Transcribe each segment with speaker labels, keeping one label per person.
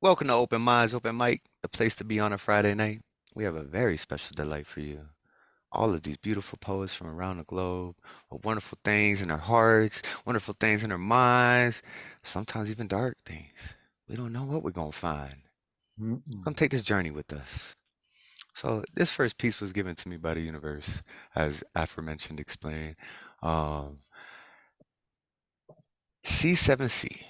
Speaker 1: Welcome to Open Minds, Open Mic, the place to be on a Friday night. We have a very special delight for you. All of these beautiful poets from around the globe with wonderful things in their hearts, wonderful things in their minds, sometimes even dark things. We don't know what we're going to find. Come take this journey with us. So, this first piece was given to me by the universe, as aforementioned explained. Um, C7C.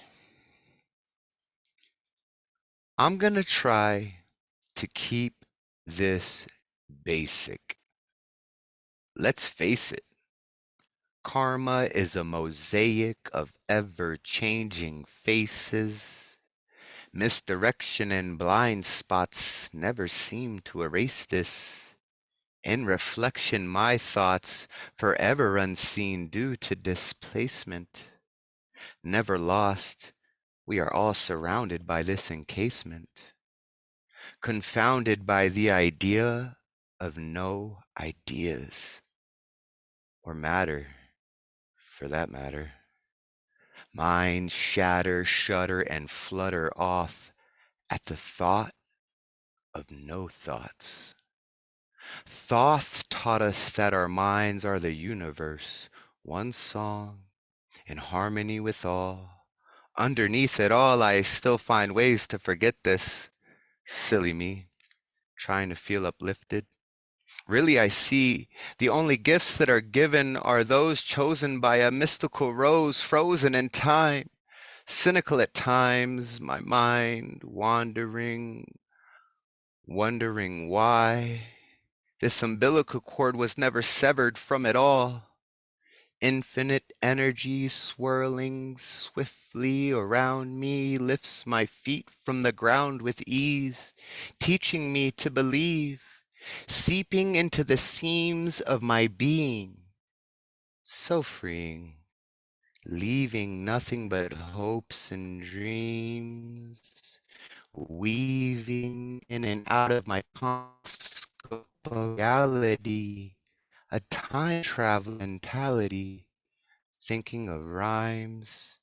Speaker 1: I'm going to try to keep this basic. Let's face it, karma is a mosaic of ever-changing faces. Misdirection and blind spots never seem to erase this. In reflection, my thoughts, forever unseen due to displacement. Never lost, we are all surrounded by this encasement. Confounded by the idea of no ideas. Or matter, for that matter. Minds shatter, shudder, and flutter off at the thought of no thoughts. Thoth taught us that our minds are the universe, one song, in harmony with all. Underneath it all, I still find ways to forget this. Silly me, trying to feel uplifted. Really, I see the only gifts that are given are those chosen by a mystical rose frozen in time. Cynical at times, my mind wandering, wondering why this umbilical cord was never severed from it all. Infinite energy swirling swiftly around me lifts my feet from the ground with ease, teaching me to believe, seeping into the seams of my being, so freeing, leaving nothing but hopes and dreams, weaving in and out of my conscious reality, a time travel mentality, thinking of rhymes,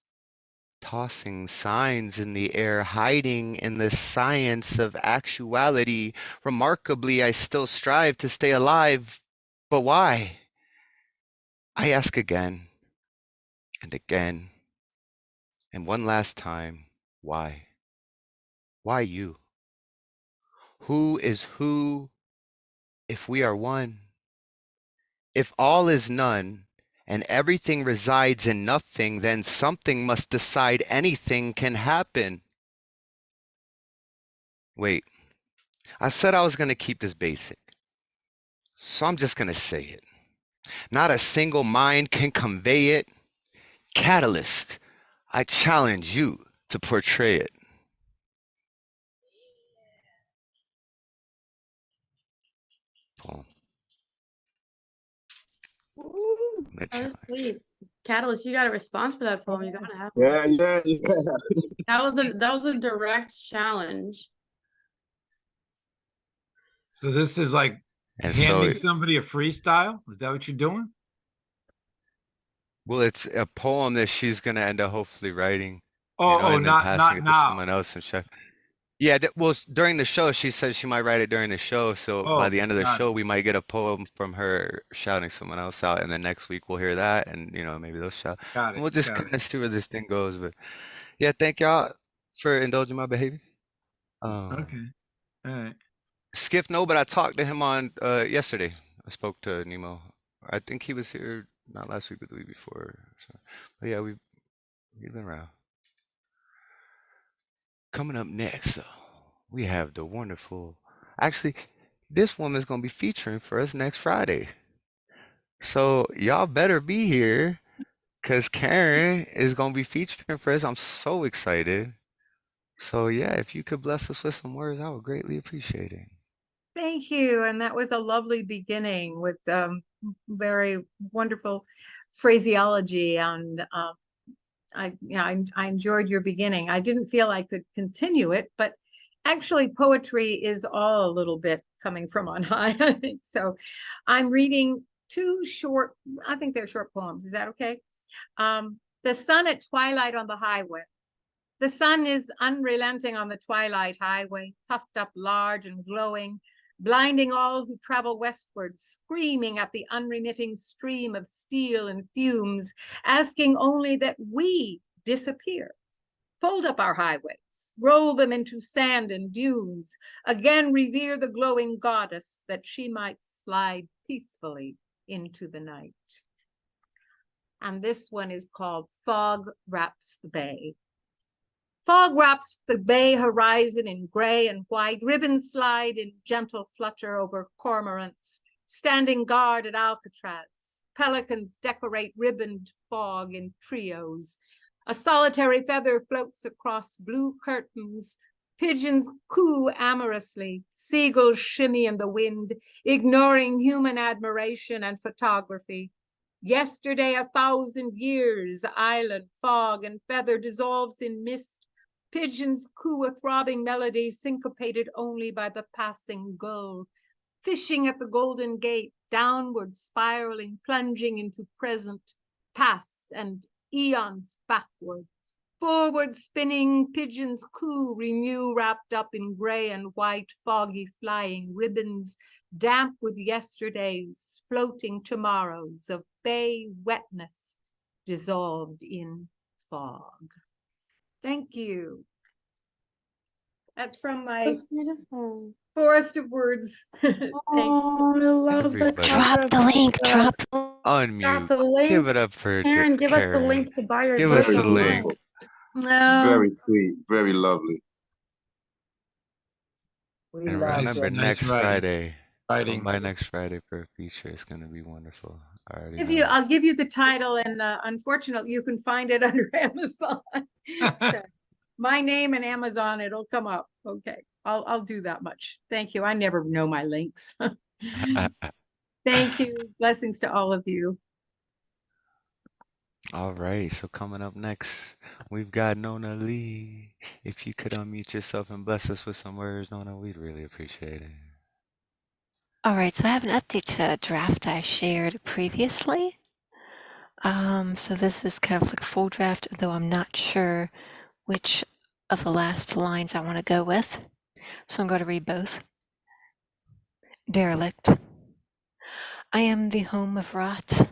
Speaker 1: tossing signs in the air, hiding in the science of actuality. Remarkably, I still strive to stay alive, but why? I ask again and again, and one last time, why? Why you? Who is who if we are one? If all is none, and everything resides in nothing, then something must decide anything can happen. Wait, I said I was going to keep this basic, so I'm just going to say it. Not a single mind can convey it. Catalyst, I challenge you to portray it. Poem.
Speaker 2: Ooh,
Speaker 1: The
Speaker 2: that was
Speaker 1: challenge.
Speaker 2: sweet. Catalyst, you got a response for that poem. You gotta have one.
Speaker 3: Yeah.
Speaker 2: That was a direct challenge.
Speaker 3: So this is like
Speaker 1: And so,
Speaker 3: handing somebody a freestyle? Is that what you're doing?
Speaker 1: well, it's a poem that she's going to end up hopefully writing,
Speaker 3: Oh,
Speaker 1: and then
Speaker 3: not
Speaker 1: passing it to
Speaker 3: now.
Speaker 1: someone else and check. Yeah, well, during the show, she said she might write it during the show. So by
Speaker 3: Oh,
Speaker 1: the end of the
Speaker 3: got it.
Speaker 1: show, we might get a poem from her shouting someone else out, and then next week we'll hear that, and maybe they'll shout.
Speaker 3: Got
Speaker 1: And
Speaker 3: it.
Speaker 1: we'll just
Speaker 3: Got
Speaker 1: kind
Speaker 3: it.
Speaker 1: of see where this thing goes. But yeah, thank y'all for indulging my behavior.
Speaker 3: Okay. All right.
Speaker 1: Skiff, no, but I talked to him on yesterday. I spoke to Nemo. I think he was here not last week, but the week before. So, but yeah, we've been around. Coming up next, though, we have the wonderful. Actually, this woman's gonna be featuring for us next Friday. So y'all better be here, cause Karen is gonna be featuring for us. I'm so excited. So yeah, if you could bless us with some words, I would greatly appreciate it.
Speaker 4: Thank you. And that was a lovely beginning with very wonderful phraseology. And I enjoyed your beginning. I didn't feel I could continue it, but actually poetry is all a little bit coming from on high, I think. So I'm reading two short, I think they're short poems. Is that okay? The sun at twilight on the highway. The sun is unrelenting on the twilight highway, puffed up large and glowing, blinding all who travel westward, screaming at the unremitting stream of steel and fumes, asking only that we disappear. Fold up our highways, roll them into sand and dunes, again revere the glowing goddess that she might slide peacefully into the night. And this one is called Fog Wraps the Bay. Fog wraps the bay horizon in gray and white, ribbons slide in gentle flutter over cormorants, standing guard at Alcatraz. Pelicans decorate ribboned fog in trios. A solitary feather floats across blue curtains. Pigeons coo amorously. Seagulls shimmy in the wind, ignoring human admiration and photography. Yesterday, 1,000 years, island, fog, and feather dissolves in mist. Pigeons coo a throbbing melody syncopated only by the passing gull. Fishing at the Golden Gate, downward spiraling, plunging into present, past, and eons backward. Forward spinning, pigeons coo, renew wrapped up in gray and white, foggy flying ribbons, damp with yesterdays, floating tomorrows of bay wetness, dissolved in fog. Thank you. That's from my
Speaker 2: That's beautiful.
Speaker 4: forest of words. Thank you.
Speaker 2: Oh, I love the
Speaker 1: Everybody.
Speaker 2: cover
Speaker 5: Drop
Speaker 2: of
Speaker 5: the link.
Speaker 2: book.
Speaker 5: Drop.
Speaker 2: Drop
Speaker 1: Unmute.
Speaker 2: the link.
Speaker 1: Give it up for
Speaker 2: Karen, give us the
Speaker 1: Karen.
Speaker 2: link to buy your
Speaker 1: Give
Speaker 2: book
Speaker 1: us the
Speaker 6: Very
Speaker 2: online.
Speaker 1: link.
Speaker 6: beautiful,
Speaker 4: No,
Speaker 6: very sweet, very lovely.
Speaker 3: We
Speaker 1: And
Speaker 3: love
Speaker 1: remember,
Speaker 3: nice
Speaker 1: next
Speaker 3: writing.
Speaker 1: Friday, come
Speaker 3: Writing.
Speaker 1: by next Friday for a feature. It's going to be wonderful. I already
Speaker 4: if
Speaker 1: know
Speaker 4: you,
Speaker 1: it.
Speaker 4: I'll give you the title, and unfortunately, you can find it under Amazon. So, my name and Amazon, it'll come up. Okay, I'll do that much. Thank you. I never know my links. Thank you. Blessings to all of you.
Speaker 1: All right, so coming up next, we've got Nona Lea. If you could unmute yourself and bless us with some words, Nona, we'd really appreciate it.
Speaker 5: All right, so I have an update to a draft I shared previously. So this is kind of like a full draft, though I'm not sure which of the last lines I want to go with. So I'm going to read both. Derelict. I am the home of rot.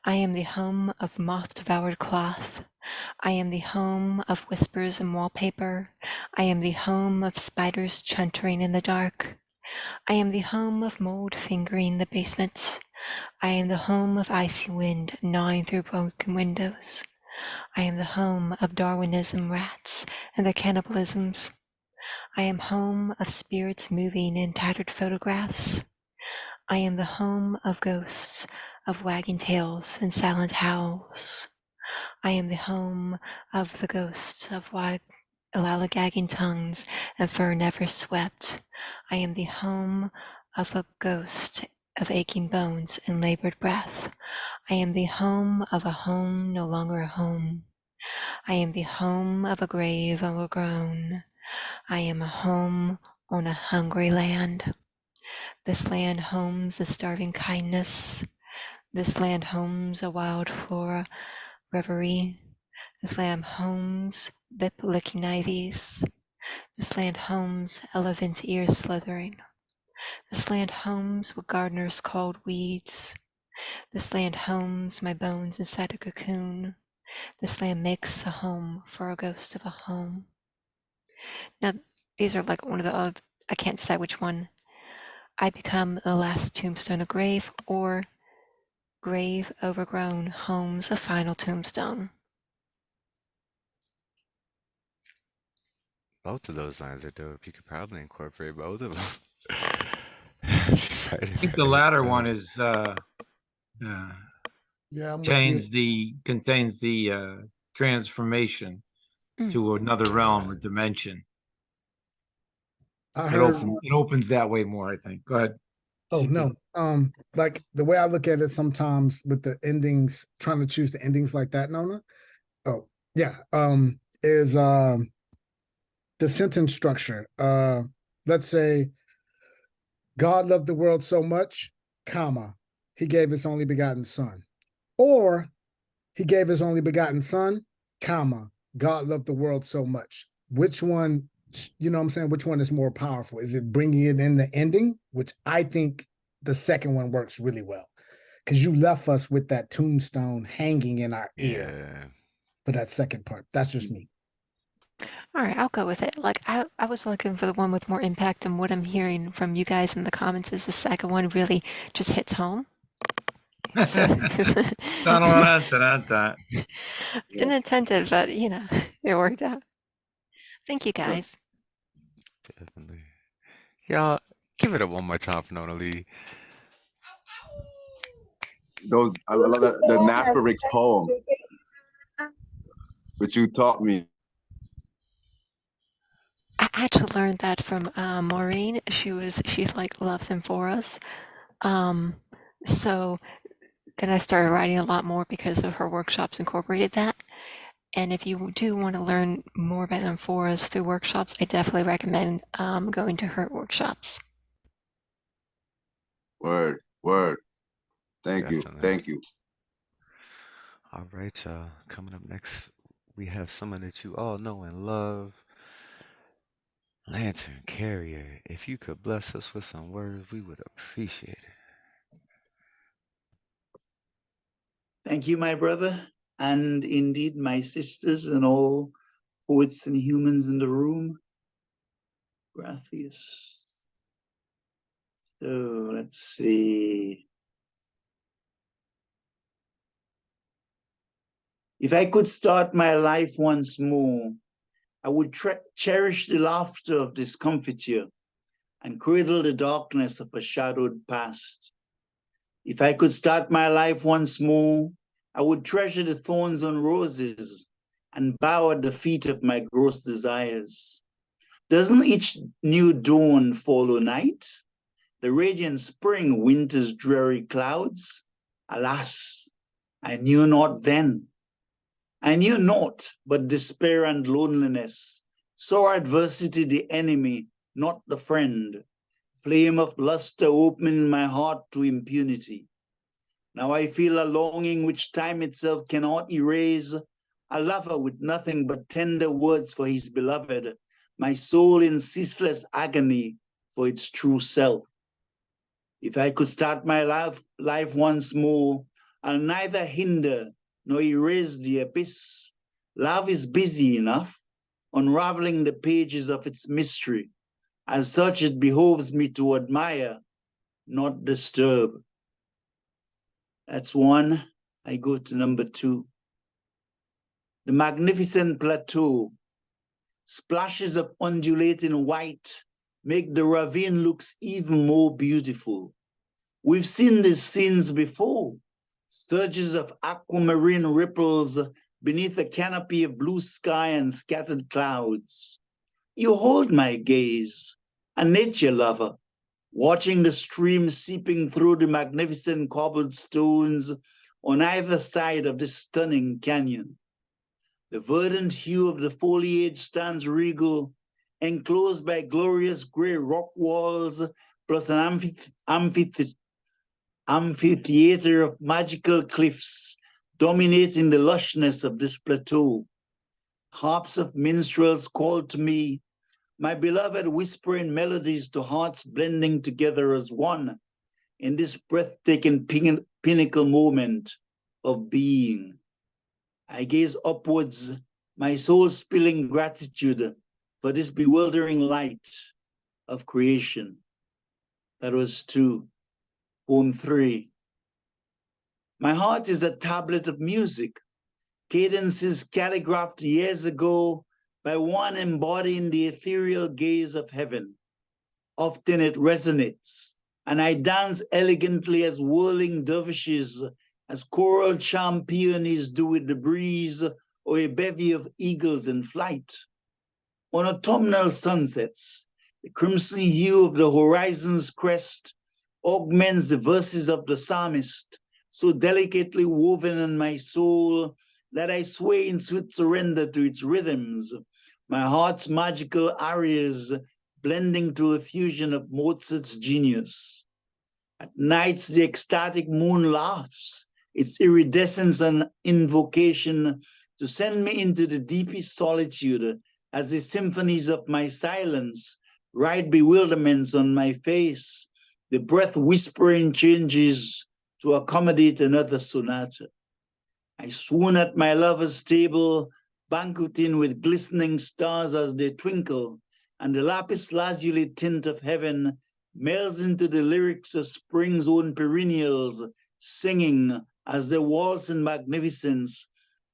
Speaker 5: I am the home of moth-devoured cloth. I am the home of whispers and wallpaper. I am the home of spiders chuntering in the dark. I am the home of mold fingering the basement. I am the home of icy wind gnawing through broken windows. I am the home of Darwinism rats and their cannibalisms. I am home of spirits moving in tattered photographs. I am the home of ghosts, of wagging tails and silent howls. I am the home of the ghosts of lollygagging tongues and fur never swept. I am the home of a ghost of aching bones and labored breath. I am the home of a home no longer a home. I am the home of a grave overgrown. I am a home on a hungry land. This land homes the starving kindness. This land homes a wild flora reverie. This land homes lip-licking ivies. This land homes elephant ears slithering. This land homes what gardeners called weeds. This land homes my bones inside a cocoon. This land makes a home for a ghost of a home. Now, these are like one of the, I can't decide which one. I become the last tombstone of grave, or grave overgrown home's a final tombstone.
Speaker 1: Both of those lines are dope. You could probably incorporate both of them.
Speaker 3: I think the latter one is
Speaker 7: Yeah, I'm with you.
Speaker 3: contains the transformation to another realm or dimension.
Speaker 7: I
Speaker 3: It
Speaker 7: heard.
Speaker 3: it opens that way more, I think. Go ahead.
Speaker 7: Oh
Speaker 3: CP.
Speaker 7: no. Like the way I look at it sometimes with the endings, trying to choose the endings like that, Nona. Oh yeah. Is the sentence structure. Let's say God loved the world so much, comma, he gave his only begotten son. Or he gave his only begotten son, comma, God loved the world so much. Which one, you know what I'm saying? Which one is more powerful? Is it bringing it in the ending, which I think the second one works really well, because you left us with that tombstone hanging in our ear for that second part. That's just me.
Speaker 5: All right, I'll go with it. Like I was looking for the one with more impact, and what I'm hearing from you guys in the comments is the second one really just hits home. So inattentive, but you know, it worked out. Thank you guys.
Speaker 1: Definitely. Y'all, give it up one more time for Nona Lea.
Speaker 6: Those, I love that, the Nafaric poem, which you taught me.
Speaker 5: I actually learned that from Maureen. She's like loves him for us. So then I started writing a lot more because of her workshops incorporated that. And if you do want to learn more about Amphoras through workshops, I definitely recommend going to her workshops.
Speaker 6: Word. Thank
Speaker 1: Definitely.
Speaker 6: you. Thank you.
Speaker 1: All right, y'all. Coming up next, we have someone that you all know and love. Lantern Carrier. If you could bless us with some words, we would appreciate it.
Speaker 8: Thank you, my brother, and indeed my sisters and all poets and humans in the room. Gracias. So let's see. If I could start my life once more, I would cherish the laughter of discomfiture and cradle the darkness of a shadowed past. If I could start my life once more, I would treasure the thorns on roses and bow at the feet of my gross desires. Doesn't each new dawn follow night? The radiant spring, winter's dreary clouds? Alas, I knew not then. I knew naught but despair and loneliness. Saw adversity the enemy, not the friend. Flame of luster opening my heart to impunity. Now I feel a longing which time itself cannot erase, a lover with nothing but tender words for his beloved, my soul in ceaseless agony for its true self. If I could start my life once more, I'll neither hinder nor erase the abyss. Love is busy enough, unraveling the pages of its mystery. As such, it behoves me to admire, not disturb. That's one. I go to number two. The magnificent plateau. Splashes of undulating white make the ravine looks even more beautiful. We've seen these scenes before. Surges of aquamarine ripples beneath a canopy of blue sky and scattered clouds. You hold my gaze, a nature lover, watching the stream seeping through the magnificent cobbled stones on either side of this stunning canyon. The verdant hue of the foliage stands regal, enclosed by glorious gray rock walls, plus an amphitheater of magical cliffs dominating the lushness of this plateau. Harps of minstrels call to me, my beloved whispering melodies to hearts blending together as one in this breathtaking pinnacle moment of being. I gaze upwards, my soul spilling gratitude for this bewildering light of creation. That was 2. Poem 3. My heart is a tablet of music, cadences calligraphed years ago by one embodying the ethereal gaze of heaven. Often it resonates, and I dance elegantly as whirling dervishes, as choral charm peonies do with the breeze, or a bevy of eagles in flight. On autumnal sunsets, the crimson hue of the horizon's crest augments the verses of the psalmist, so delicately woven in my soul that I sway in sweet surrender to its rhythms, my heart's magical arias blending to a fusion of Mozart's genius. At nights, the ecstatic moon laughs, its iridescence and invocation to send me into the deepest solitude as the symphonies of my silence write bewilderments on my face, the breath whispering changes to accommodate another sonata. I swoon at my lover's table, banqueting with glistening stars as they twinkle, and the lapis lazuli tint of heaven melts into the lyrics of spring's own perennials, singing as they waltz in magnificence,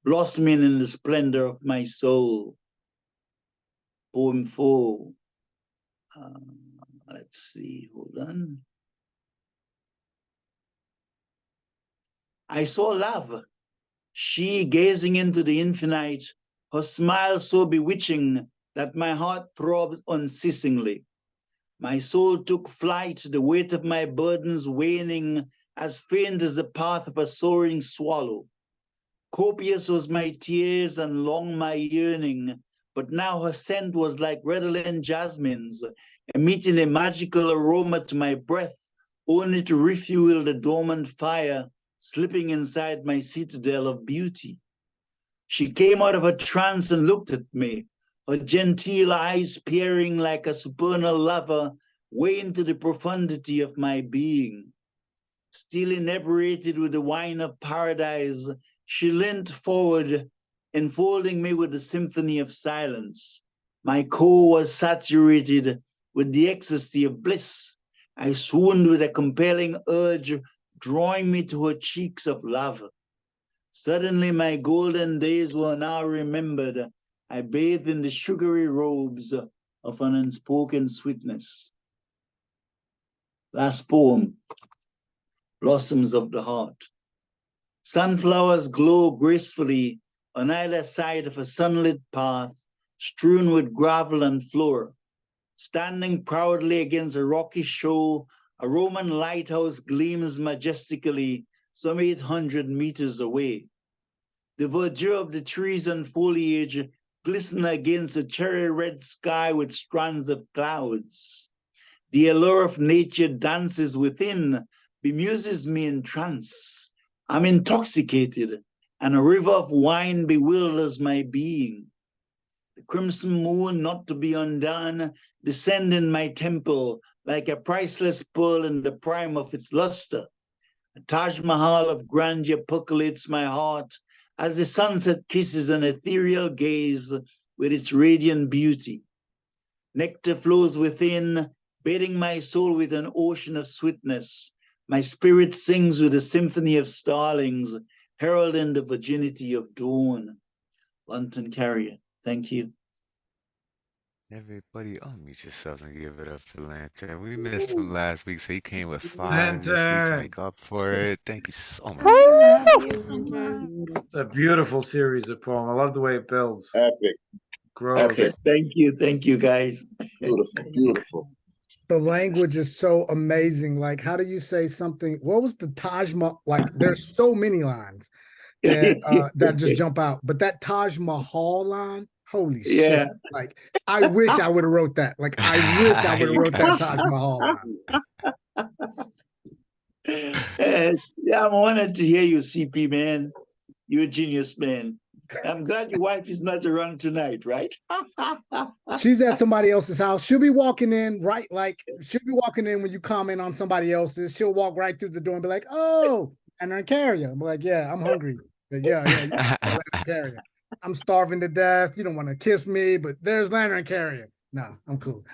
Speaker 8: blossoming in the splendor of my soul. Poem 4. Let's see, hold on. I saw love, she gazing into the infinite, her smile so bewitching that my heart throbs unceasingly. My soul took flight, the weight of my burdens waning, as faint as the path of a soaring swallow. Copious was my tears and long my yearning, but now her scent was like redolent jasmines, emitting a magical aroma to my breath, only to refuel the dormant fire slipping inside my citadel of beauty. She came out of her trance and looked at me, her genteel eyes peering like a supernal lover way into the profundity of my being. Still inebriated with the wine of paradise, she leant forward, enfolding me with the symphony of silence. My core was saturated with the ecstasy of bliss. I swooned with a compelling urge, drawing me to her cheeks of love. Suddenly my golden days were now remembered. I bathed in the sugary robes of an unspoken sweetness. Last poem, Blossoms of the Heart. Sunflowers glow gracefully on either side of a sunlit path strewn with gravel and floor. Standing proudly against a rocky shore, a Roman lighthouse gleams majestically some 800 meters away. The verdure of the trees and foliage glisten against a cherry red sky with strands of clouds. The allure of nature dances within, bemuses me in trance. I'm intoxicated, and a river of wine bewilders my being. The crimson moon, not to be undone, descend in my temple like a priceless pearl in the prime of its luster. A Taj Mahal of grandeur percolates my heart as the sunset kisses an ethereal gaze with its radiant beauty. Nectar flows within, bathing my soul with an ocean of sweetness. My spirit sings with a symphony of starlings, heralding the virginity of dawn. Lantern Carrier, thank you.
Speaker 1: Everybody, unmute yourselves and give it up for Lantern. We missed him last week, so he came with 5 this week to make up for it. Thank you so much.
Speaker 3: It's a beautiful series of poems. I love the way it builds.
Speaker 6: Epic.
Speaker 3: Grows.
Speaker 6: Epic.
Speaker 8: Thank you guys.
Speaker 6: Beautiful, beautiful.
Speaker 7: The language is so amazing. Like, how do you say something? What was the Taj Mahal? Like, there's so many lines that that just jump out. But that Taj Mahal line, holy
Speaker 8: Yeah.
Speaker 7: shit! Like, I wish I would have wrote that. Like, I wish I would have wrote that Taj Mahal line.
Speaker 8: Yes. Yeah, I'm honored to hear you, CP, man. You're a genius, man. I'm glad your wife is not around tonight, right?
Speaker 7: She's at somebody else's house. She'll be walking in, right? Like, she'll be walking in when you comment on somebody else's. She'll walk right through the door and be like, "Oh, and then carry you." I'm like, "Yeah, I'm hungry. But yeah, carrier. I'm starving to death. You don't want to kiss me, but there's Lantern Carrier. No, I'm cool."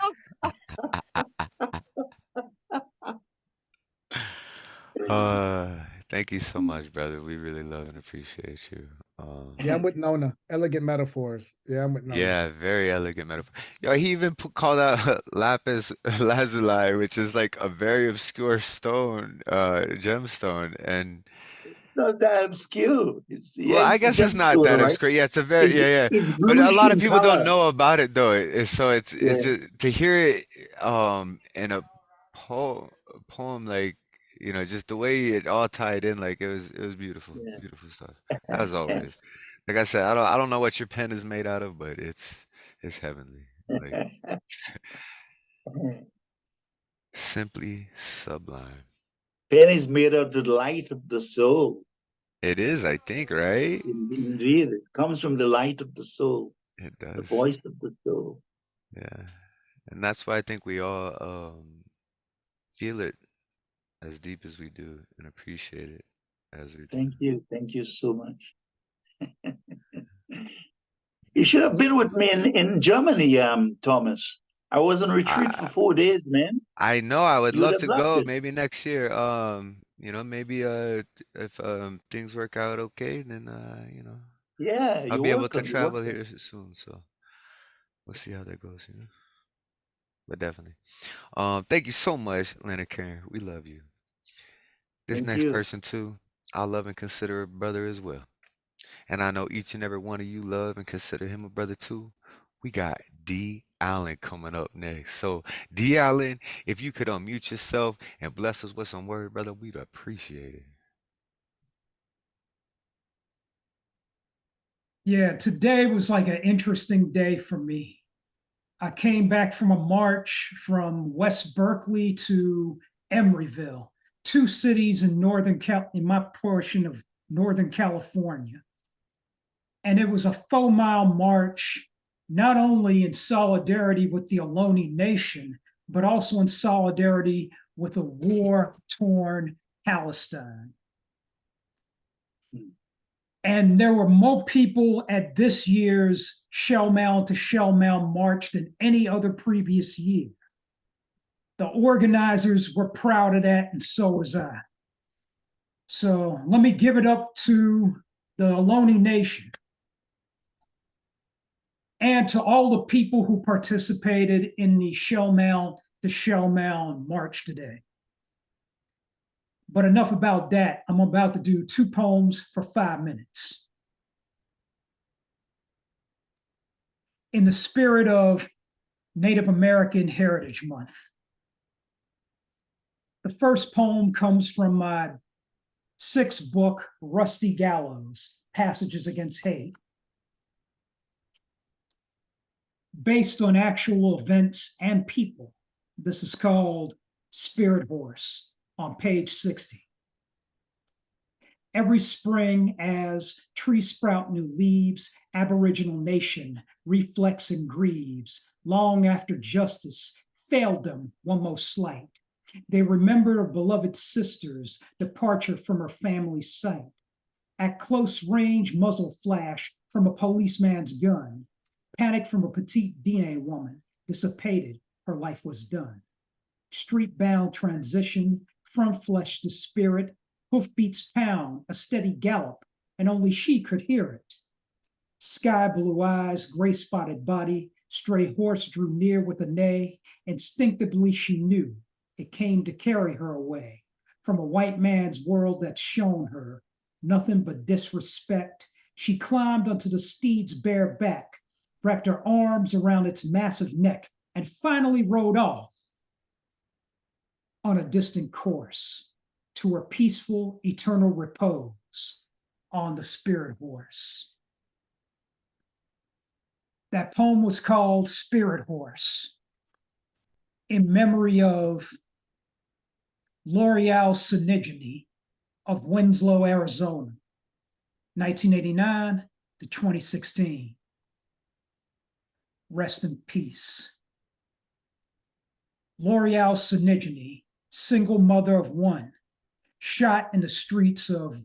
Speaker 1: Thank you so much, brother. We really love and appreciate you.
Speaker 7: Yeah, I'm with Nona. Elegant metaphors. Yeah, I'm with Nona.
Speaker 1: Yeah, very elegant metaphor. Yo, he even called out lapis lazuli, which is like a very obscure stone, gemstone, and
Speaker 8: Not that obscure.
Speaker 1: well, I
Speaker 8: It's a
Speaker 1: guess it's not that
Speaker 8: gemstone, right?
Speaker 1: obscure. Yeah, it's a very yeah.
Speaker 8: It's
Speaker 1: But a
Speaker 8: bluish
Speaker 1: lot of
Speaker 8: in
Speaker 1: people don't
Speaker 8: color.
Speaker 1: know about it though. So it's
Speaker 8: Yeah.
Speaker 1: just to hear it in a poem like just the way it all tied in, like it was beautiful,
Speaker 8: Yeah.
Speaker 1: beautiful stuff. As always. Like I said, I don't know what your pen is made out of, but it's heavenly. Like simply sublime.
Speaker 8: Pen is made of the light of the soul.
Speaker 1: It is, I think, right?
Speaker 8: Indeed, it comes from the light of the soul,
Speaker 1: It
Speaker 8: the
Speaker 1: does.
Speaker 8: voice of the soul.
Speaker 1: Yeah. And that's why I think we all feel it as deep as we do and appreciate it as we do.
Speaker 8: Thank you. Thank you so much. You should have been with me in Germany, Thomas. I was on retreat for 4 days, man.
Speaker 1: I know I would
Speaker 8: You would
Speaker 1: love
Speaker 8: have
Speaker 1: to
Speaker 8: loved
Speaker 1: go
Speaker 8: it.
Speaker 1: maybe next year. Maybe if things work out okay, then
Speaker 8: Yeah,
Speaker 1: I'll
Speaker 8: you're
Speaker 1: be able to
Speaker 8: welcome. You're
Speaker 1: travel
Speaker 8: welcome.
Speaker 1: here soon, so we'll see how that goes, But definitely. Thank you so much, Leonard Karen. We love you. This
Speaker 8: Thank
Speaker 1: next
Speaker 8: you.
Speaker 1: person too, I love and consider a brother as well. And I know each and every one of you love and consider him a brother too. We got Dee Allen coming up next. So, Dee Allen, if you could unmute yourself and bless us with some word, brother, we'd appreciate it.
Speaker 9: Yeah, today was like an interesting day for me. I came back from a march from West Berkeley to Emeryville, two cities in in my portion of Northern California. And it was a 4-mile march, not only in solidarity with the Ohlone Nation, but also in solidarity with a war-torn Palestine. And there were more people at this year's Shell Mound to Shell Mound March than any other previous year. The organizers were proud of that, and so was I. So let me give it up to the Ohlone Nation and to all the people who participated in the Shell Mound to Shell Mound March today. But enough about that. I'm about to do 2 poems for 5 minutes. In the spirit of Native American Heritage Month. The first poem comes from my 6th book, Rusty Gallows, Passages Against Hate. Based on actual events and people. This is called Spirit Horse on page 60. Every spring, as trees sprout new leaves, Aboriginal nation reflects and grieves, long after justice failed them one most slight. They remember a beloved sister's departure from her family's sight. At close range, muzzle flash from a policeman's gun. Panic from a petite Diné woman, dissipated, her life was done. Street-bound transition from flesh to spirit, hoofbeats pound, a steady gallop, and only she could hear it. Sky blue eyes, gray-spotted body, stray horse drew near with a neigh. Instinctively she knew it came to carry her away from a white man's world that's shown her nothing but disrespect. She climbed onto the steed's bare back, wrapped her arms around its massive neck, and finally rode off on a distant course to her peaceful, eternal repose on the spirit horse. That poem was called Spirit Horse in memory of L'Oreal Sinigny of Winslow, Arizona, 1989 to 2016. Rest in peace. L'Oreal Sinigny, single mother of one, shot in the streets of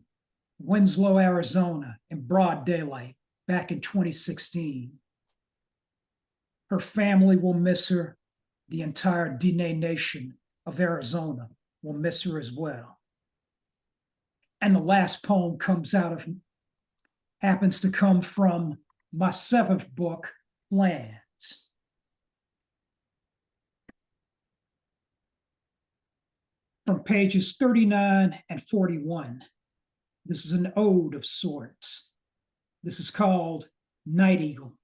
Speaker 9: Winslow, Arizona in broad daylight back in 2016. Her family will miss her. The entire Diné Nation of Arizona will miss her as well. And the last poem happens to come from my 7th book, Plans. From pages 39 and 41. This is an ode of sorts. This is called Night Eagle.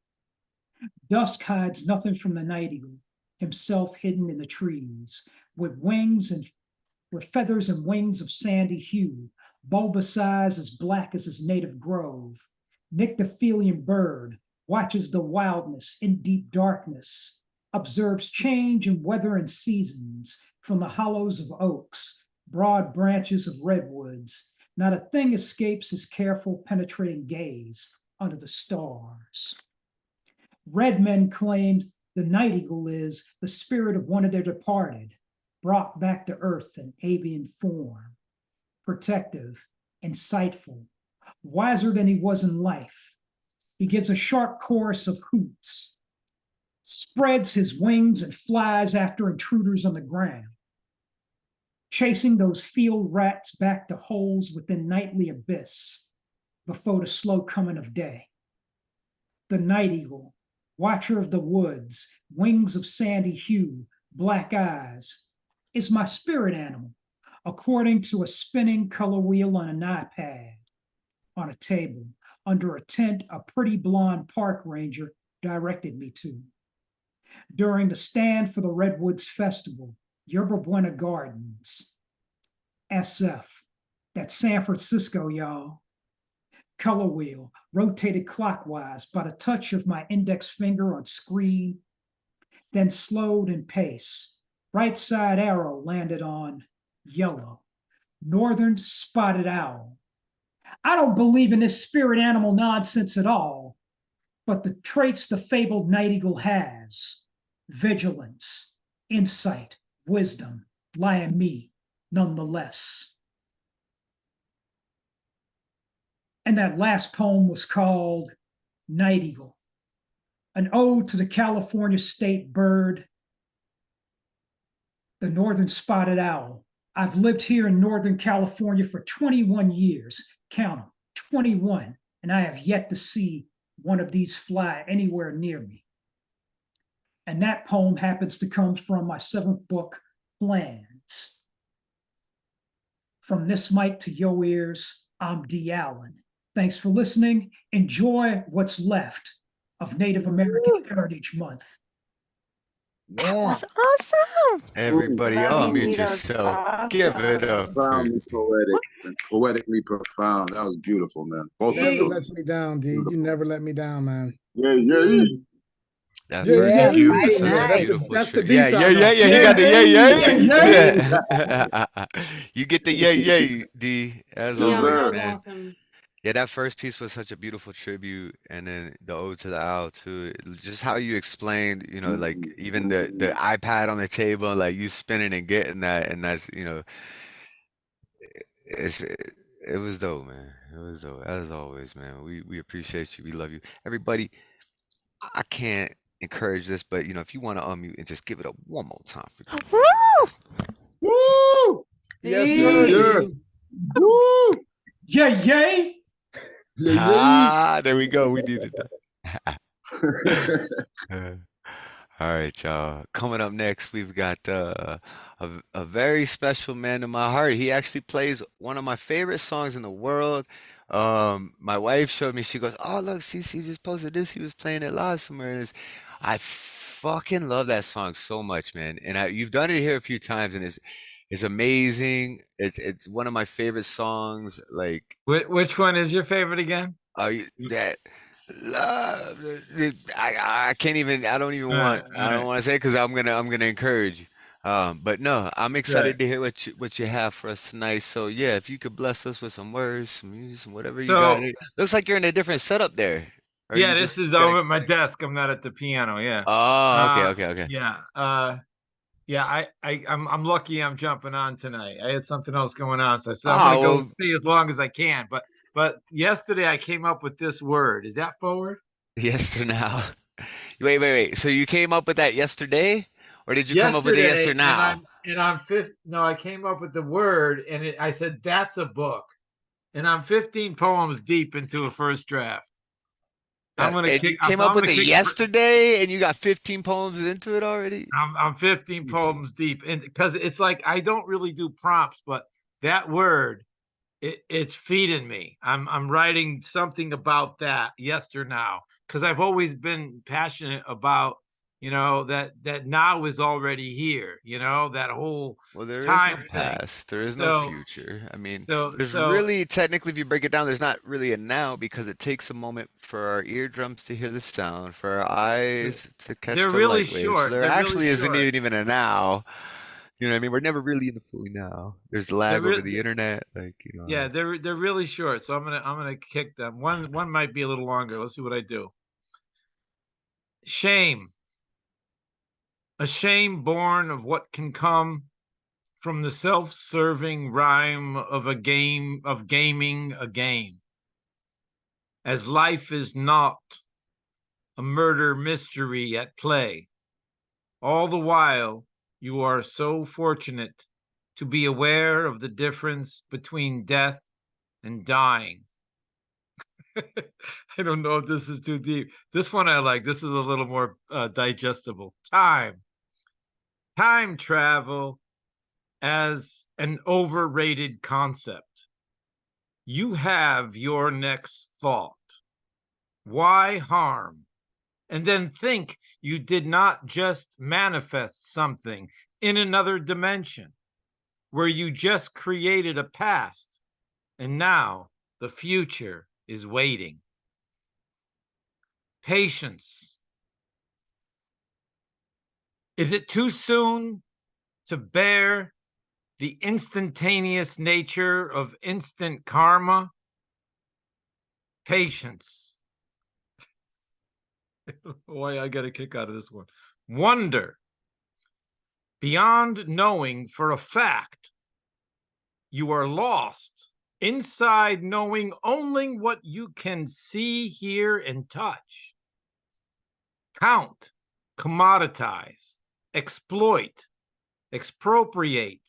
Speaker 9: Dusk hides nothing from the night eagle, himself hidden in the trees, with feathers and wings of sandy hue, bulbous eyes as black as his native grove. Nyctophilian bird watches the wildness in deep darkness, observes change in weather and seasons from the hollows of oaks, broad branches of redwoods, Not a thing escapes his careful, penetrating gaze under the stars. Red men claimed the night eagle is the spirit of one of their departed, brought back to earth in avian form, protective, insightful, wiser than he was in life. He gives a sharp chorus of hoots, spreads his wings and flies after intruders on the ground, chasing those field rats back to holes within nightly abyss before the slow coming of day. The night eagle, watcher of the woods, wings of sandy hue, black eyes, is my spirit animal, according to a spinning color wheel on an iPad, on a table, under a tent a pretty blonde park ranger directed me to. During the stand for the Redwoods Festival, Yerba Buena Gardens, SF, that's San Francisco, y'all. Color wheel rotated clockwise by the touch of my index finger on screen, then slowed in pace. Right side arrow landed on yellow, northern spotted owl. I don't believe in this spirit animal nonsense at all, but the traits the fabled night eagle has, vigilance, insight, wisdom, lie in me nonetheless. And that last poem was called Night Eagle, an ode to the California state bird, the northern spotted owl. I've lived here in Northern California for 21 years, count them, 21, and I have yet to see one of these fly anywhere near me. And that poem happens to come from my 7th book, Plans. From this mic to your ears, I'm Dee Allen. Thanks for listening. Enjoy what's left of Native American Heritage Month.
Speaker 5: That was awesome.
Speaker 1: Everybody
Speaker 10: Love you,
Speaker 1: unmute
Speaker 10: Nito.
Speaker 1: yourself. Give it up.
Speaker 6: Profoundly poetic and poetically profound. That was beautiful, man. Both
Speaker 7: You
Speaker 6: of
Speaker 7: never
Speaker 6: them.
Speaker 7: let me down, D. You never let me down, man.
Speaker 6: Yeah, yeah.
Speaker 1: That
Speaker 7: Yeah,
Speaker 1: first
Speaker 7: yeah,
Speaker 1: cue
Speaker 7: yeah.
Speaker 1: was such
Speaker 10: Nice.
Speaker 1: a
Speaker 7: That's
Speaker 1: beautiful
Speaker 7: that's the
Speaker 1: trip.
Speaker 7: D
Speaker 1: Yeah, yeah,
Speaker 7: sound.
Speaker 1: yeah, yeah. He got the
Speaker 9: Yeah,
Speaker 1: yeah. You get the yeah, D, as
Speaker 2: Yeah,
Speaker 1: always,
Speaker 2: that was
Speaker 1: man.
Speaker 2: awesome.
Speaker 1: Yeah, that first piece was such a beautiful tribute, and then the ode to the owl too. Just how you explained, like even the iPad on the table, like you spinning and getting that, and that's, it was dope, man. It was dope as always, man. We appreciate you. We love you, everybody. I can't encourage this, but if you want to unmute and just give it up one more time for
Speaker 5: Woo!
Speaker 6: Woo!
Speaker 7: Yes,
Speaker 6: Yes,
Speaker 7: sir.
Speaker 6: sir.
Speaker 7: D.
Speaker 6: Woo!
Speaker 9: yay, yay.
Speaker 6: Yeah, yeah.
Speaker 1: Ah, there we go. We needed that. All right, y'all. Coming up next, we've got a very special man in my heart. He actually plays one of my favorite songs in the world. My wife showed me. She goes, "Oh, look, CC just posted this. He was playing it live somewhere." And I fucking love that song so much, man. And you've done it here a few times, and it's amazing. It's one of my favorite songs. Like,
Speaker 3: Which one is your favorite again?
Speaker 1: that love. I can't even. I don't even want. I don't want to say because I'm gonna encourage you. But no, I'm excited to hear what you have for us tonight. So yeah, if you could bless us with some words, some music, some whatever you got. It looks like you're in a different setup there. Or
Speaker 3: Yeah,
Speaker 1: you
Speaker 3: this
Speaker 1: just
Speaker 3: is over at my desk. I'm not at the piano. Yeah.
Speaker 1: Oh, okay.
Speaker 3: Yeah. Yeah. I'm lucky I'm jumping on tonight. I had something else going on, so I said I'm gonna go and stay as long as I can. But yesterday I came up with this word. Is that forward?
Speaker 1: Yesterday now. Wait. So you came up with that yesterday, or did you come up with it yesterday now?
Speaker 3: And I'm fifth. No, I came up with the word, and I said that's a book, and I'm 15 poems deep into a first draft. I'm gonna
Speaker 1: And
Speaker 3: kick.
Speaker 1: you came
Speaker 3: So
Speaker 1: up
Speaker 3: I'm
Speaker 1: with
Speaker 3: gonna
Speaker 1: it
Speaker 3: kick
Speaker 1: yesterday, and you got 15 poems into it already?
Speaker 3: I'm 15 poems deep, and because it's like I don't really do prompts, but that word, it's feeding me. I'm writing something about that yesterday now, because I've always been passionate about that now is already here. That whole
Speaker 1: Well, there is no
Speaker 3: time thing.
Speaker 1: past, there is no future. I mean, there's
Speaker 3: So
Speaker 1: really, technically, if you break it down, there's not really a now because it takes a moment for our eardrums to hear the sound, for our eyes to catch
Speaker 3: they're
Speaker 1: the
Speaker 3: really
Speaker 1: light waves. So
Speaker 3: short.
Speaker 1: there
Speaker 3: They're
Speaker 1: actually
Speaker 3: really
Speaker 1: isn't
Speaker 3: short.
Speaker 1: even a now. You know what I mean? We're never really in the fully now. There's lag over the internet, like, you know.
Speaker 3: Yeah, they're really short, so I'm gonna kick them. One might be a little longer. Let's see what I do. Shame. A shame born of what can come from the self-serving rhyme of gaming a game. As life is not a murder mystery at play. All the while, you are so fortunate to be aware of the difference between death and dying. I don't know if this is too deep. This one I like. This is a little more digestible. Time travel as an overrated concept. You have your next thought. Why harm? And then think you did not just manifest something in another dimension where you just created a past and now the future is waiting. Patience. Is it too soon to bear the instantaneous nature of instant karma? Patience. Why I get a kick out of this one. Wonder. Beyond knowing for a fact, you are lost inside knowing only what you can see, hear, and touch. Count, commoditize, exploit, expropriate,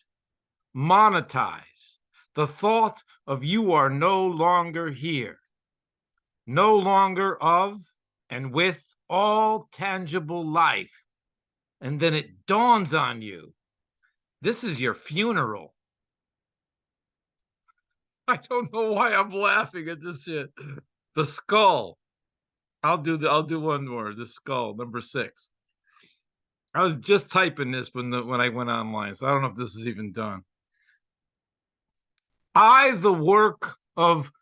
Speaker 3: monetize. The thought of you are no longer here, no longer of and with all tangible life. And then it dawns on you, this is your funeral. I don't know why I'm laughing at this shit. The skull. I'll do one more. The skull, number 6. I was just typing this when I went online, so I don't know if this is even done. The work of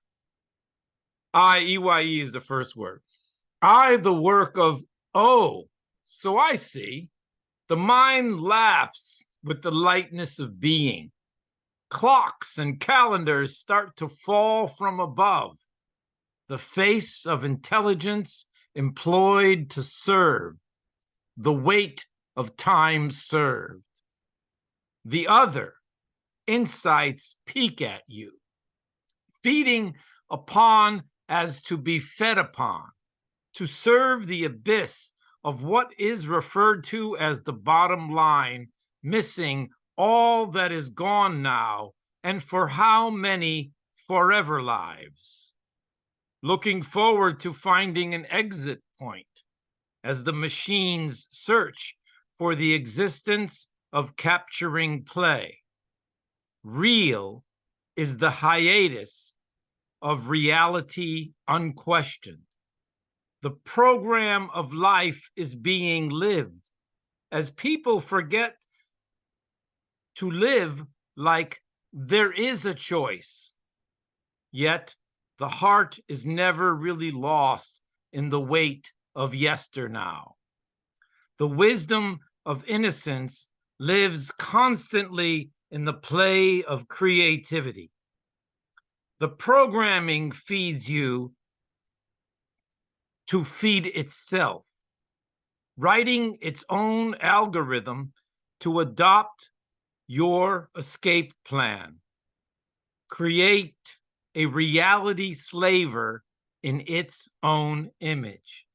Speaker 3: EYE is the first word. The work of, oh, so I see. The mind laughs with the lightness of being. Clocks and calendars start to fall from above. The face of intelligence employed to serve. The weight of time served. The other insights peek at you, feeding upon as to be fed upon, to serve the abyss of what is referred to as the bottom line, missing all that is gone now, and for how many forever lives. Looking forward to finding an exit point as the machines search for the existence of capturing play. Real is the hiatus of reality unquestioned. The program of life is being lived as people forget to live like there is a choice. Yet the heart is never really lost in the weight of yesternow. The wisdom of innocence lives constantly in the play of creativity. The programming feeds you to feed itself, writing its own algorithm to adopt your escape plan. Create a reality slaver in its own image.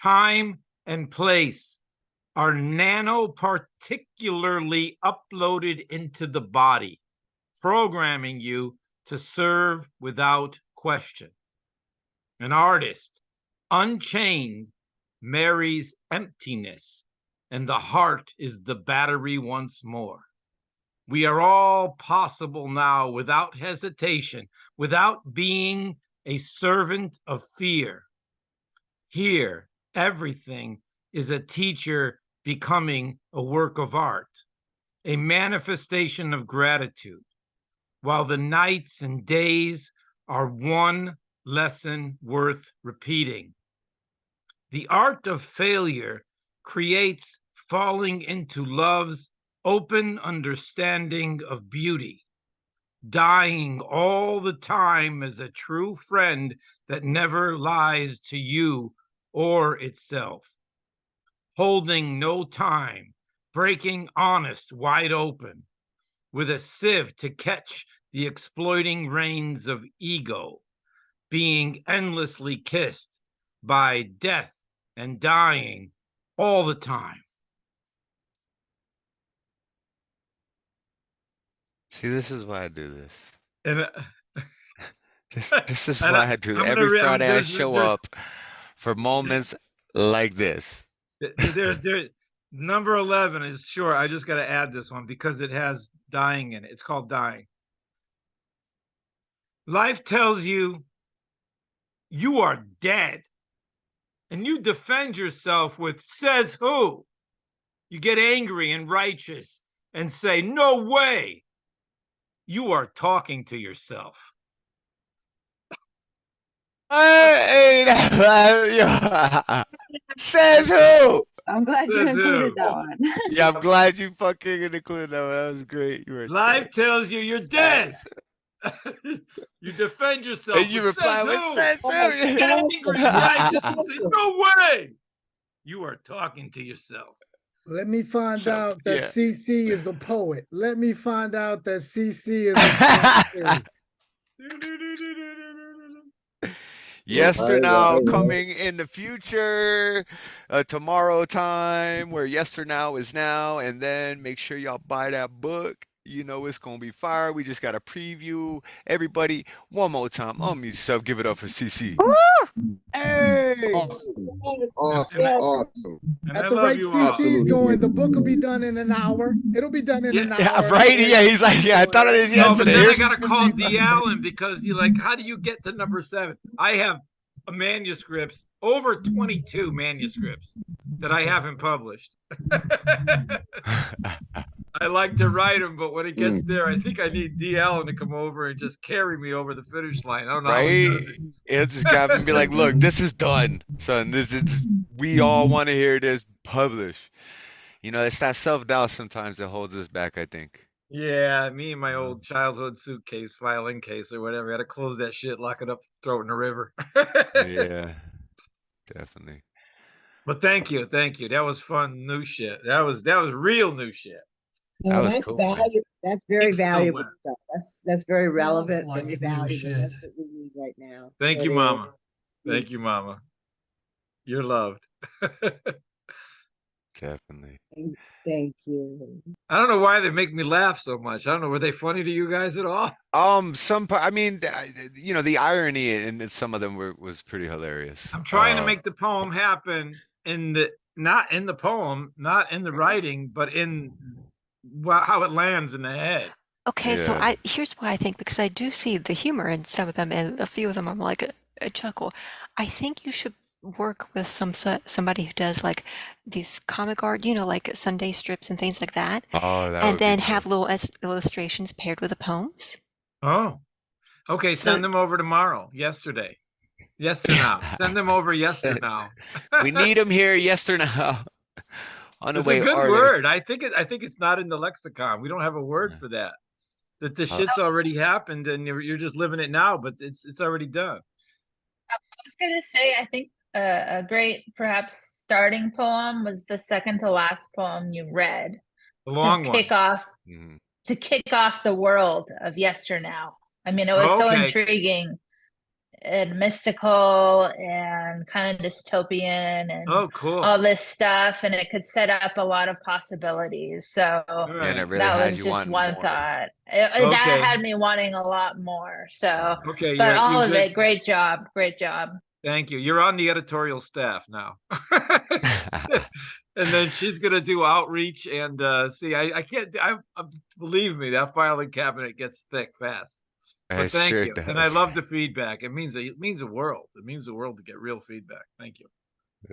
Speaker 3: Time and place are nanoparticularly uploaded into the body, programming you to serve without question. An artist, unchained, marries emptiness, and the heart is the battery once more. We are all possible now without hesitation, without being a servant of fear. Here, everything is a teacher becoming a work of art, a manifestation of gratitude, while the nights and days are one lesson worth repeating. The art of failure creates falling into love's open understanding of beauty, dying all the time as a true friend that never lies to you or itself, holding no time, breaking honest wide open, with a sieve to catch the exploiting reins of ego, being endlessly kissed by death and dying all the time.
Speaker 1: See, this is why I do this.
Speaker 3: And
Speaker 1: This is
Speaker 3: and
Speaker 1: why I do
Speaker 3: I'm gonna
Speaker 1: every
Speaker 3: read.
Speaker 1: Friday. I show up for moments like this.
Speaker 3: There's number 11 is sure. I just got to add this one because it has dying in it. It's called dying. Life tells you you are dead, and you defend yourself with "says who." You get angry and righteous and say, "No way." You are talking to yourself.
Speaker 1: Hey, says who?
Speaker 10: I'm glad you
Speaker 3: Says
Speaker 10: included
Speaker 3: who?
Speaker 10: that one.
Speaker 1: Yeah, I'm glad you fucking included that one. That was great. You were
Speaker 3: Life tells you you're dead. You defend yourself.
Speaker 1: And you
Speaker 3: with
Speaker 1: reply
Speaker 3: "says
Speaker 1: with
Speaker 3: who?"
Speaker 1: says who?
Speaker 3: Get angry and righteous and say, "No way." You are talking to yourself.
Speaker 7: Let me find out that
Speaker 1: yeah.
Speaker 7: CC is a poet. Let me find out that CC is a poet.
Speaker 1: Yesternow coming in the future, tomorrow time, where yesternow is now, and then make sure y'all buy that book. You know it's gonna be fire. We just got a preview. Everybody, one more time, unmute yourself. Give it up for CC.
Speaker 7: Hey,
Speaker 6: Awesome.
Speaker 10: Yes.
Speaker 6: Awesome.
Speaker 10: Yes.
Speaker 6: Awesome.
Speaker 3: And
Speaker 7: at
Speaker 3: I
Speaker 7: the
Speaker 3: love
Speaker 7: rate
Speaker 3: you all.
Speaker 7: CC's
Speaker 6: Absolutely.
Speaker 7: going, the book will be done in an hour. It'll be done in an
Speaker 3: Yeah,
Speaker 7: hour.
Speaker 1: Right? Yeah, he's like, yeah, I thought of this
Speaker 3: No, but
Speaker 1: yesterday.
Speaker 3: then I
Speaker 1: Here's
Speaker 3: gotta
Speaker 1: some
Speaker 3: call
Speaker 1: feedback.
Speaker 3: Dee Allen because you're like, how do you get to number 7? I have manuscripts, over 22 manuscripts that I haven't published. I like to write them, but when it gets there, I think I need Dee Allen to come over and just carry me over the finish line. I don't know how he
Speaker 1: Right?
Speaker 3: does it.
Speaker 1: He'll just grab him and be like, look, this is done, son. This is, we all want to hear this publish. You know, it's that self-doubt sometimes that holds us back, I think.
Speaker 3: Yeah, me and my old childhood suitcase, filing case, or whatever. I had to close that shit, lock it up, throw it in the river.
Speaker 1: Yeah, definitely.
Speaker 3: But thank you. That was fun, new shit. That was real new shit.
Speaker 1: That
Speaker 10: No,
Speaker 1: was
Speaker 10: that's
Speaker 1: cool, man.
Speaker 10: valuable. That's very
Speaker 3: Ink still
Speaker 10: valuable
Speaker 3: wet.
Speaker 10: stuff. That's very relevant,
Speaker 9: like
Speaker 10: very
Speaker 9: new
Speaker 10: valuable.
Speaker 9: shit.
Speaker 10: That's what we need right now.
Speaker 3: Thank you,
Speaker 10: It is.
Speaker 3: Mama. Thank you, Mama. You're loved.
Speaker 1: Definitely.
Speaker 10: Thank you.
Speaker 3: I don't know why they make me laugh so much. I don't know. Were they funny to you guys at all?
Speaker 1: I mean, you know, the irony in some of them was pretty hilarious.
Speaker 3: I'm trying to make the poem happen not in the poem, not in the writing, but in how it lands in the head.
Speaker 5: Okay, so
Speaker 1: Yeah.
Speaker 5: here's why I think, because I do see the humor in some of them, and a few of them I'm like a chuckle. I think you should work with somebody who does like these comic art, you know, like Sunday strips and things like that,
Speaker 1: Oh, that
Speaker 5: and
Speaker 1: would be
Speaker 5: then
Speaker 1: cool.
Speaker 5: have little illustrations paired with the poems.
Speaker 3: Oh, okay.
Speaker 5: So-
Speaker 3: Send them over tomorrow. Yesterday. Yesternow. Send them over yesternow.
Speaker 1: We need him here yesterday. On the
Speaker 3: It's
Speaker 1: way,
Speaker 3: a good
Speaker 1: artist.
Speaker 3: word. I think it's not in the lexicon. We don't have a word for that. That the shit's already happened and you're just living it now, but it's already done.
Speaker 11: I was gonna say, I think a great perhaps starting poem was the second to last poem you read
Speaker 3: The long
Speaker 11: to
Speaker 3: one.
Speaker 11: kick off
Speaker 1: Mhm.
Speaker 11: to kick off the world of yesternow. I mean, it was so
Speaker 3: Okay.
Speaker 11: intriguing and mystical and kind of dystopian and
Speaker 3: Oh, cool.
Speaker 11: all this stuff, and it could set up a lot of possibilities. So
Speaker 3: All
Speaker 1: Yeah, and it
Speaker 3: right.
Speaker 1: really
Speaker 11: that
Speaker 1: had
Speaker 11: was
Speaker 1: you
Speaker 11: just
Speaker 1: wanting
Speaker 11: one
Speaker 1: more.
Speaker 11: thought.
Speaker 3: Okay.
Speaker 11: That had me wanting a lot more. So,
Speaker 3: Okay.
Speaker 11: but
Speaker 3: you
Speaker 11: all of
Speaker 3: just-
Speaker 11: it, great job.
Speaker 3: Thank you. You're on the editorial staff now. And then she's gonna do outreach and see. I can't. Believe me, that filing cabinet gets thick fast. But
Speaker 1: It
Speaker 3: thank
Speaker 1: sure
Speaker 3: you,
Speaker 1: does.
Speaker 3: and I love the feedback. It means the world. It means the world to get real feedback. Thank you.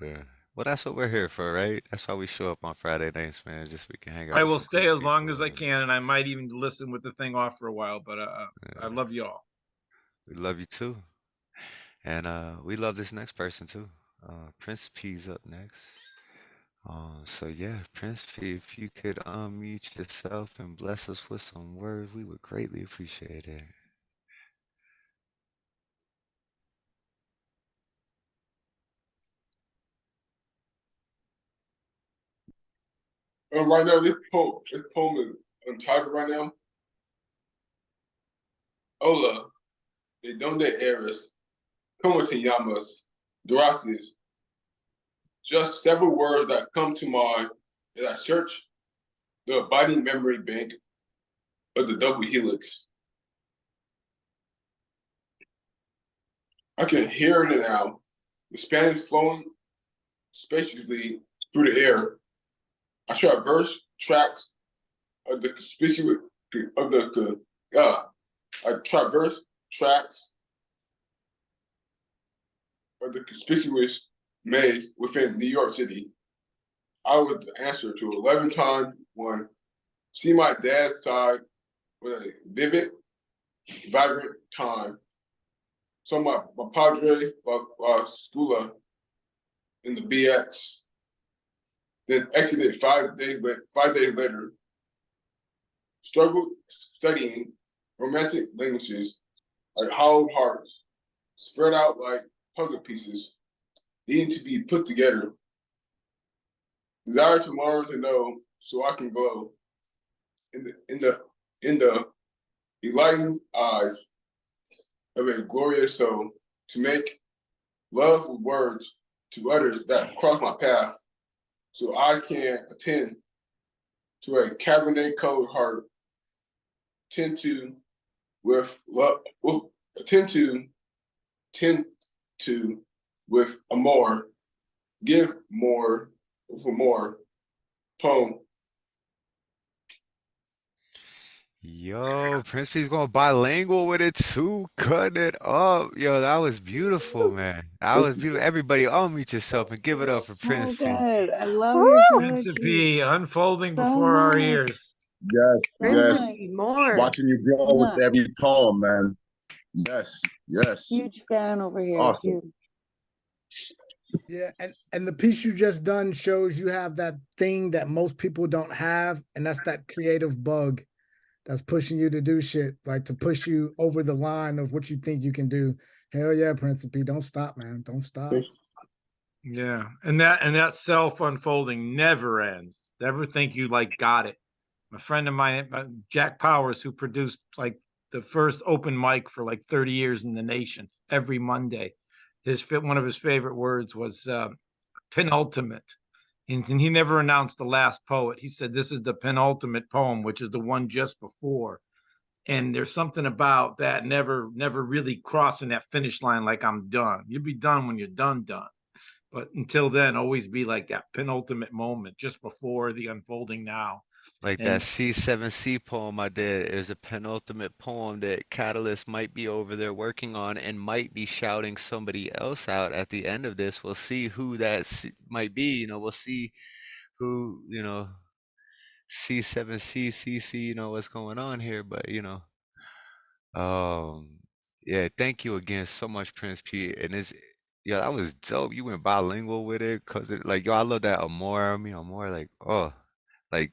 Speaker 1: Yeah. Well, that's what we're here for, right? That's why we show up on Friday nights, man. Just so we can hang out.
Speaker 3: I
Speaker 1: with
Speaker 3: will
Speaker 1: some
Speaker 3: stay
Speaker 1: cool
Speaker 3: as long as
Speaker 1: people
Speaker 3: I can, and I might even listen with the thing off for a while. But I love you all.
Speaker 1: We love you too. And we love this next person too. Principe's up next. So yeah, Principe, if you could unmute yourself and bless us with some words, we would greatly appreciate it.
Speaker 12: Right now, this poem is untitled right now. Hola, de donde eres? ¿Cómo te llamas? Gracias. Just several words that come to mind as I search the abiding memory bank of the double helix. I can hear it now, the Spanish flowing spaciously through the air. I traverse tracks of the conspicuous I traverse tracks of the conspicuous maze within New York City. I was the answer to 11 times one. See my dad's side with a vivid, vibrant time. So my padres, Skula in the BX, then exited 5 days later. Struggled studying romantic languages like hollow hearts, spread out like puzzle pieces, needing to be put together. Desire to learn to know so I can glow in the enlightened eyes of a glorious soul, to make love with words to others that cross my path, so I can attend to a cabernet colored heart, tend to with love, tend to with amor, give more for more. Poem.
Speaker 1: Yo, Principe's going bilingual with it too, cutting it up. Yo, that was beautiful, man. That was beautiful. Everybody unmute yourself and give it up for
Speaker 10: So
Speaker 1: Principe.
Speaker 10: good. I love your poetry
Speaker 3: Principe unfolding
Speaker 10: so
Speaker 3: before our
Speaker 10: much.
Speaker 3: ears.
Speaker 6: Yes,
Speaker 10: So
Speaker 6: yes.
Speaker 10: much.
Speaker 2: More.
Speaker 6: Watching you grow with
Speaker 10: Much.
Speaker 6: every poem, man. Yes, yes.
Speaker 10: Huge fan over here.
Speaker 6: Awesome.
Speaker 10: Huge.
Speaker 7: Yeah, and the piece you just done shows you have that thing that most people don't have, and that's that creative bug that's pushing you to do shit, like to push you over the line of what you think you can do. Hell yeah, Principe, don't stop, man. Don't stop.
Speaker 3: Yeah, and that self unfolding never ends. Never think you like got it. A friend of mine, Jack Powers, who produced like the first open mic for like 30 years in the nation, every Monday, one of his favorite words was penultimate. And he never announced the last poet. He said, this is the penultimate poem, which is the one just before. And there's something about that never really crossing that finish line like I'm done. You'll be done when you're done. But until then, always be like that penultimate moment just before the unfolding now.
Speaker 1: Like
Speaker 3: And
Speaker 1: that C7C poem I did is a penultimate poem that Catalyst might be over there working on and might be shouting somebody else out at the end of this. We'll see who that might be. You know, we'll see who, you know, C7C, CC, you know, what's going on here. But, you know, yeah, thank you again so much, Prince P. And it's, yeah, that was dope. You went bilingual with it because it, like, yo, I love that Amor, you know, more like, oh, like,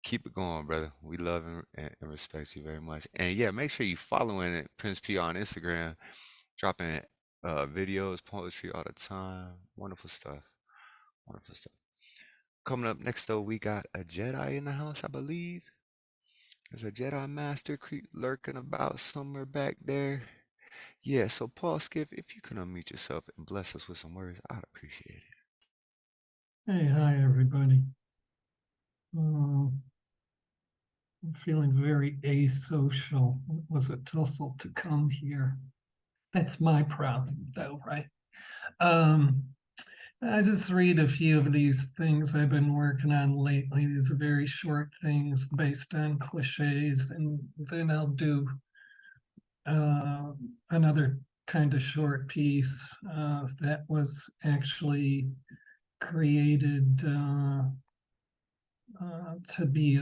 Speaker 1: keep it going, brother. We love and respect you very much. And yeah, make sure you following it, Prince P on Instagram, dropping videos, poetry all the time. Wonderful stuff. Wonderful stuff. Coming up next though, we got a Jedi in the house, I believe. There's a Jedi Master lurking about somewhere back there. Yeah, so Paul Skiff, if you can unmute yourself and bless us with some words, I'd appreciate it.
Speaker 13: Hey, hi everybody. I'm feeling very asocial. It was a tussle to come here. That's my problem though, right? I just read a few of these things I've been working on lately. These are very short things based on cliches, and then I'll do another kind of short piece that was actually created to be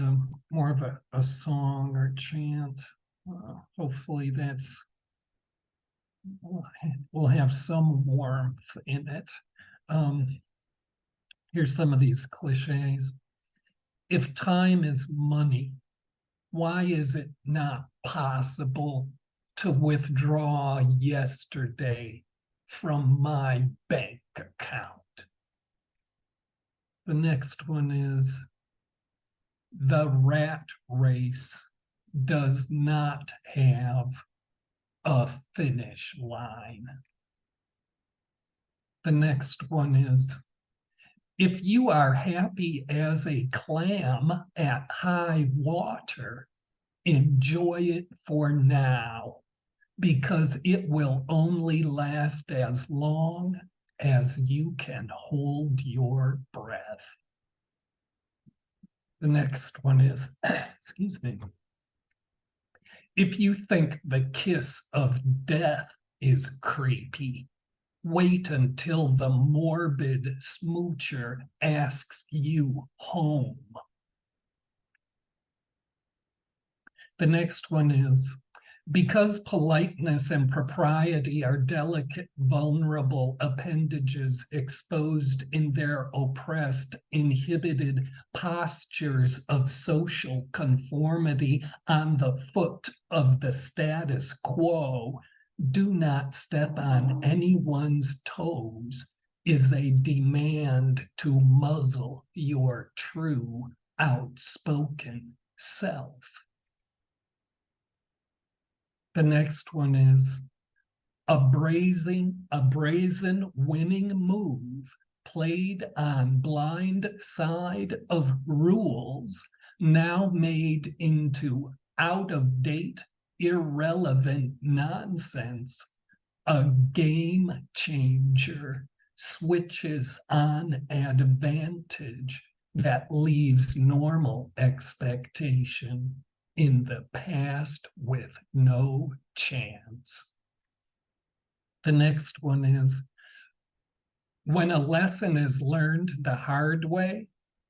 Speaker 13: more of a song or chant. Hopefully that's will have some warmth in it. Here's some of these cliches. If time is money, why is it not possible to withdraw yesterday from my bank account? The next one is, the rat race does not have a finish line. The next one is, if you are happy as a clam at high water, enjoy it for now, because it will only last as long as you can hold your breath. The next one is, excuse me, if you think the kiss of death is creepy, wait until the morbid smoocher asks you home. The next one is, because politeness and propriety are delicate, vulnerable appendages exposed in their oppressed, inhibited postures of social conformity on the foot of the status quo, do not step on anyone's toes is a demand to muzzle your true, outspoken self. The next one is, a brazen winning move played on blind side of rules, now made into out-of-date, irrelevant nonsense, a game changer, switches on advantage that leaves normal expectation in the past with no chance. The next one is, when a lesson is learned the hard way,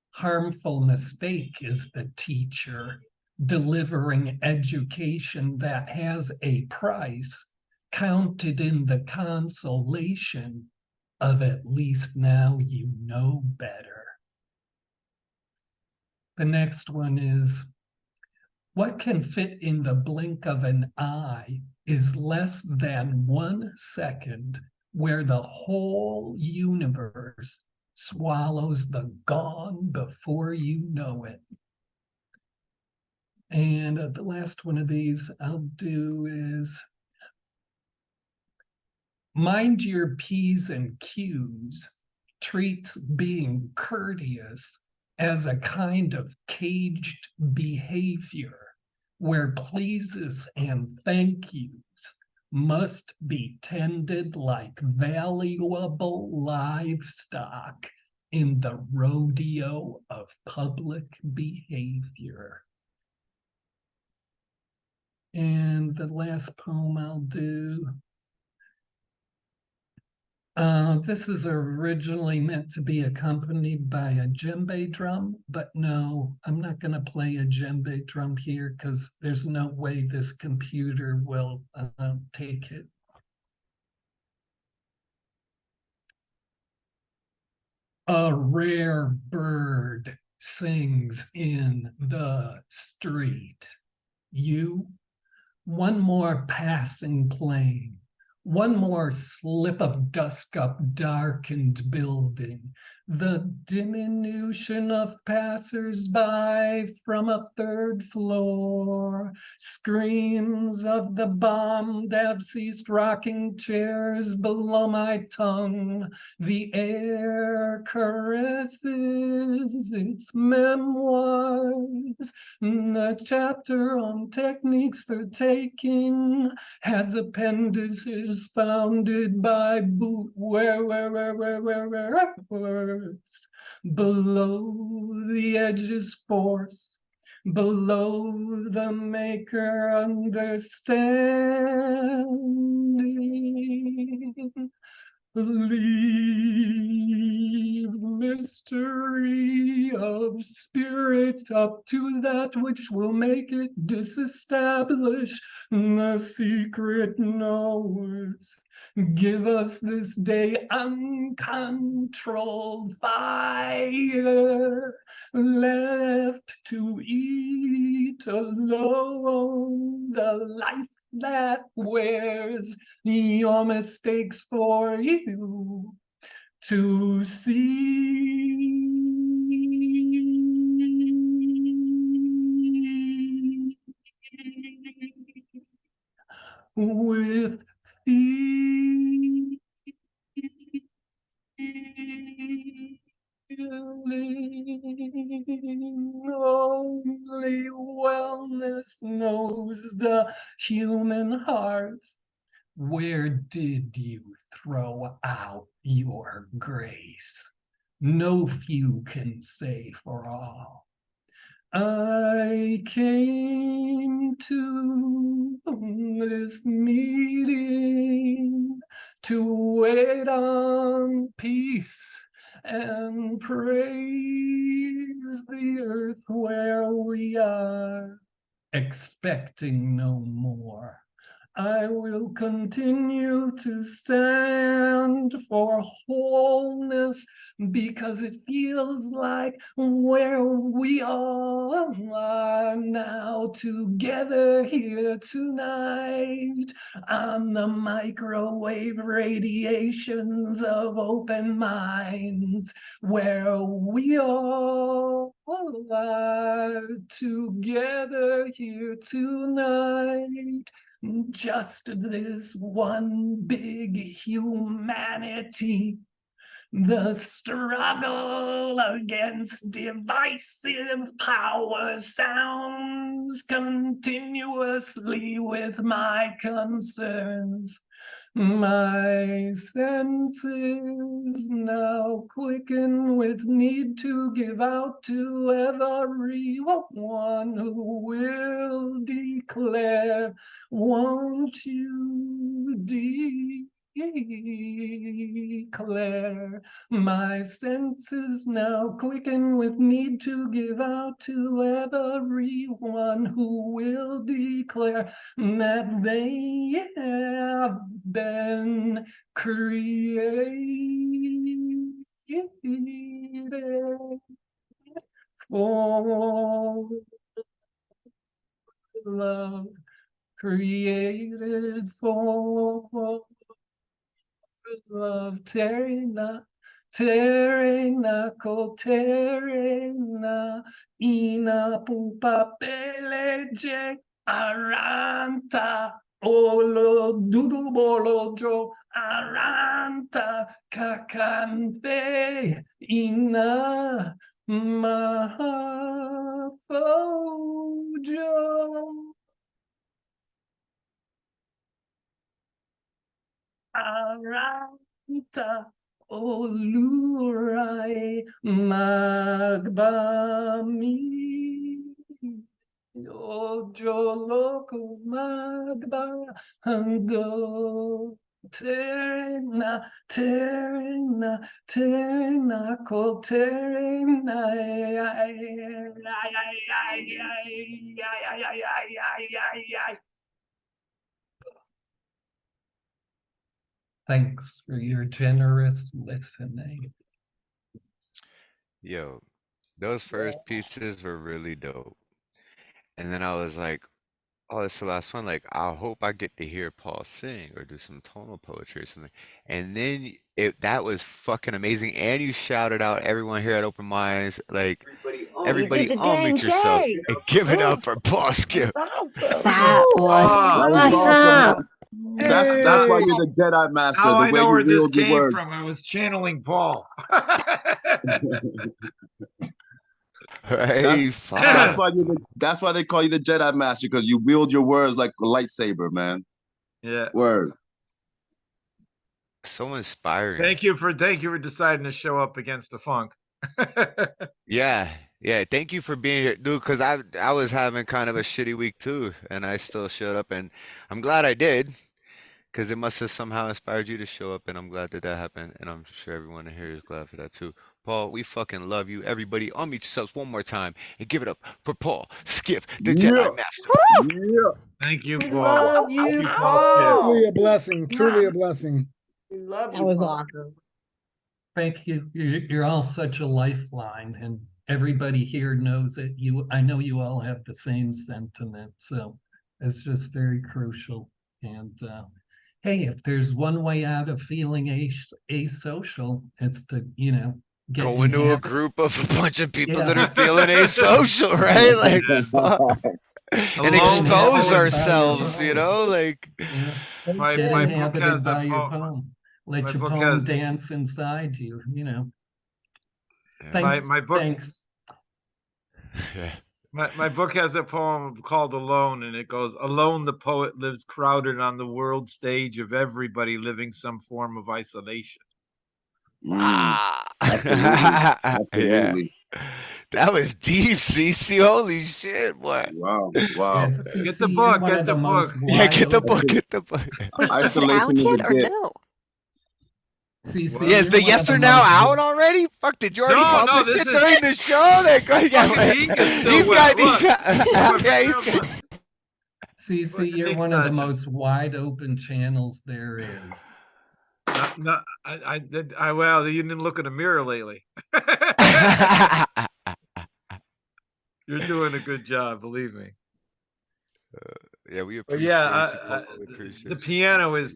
Speaker 13: harmful mistake is the teacher, delivering education that has a price, counted in the consolation of at least now you know better. The next one is, what can fit in the blink of an eye is less than 1 second, where the whole universe swallows the gone before you know it. And the last one of these I'll do is, mind your P's and Q's, treats being courteous as a kind of caged behavior where pleases and thank yous must be tended like valuable livestock in the rodeo of public behavior. And the last poem I'll do, this is originally meant to be accompanied by a djembe drum, but no, I'm not going to play a djembe drum here because there's no way this computer will take it. A rare bird sings in the street. You, one more passing plane, one more slip of dusk up darkened building, the diminution of passers-by from a 3rd floor, screams of the bombed have ceased rocking chairs below my tongue, the air caresses its memoirs, the chapter on techniques for taking has appendices founded by boot wearers. Below the edges force, below the maker understanding. Leave mystery of spirit up to that which will make it disestablish the secret knowers. Give us this day uncontrolled fire, left to eat alone, the life that wears your mistakes for you to see. With feeling only wellness knows the human heart. Where did you throw out your grace? No few can say for all. I came to this meeting to wait on peace and praise the earth where we are, expecting no more. I will continue to stand for wholeness because it feels like where we all are now together here tonight on the microwave radiations of open minds, where we all are together here tonight. Just this one big humanity, the struggle against divisive power sounds continuously with my concerns. My senses now quicken with need to give out to everyone who will declare, won't you declare? My senses now quicken with need to give out to everyone who will declare that they have been created for love, created for love. Terina, Terina, Terina, ina pupa peleje aranta. Olo dudu bolojo aranta kakante ina mahafojo aranta olurai magbami. Ojo loco magba ando terna terna terna ko terna Thanks for your generous listening.
Speaker 1: Yo, those first pieces were really dope. And then I was like, oh, it's the last one. Like, I hope I get to hear Paul sing or do some tonal poetry or something. And then that was fucking amazing. And you shouted out everyone here at Open Minds, like, everybody
Speaker 10: the dang
Speaker 1: unmute yourselves
Speaker 10: day.
Speaker 1: and give it up for Paul Skip.
Speaker 5: That was
Speaker 6: That was awesome,
Speaker 5: awesome.
Speaker 6: man. That's why you're the Jedi Master,
Speaker 3: Now
Speaker 6: the
Speaker 3: I
Speaker 6: way
Speaker 3: know
Speaker 6: you
Speaker 3: where this
Speaker 6: wield your
Speaker 3: came
Speaker 6: words.
Speaker 3: from. I was channeling Paul.
Speaker 1: Right?
Speaker 6: That's why that's why they call you the Jedi Master, because you wield your words like a lightsaber, man.
Speaker 3: Yeah.
Speaker 6: Word.
Speaker 1: So inspiring.
Speaker 3: Thank you for deciding to show up against the funk.
Speaker 1: Yeah, thank you for being here, dude, because I was having kind of a shitty week too, and I still showed up, and I'm glad I did, because it must have somehow inspired you to show up, and I'm glad that happened, and I'm sure everyone here is glad for that too. Paul, we fucking love you. Everybody, unmute yourselves one more time and give it up for Paul Skiff, the
Speaker 6: Yeah.
Speaker 1: Jedi Master.
Speaker 6: Yeah.
Speaker 3: Thank you,
Speaker 10: We
Speaker 3: Paul.
Speaker 10: love
Speaker 3: Thank
Speaker 10: you,
Speaker 3: you, Paul Skip.
Speaker 7: Truly a
Speaker 10: Paul.
Speaker 7: blessing. Truly a blessing.
Speaker 10: We love
Speaker 13: That
Speaker 10: you,
Speaker 13: was
Speaker 10: Paul.
Speaker 13: awesome. Thank you. You're all such a lifeline, and everybody here knows it. I know you all have the same sentiment, so it's just very crucial. And hey, if there's one way out of feeling asocial, it's to, get
Speaker 1: Go into a
Speaker 13: inhabit-
Speaker 1: group of a bunch of people
Speaker 13: Yeah.
Speaker 1: that are feeling asocial, right? Like, fuck. And
Speaker 3: Alone
Speaker 1: expose
Speaker 3: poet.
Speaker 1: ourselves, you know, like.
Speaker 13: Yeah.
Speaker 3: My
Speaker 13: Get
Speaker 3: book
Speaker 13: inhabited
Speaker 3: has a
Speaker 13: by your
Speaker 3: poem.
Speaker 13: poem. Let
Speaker 3: my
Speaker 13: your
Speaker 3: book
Speaker 13: poem
Speaker 3: has-
Speaker 13: dance inside you,
Speaker 1: Yeah.
Speaker 13: Thanks.
Speaker 3: My book-
Speaker 13: Thanks.
Speaker 1: Yeah.
Speaker 3: My book has a poem called Alone, and it goes, alone the poet lives crowded on the world stage of everybody living some form of isolation.
Speaker 1: Ah.
Speaker 6: Absolutely.
Speaker 1: Yeah. That was deep, CC. Holy shit, boy.
Speaker 6: Wow. Wow.
Speaker 3: Get the book, get the book.
Speaker 1: Yeah, get the book, get the book.
Speaker 5: Wait, is it
Speaker 6: Isolation
Speaker 5: out
Speaker 6: is a
Speaker 5: yet or
Speaker 6: gift.
Speaker 5: no?
Speaker 13: CC,
Speaker 1: Yeah, is the yes or now out already? Fuck, did you already
Speaker 3: No,
Speaker 1: publish
Speaker 3: this
Speaker 1: it
Speaker 3: is-
Speaker 1: during the show? That
Speaker 3: Fucking ink is still
Speaker 1: he's
Speaker 3: wet.
Speaker 1: got,
Speaker 3: Look.
Speaker 1: yeah, he's got.
Speaker 13: CC, you're
Speaker 3: Nick's
Speaker 13: one of the
Speaker 3: touching.
Speaker 13: most wide open channels there is.
Speaker 3: No, I well, you didn't look in the mirror lately. You're doing a good job, believe me.
Speaker 1: Yeah, we
Speaker 3: But
Speaker 1: appreciate
Speaker 3: yeah,
Speaker 1: you, Paul. We appreciate
Speaker 3: the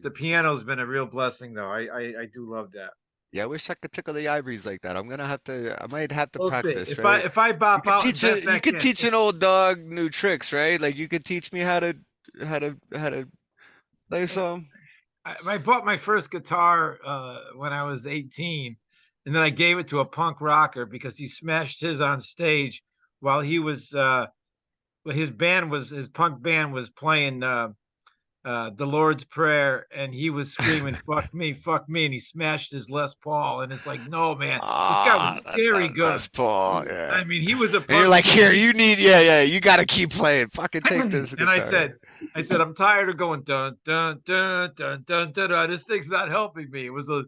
Speaker 1: you.
Speaker 3: piano's been a real blessing, though. I do love that.
Speaker 1: Yeah, I wish I could tickle the ivories like that. I might have to
Speaker 3: We'll see.
Speaker 1: practice,
Speaker 3: If
Speaker 1: right?
Speaker 3: I bop out, and bet
Speaker 1: You
Speaker 3: back
Speaker 1: could
Speaker 3: in.
Speaker 1: teach an old dog new tricks, right? Like you could teach me how to play some.
Speaker 3: I bought my first guitar when I was 18, and then I gave it to a punk rocker because he smashed his on stage while he was his punk band was playing the Lord's Prayer, and he was screaming fuck me, and he smashed his Les Paul, and it's like, no, man, this guy was scary good.
Speaker 1: Les Paul, yeah.
Speaker 3: I mean, he was a punk.
Speaker 1: And you're like, here, you got to keep playing. Fucking take this
Speaker 3: And
Speaker 1: guitar.
Speaker 3: I said, I'm tired of going dun dun dun dun dun dun dun. This thing's not helping me. It was so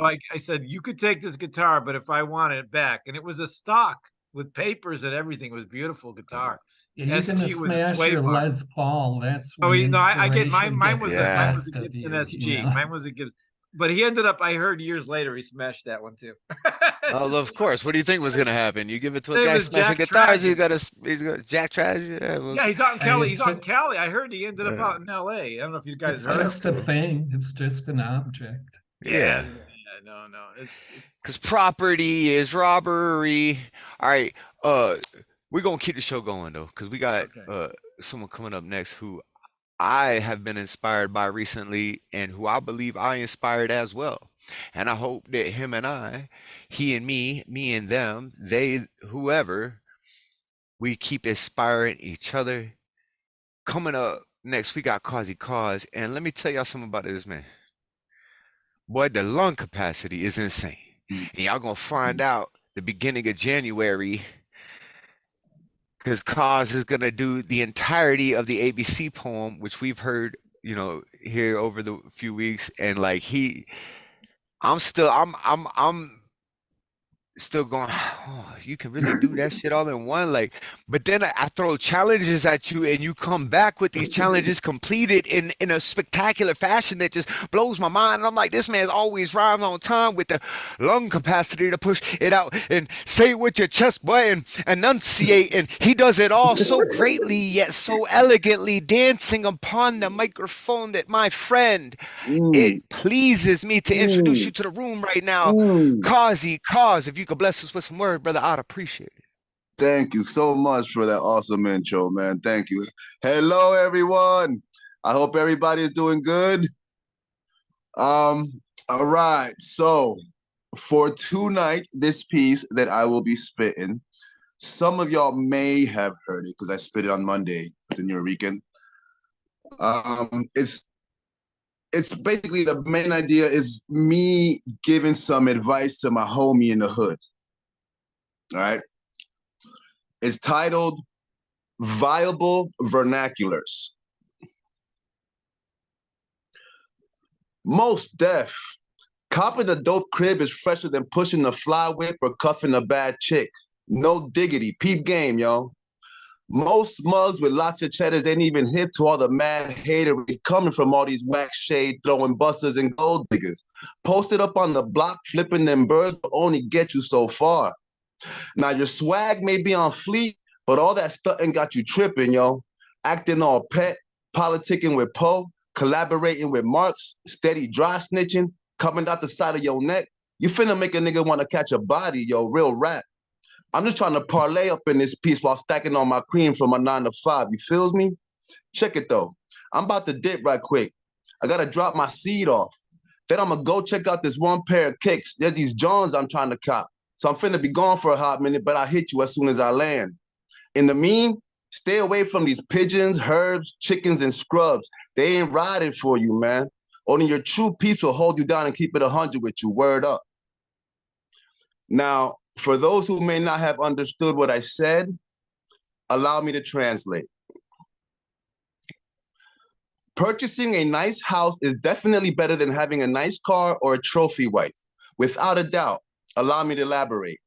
Speaker 3: I said, you could take this guitar, but if I want it back, and it was a stock with papers and everything. It was beautiful guitar.
Speaker 13: Yeah, you're gonna
Speaker 3: SG with a
Speaker 13: smash
Speaker 3: sway
Speaker 13: your
Speaker 3: bar.
Speaker 13: Les Paul. That's
Speaker 3: Oh,
Speaker 13: when
Speaker 3: no, I get
Speaker 13: inspiration
Speaker 3: mine was
Speaker 13: gets
Speaker 3: a
Speaker 13: the
Speaker 3: mine was
Speaker 13: best
Speaker 3: a
Speaker 13: of
Speaker 3: Gibson
Speaker 13: you,
Speaker 3: SG.
Speaker 13: you know?
Speaker 3: Mine was a Gibson. But he ended up, I heard years later, he smashed that one too.
Speaker 1: Oh, of course. What do you think was gonna happen? You give it to a
Speaker 3: Name
Speaker 1: guy
Speaker 3: is
Speaker 1: smashing
Speaker 3: Jack
Speaker 1: guitars.
Speaker 3: Tragic.
Speaker 1: He's got Jack Tragic. Yeah, well,
Speaker 3: Yeah, he's out in
Speaker 13: Hey,
Speaker 3: Cali.
Speaker 13: it's
Speaker 3: He's out in
Speaker 13: just-
Speaker 3: Cali. I heard he ended up out in LA. I don't know if you guys
Speaker 13: It's
Speaker 3: heard.
Speaker 13: just a thing. It's just an object.
Speaker 1: yeah.
Speaker 3: No. It's
Speaker 1: Because property is robbery. All right. We're gonna keep the show going though, because we got someone coming up next who I have been inspired by recently, and who I believe I inspired as well. And I hope that him and I, he and me and them, they, whoever, we keep inspiring each other. Coming up next, we got Cozzy Coz, and let me tell y'all something about this man. Boy, the lung capacity is insane. And y'all gonna find out the beginning of January, because Coz is gonna do the entirety of the ABC poem, which we've heard, here over the few weeks, and like I'm still going, oh, you can really do that shit all in one, like. But then I throw challenges at you, and you come back with these challenges completed in a spectacular fashion that just blows my mind. And I'm like, this man always rhymes on time with the lung capacity to push it out and say it with your chest, boy, and enunciate. And he does it all so greatly yet so elegantly, dancing upon the microphone that, my friend, it pleases me to introduce you to the room right now. Cozzy Coz, if you could bless us with some word, brother, I'd appreciate it.
Speaker 6: Thank you so much for that awesome intro, man. Thank you. Hello, everyone. I hope everybody's doing good. All right. So for tonight, this piece that I will be spitting, some of y'all may have heard it because I spit it on Monday, the New Weekend. It's basically, the main idea is me giving some advice to my homie in the hood. All right. It's titled Viable Vernaculars. Most deaf Copping a dope crib is fresher than pushing a fly whip or cuffing a bad chick. No diggity, peep game, yo. Most mugs with lots of cheddars ain't even hip to all the mad haterade coming from all these wax shade throwing busters and gold diggers. Posted up on the block, flipping them birds will only get you so far. Now your swag may be on fleek, but all that stunting got you tripping, yo. Acting all pet, politicking with Poe, collaborating with Marks, steady dry snitching, coming out the side of your neck. You finna make a nigga wanna catch a body, yo, real rap. I'm just trying to parlay up in this piece while stacking on my cream from my 9 to 5. You feels me? Check it though. I'm about to dip right quick. I gotta drop my seed off. Then I'm gonna go check out this one pair of kicks. There's these Johns I'm trying to cop. So I'm finna be gone for a hot minute, but I'll hit you as soon as I land. In the mean, stay away from these pigeons, herbs, chickens, and scrubs. They ain't riding for you, man. Only your true peeps will hold you down and keep it 100 with you. Word up. Now, for those who may not have understood what I said, allow me to translate. Purchasing a nice house is definitely better than having a nice car or a trophy wife. Without a doubt. Allow me to elaborate.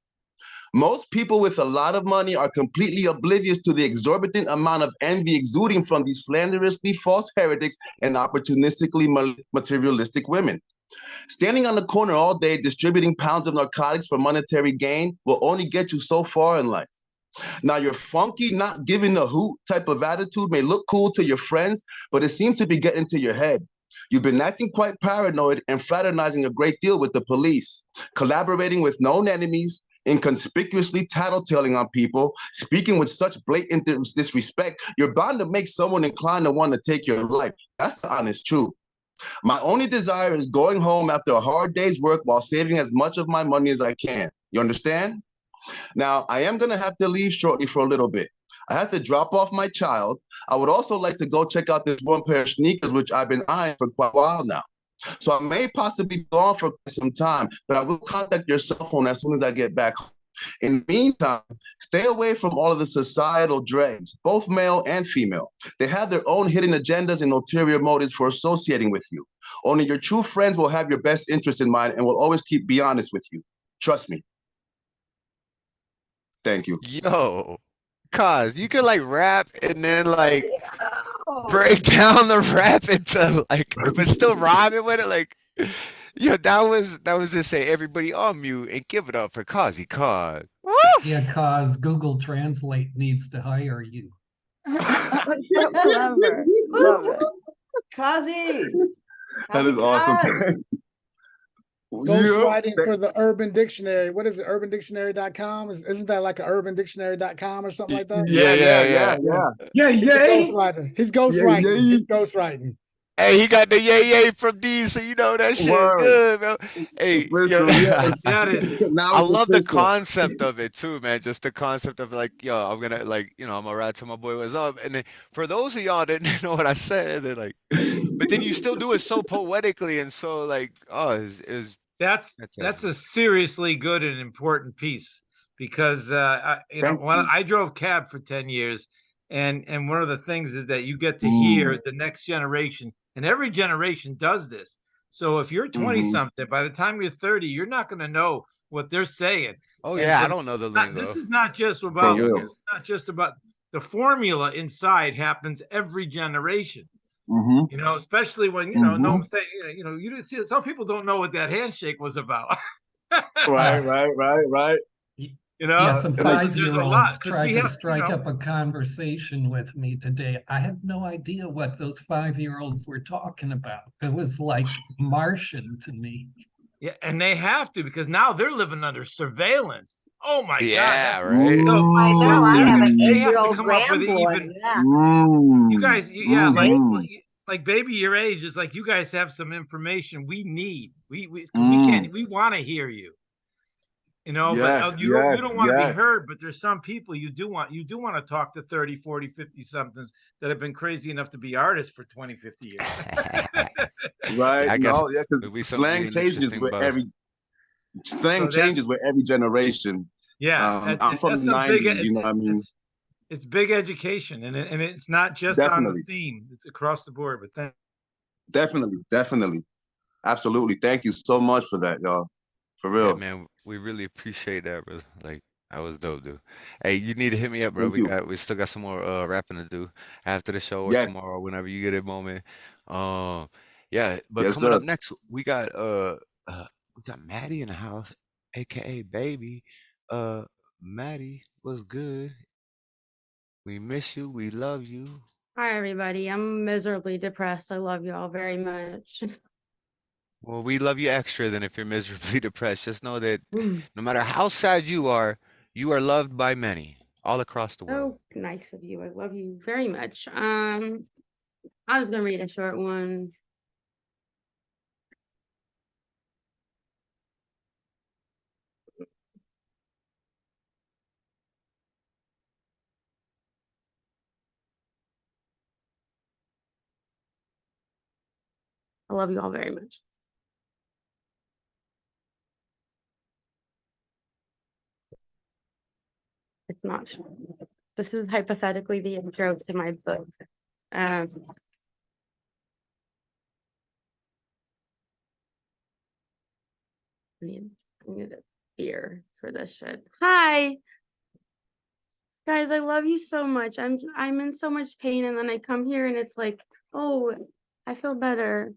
Speaker 6: Most people with a lot of money are completely oblivious to the exorbitant amount of envy exuding from these slanderously false heretics and opportunistically materialistic women. Standing on the corner all day distributing pounds of narcotics for monetary gain will only get you so far in life. Now, your funky, not giving a hoot type of attitude may look cool to your friends, but it seems to be getting to your head. You've been acting quite paranoid and fraternizing a great deal with the police, collaborating with known enemies, inconspicuously tattletaling on people, speaking with such blatant disrespect, you're bound to make someone inclined to want to take your life. That's the honest truth. My only desire is going home after a hard day's work while saving as much of my money as I can. You understand? Now, I am going to have to leave shortly for a little bit. I have to drop off my child. I would also like to go check out this one pair of sneakers, which I've been eyeing for quite a while now. So I may possibly be gone for some time, but I will contact your cell phone as soon as I get back home. In the meantime, stay away from all of the societal dregs, both male and female. They have their own hidden agendas and ulterior motives for associating with you. Only your true friends will have your best interest in mind and will always be honest with you. Trust me. Thank you.
Speaker 1: Yo, Cuz, you could like rap and then like break down the rap into like, but still rhyming with it. Like, yo, that was to say everybody on mute and give it up for Cozzy Coz.
Speaker 13: Yeah, Cause Google Translate needs to hire you.
Speaker 10: Clever. Love it.
Speaker 14: Cozzy.
Speaker 6: That is awesome.
Speaker 7: Ghostwriting for the Urban Dictionary. What is it? UrbanDictionary.com? Isn't that like an UrbanDictionary.com or something like that?
Speaker 9: Yeah.
Speaker 7: He's ghostwriting. He's ghostwriting. He's ghostwriting.
Speaker 1: Hey, he got the yay for D, so you know that shit is good, bro. Hey, yo, I love the concept of it too, man. Just the concept of like, yo, I'm gonna like, I'm gonna ride to my boy what's up. And then for those of y'all that didn't know what I said, they're like, but then you still do it so poetically and so like,
Speaker 3: that's a seriously good and important piece because when I drove cab for 10 years, and one of the things is that you get to hear the next generation, and every generation does this. So if you're 20 something, by the time you're 30, you're not going to know what they're saying.
Speaker 1: Oh yeah, I don't know the lingo.
Speaker 3: This is not just about the formula inside happens every generation. Especially when no one's saying, some people don't know what that handshake was about.
Speaker 6: Right.
Speaker 13: Some 5-year-olds tried to strike up a conversation with me today. I had no idea what those 5-year-olds were talking about. It was like Martian to me.
Speaker 3: Yeah, and they have to because now they're living under surveillance. Oh my God!
Speaker 1: Right.
Speaker 14: I know. I have an 8-year-old grandboy.
Speaker 3: You guys, like baby your age is like you guys have some information we need. We want to hear you. But you don't want to be heard, but there's some people you do want to talk to 30, 40, 50 somethings that have been crazy enough to be artists for 20, 50 years.
Speaker 6: Right. Because slang changes with every generation.
Speaker 3: Yeah.
Speaker 6: I'm from the 90s, you know what I mean?
Speaker 3: It's big education and it's not just on the theme, it's across the board, but
Speaker 6: definitely. Absolutely. Thank you so much for that, y'all. For
Speaker 1: Yeah,
Speaker 6: real.
Speaker 1: man, we really appreciate that, bro. Like, that was dope, dude. Hey, you need to hit me up, bro.
Speaker 6: Thank you.
Speaker 1: We still got some more rapping to do after the show or
Speaker 6: Yes.
Speaker 1: tomorrow, whenever you get a moment. Um, yeah, but
Speaker 6: Yes,
Speaker 1: coming
Speaker 6: sir.
Speaker 1: up next, we got Mattie in the house, aka Baby. Mattie, what's good? We miss you. We love you.
Speaker 2: Hi, everybody. I'm miserably depressed. I love you all very much.
Speaker 1: Well, we love you extra than if you're miserably depressed. Just know that no matter how sad you are loved by many all across the world.
Speaker 2: Oh, nice of you. I love you very much. I was gonna read a short one. I love you all very much. It's not short. This is hypothetically the intro to my book. I need a beer for this shit. Hi. Guys, I love you so much. I'm in so much pain, and then I come here and it's like, oh, I feel better.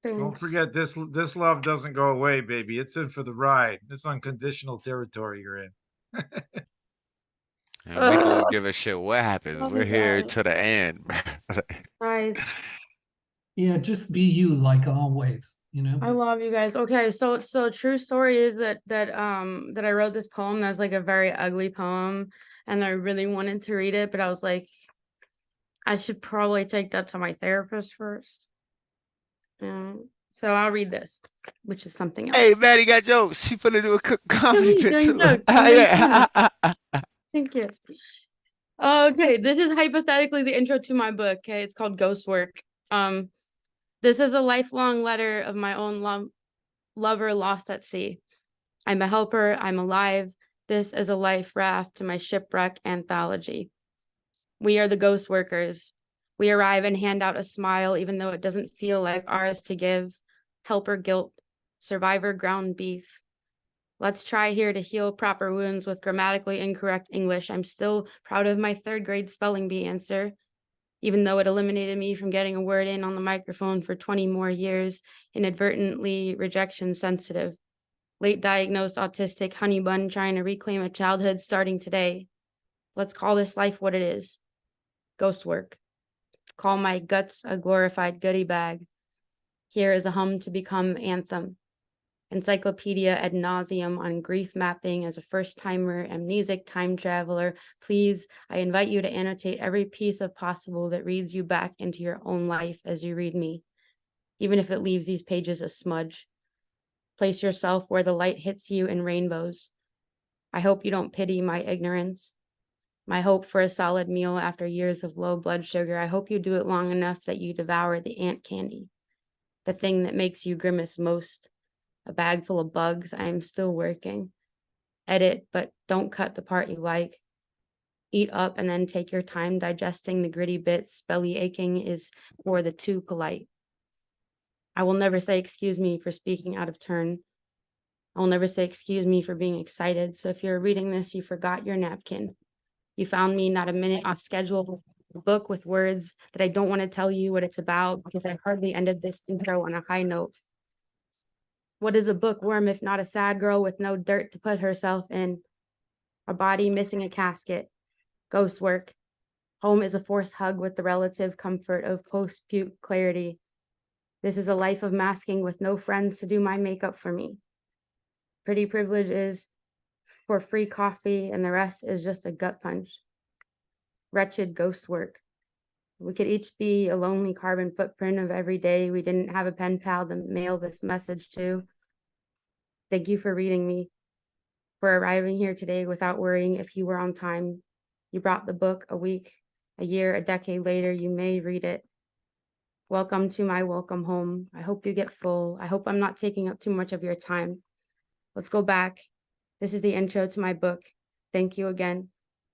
Speaker 3: Don't
Speaker 2: Thanks.
Speaker 3: forget this love doesn't go away, baby. It's in for the ride. It's unconditional territory you're in.
Speaker 1: And we don't give a shit what happens.
Speaker 2: Love
Speaker 1: We're
Speaker 2: you
Speaker 1: here
Speaker 2: guys.
Speaker 1: to the end.
Speaker 2: Guys,
Speaker 13: Yeah, just be you like always, you know?
Speaker 2: I love you guys. Okay, so true story is that I wrote this poem that's like a very ugly poem, and I really wanted to read it, but I was like, I should probably take that to my therapist first. So I'll read this, which is something else.
Speaker 1: Hey, Mattie got jokes. She finna do a comedy bit
Speaker 2: Doing
Speaker 1: too.
Speaker 2: jokes.
Speaker 1: Yeah.
Speaker 2: Thank you. Okay, this is hypothetically the intro to my book. Okay, it's called Ghost Work. This is a lifelong letter of my own lover lost at sea. I'm a helper. I'm alive. This is a life raft to my shipwreck anthology. We are the ghost workers. We arrive and hand out a smile, even though it doesn't feel like ours to give. Helper guilt, survivor ground beef. Let's try here to heal proper wounds with grammatically incorrect English. I'm still proud of my 3rd grade spelling bee answer, even though it eliminated me from getting a word in on the microphone for 20 more years, inadvertently rejection sensitive. Late diagnosed autistic honey bun trying to reclaim a childhood starting today. Let's call this life what it is. Ghost work. Call my guts a glorified goodie bag. Here is a hum to become anthem. Encyclopedia ad nauseum on grief mapping as a first-timer, amnesic time traveler. Please, I invite you to annotate every piece of possible that reads you back into your own life as you read me, even if it leaves these pages a smudge. Place yourself where the light hits you in rainbows. I hope you don't pity my ignorance. My hope for a solid meal after years of low blood sugar. I hope you do it long enough that you devour the ant candy, the thing that makes you grimace most. A bag full of bugs. I am still working. Edit, but don't cut the part you like. Eat up and then take your time digesting the gritty bits. Belly aching is for the too polite. I will never say excuse me for speaking out of turn. I will never say excuse me for being excited. So if you're reading this, you forgot your napkin. You found me not a minute off schedule. A book with words that I don't want to tell you what it's about because I hardly ended this intro on a high note. What is a bookworm if not a sad girl with no dirt to put herself in? A body missing a casket. Ghost work. Home is a forced hug with the relative comfort of post-puke clarity. This is a life of masking with no friends to do my makeup for me. Pretty privilege is for free coffee and the rest is just a gut punch. Wretched ghost work. We could each be a lonely carbon footprint of every day we didn't have a pen pal to mail this message to. Thank you for reading me, for arriving here today without worrying if you were on time. You brought the book a week, a year, a decade later, you may read it. Welcome to my welcome home. I hope you get full. I hope I'm not taking up too much of your time. Let's go back. This is the intro to my book. Thank you again.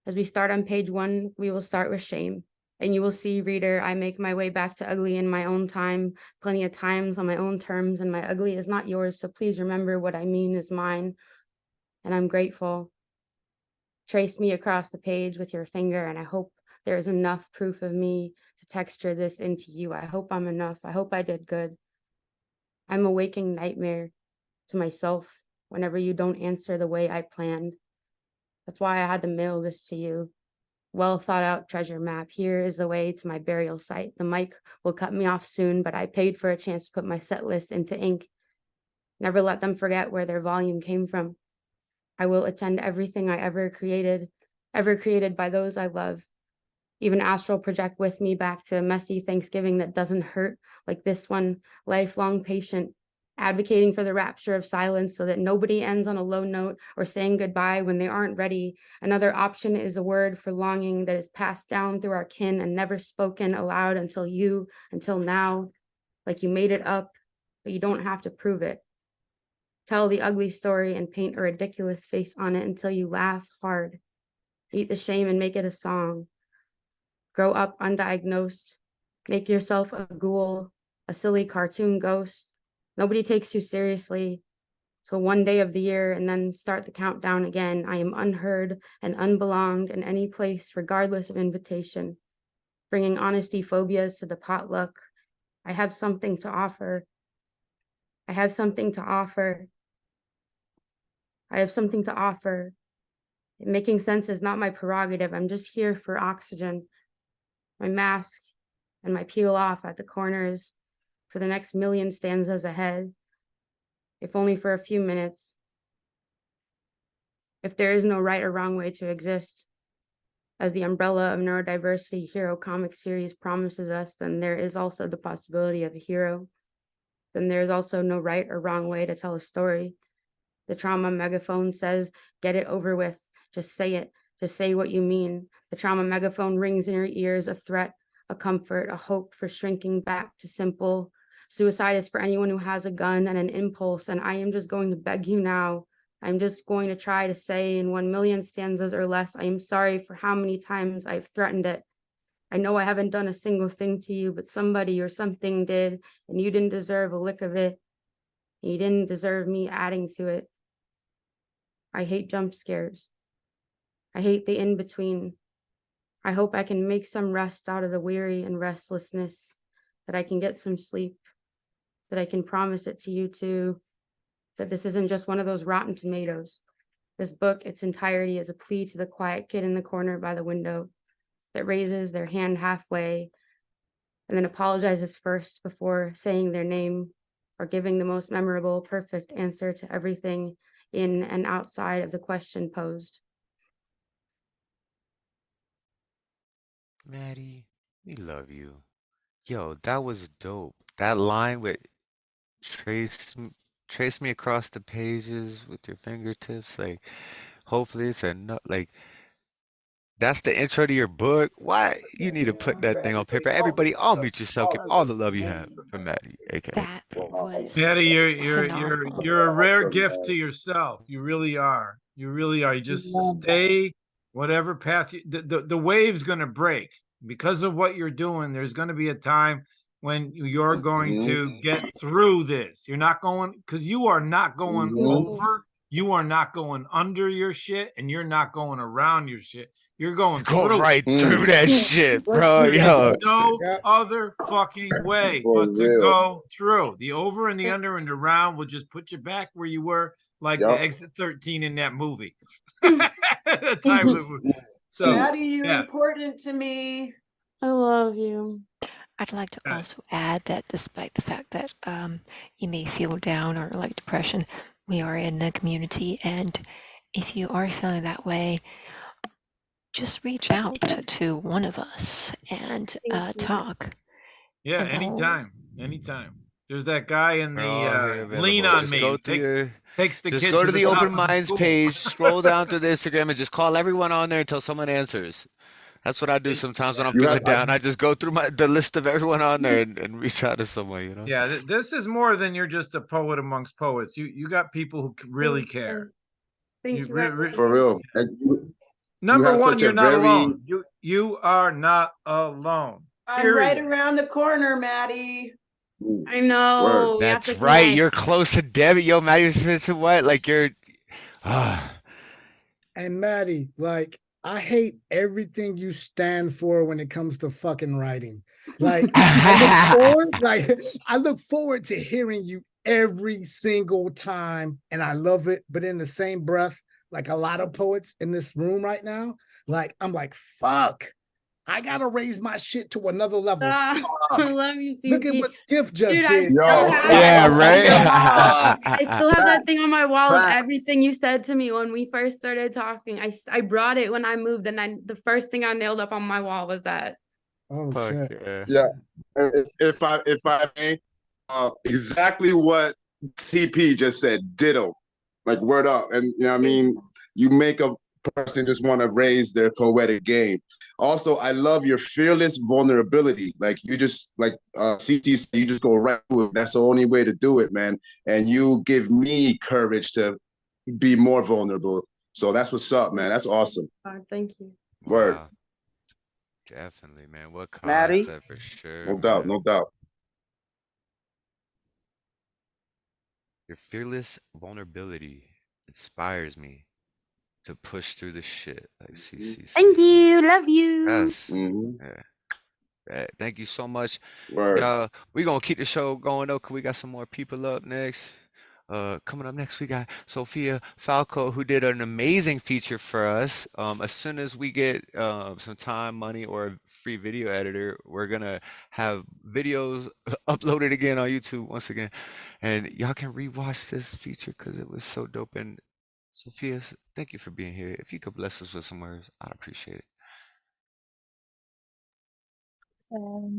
Speaker 2: As we start on page 1, we will start with shame. And you will see, reader, I make my way back to ugly in my own time, plenty of times on my own terms, and my ugly is not yours, so please remember what I mean is mine, and I'm grateful. Trace me across the page with your finger, and I hope there is enough proof of me to texture this into you. I hope I'm enough. I hope I did good. I'm a waking nightmare to myself whenever you don't answer the way I planned. That's why I had to mail this to you. Well thought out treasure map. Here is the way to my burial site. The mic will cut me off soon, but I paid for a chance to put my set list into ink. Never let them forget where their volume came from. I will attend everything I ever created by those I love. Even astral project with me back to a messy Thanksgiving that doesn't hurt like this one, lifelong patient, advocating for the rapture of silence so that nobody ends on a low note or saying goodbye when they aren't ready. Another option is a word for longing that is passed down through our kin and never spoken aloud until now, like you made it up, but you don't have to prove it. Tell the ugly story and paint a ridiculous face on it until you laugh hard. Eat the shame and make it a song. Grow up undiagnosed. Make yourself a ghoul, a silly cartoon ghost. Nobody takes you seriously. So one day of the year and then start the countdown again. I am unheard and unbelonged in any place, regardless of invitation. Bringing honesty phobias to the potluck. I have something to offer. I have something to offer. I have something to offer. Making sense is not my prerogative. I'm just here for oxygen. My mask and my peel off at the corners for the next million stanzas ahead, if only for a few minutes. If there is no right or wrong way to exist, as the umbrella of neurodiversity hero comic series promises us, then there is also the possibility of a hero. Then there is also no right or wrong way to tell a story. The trauma megaphone says, get it over with, just say it. Just say what you mean. The trauma megaphone rings in your ears, a threat, a comfort, a hope for shrinking back to simple. Suicide is for anyone who has a gun and an impulse, and I am just going to beg you now. I'm just going to try to say in 1 million stanzas or less, I am sorry for how many times I've threatened it. I know I haven't done a single thing to you, but somebody or something did, and you didn't deserve a lick of it. You didn't deserve me adding to it. I hate jump scares. I hate the in-between. I hope I can make some rest out of the weary and restlessness, that I can get some sleep, that I can promise it to you too, that this isn't just one of those rotten tomatoes. This book, its entirety, is a plea to the quiet kid in the corner by the window that raises their hand halfway and then apologizes first before saying their name or giving the most memorable, perfect answer to everything in and outside of the question posed.
Speaker 1: Mattie, we love you. Yo, that was dope. That line with trace trace me across the pages with your fingertips, like hopefully it's enough. Like that's the intro to your book. Why you need to put that thing on paper? Everybody, all mute yourself. Give all the love you have for Mattie, aka.
Speaker 5: That was
Speaker 3: Mattie,
Speaker 5: phenomenal.
Speaker 3: you're a rare gift to yourself. You really are. You really are. You just stay whatever path the wave's gonna break. Because of what you're doing, there's gonna be a time when you're going to get through this. You're not going, because you are not going over, you are not going under your shit, and you're not going around your shit. You're going
Speaker 1: Go
Speaker 3: through.
Speaker 1: right through that shit, bro. Yo.
Speaker 3: There's no other fucking way but to go through. The over and the under and the round will just put you back where you were, like the exit 13 in that movie. That time movie. So,
Speaker 10: Mattie, you're important to me.
Speaker 2: I love you.
Speaker 5: I'd like to also add that despite the fact that you may feel down or like depression, we are in a community, and if you are feeling that way, just reach out to one of us and talk.
Speaker 3: Yeah,
Speaker 5: And
Speaker 3: anytime. There's that guy in
Speaker 1: We're all here
Speaker 3: the Lean
Speaker 1: available.
Speaker 3: on
Speaker 1: Just
Speaker 3: Me.
Speaker 1: go through
Speaker 3: Takes the
Speaker 1: just
Speaker 3: kid
Speaker 1: go to the
Speaker 3: top
Speaker 1: Open
Speaker 3: of the
Speaker 1: Minds
Speaker 3: school.
Speaker 1: page, scroll down through the Instagram, and just call everyone on there until someone answers. That's what I do sometimes when I'm feeling down. I just go through the list of everyone on there and reach out to someone, you know?
Speaker 3: Yeah, this is more than you're just a poet amongst poets. You got people who really care.
Speaker 2: Thank you.
Speaker 6: For real. And
Speaker 3: Number one, you're not alone. You are not alone.
Speaker 10: I'm right
Speaker 3: Period.
Speaker 10: around the corner, Mattie.
Speaker 2: I know. We have
Speaker 1: That's
Speaker 2: to
Speaker 1: right.
Speaker 2: connect.
Speaker 1: You're close to Debbie. Yo, Mattie Smith, what? Like you're.
Speaker 7: And Mattie, like, I hate everything you stand for when it comes to fucking writing. Like, I look forward to hearing you every single time, and I love it. But in the same breath, like a lot of poets in this room right now, like, I'm like, fuck, I gotta raise my shit to another level.
Speaker 2: I love you, CP.
Speaker 7: Look at what Skiff just
Speaker 2: Dude,
Speaker 7: did.
Speaker 1: Yeah, right.
Speaker 2: I still have that thing on my wall of
Speaker 6: Facts.
Speaker 2: everything you said to me when we first started talking. I brought it when I moved, and the first thing I nailed up on my wall was that.
Speaker 7: Oh shit.
Speaker 6: Yeah. If I may, exactly what CP just said, ditto, like word up. And you know what I mean, you make a person just want to raise their poetic game. Also, I love your fearless vulnerability. Like you just, like CT said, you just go right through it. That's the only way to do it, man. And you give me courage to be more vulnerable. So that's what's up, man. That's awesome.
Speaker 2: Thank you.
Speaker 6: Word.
Speaker 1: Wow. Definitely, man. What
Speaker 14: Mattie?
Speaker 1: concept for sure.
Speaker 6: No doubt, no doubt.
Speaker 1: Your fearless vulnerability inspires me to push through the shit, like CC said.
Speaker 2: Thank you. Love you.
Speaker 1: Yes. Yeah. Thank you so much.
Speaker 6: Word.
Speaker 1: We gonna keep the show going though, cause we got some more people up next. Coming up next, we got Sofia Falco, who did an amazing feature for us. As soon as we get some time, money, or a free video editor, we're gonna have videos uploaded again on YouTube once again, and y'all can rewatch this feature because it was so dope. And Sophia, thank you for being here. If you could bless us with some words, I'd appreciate it.
Speaker 11: So,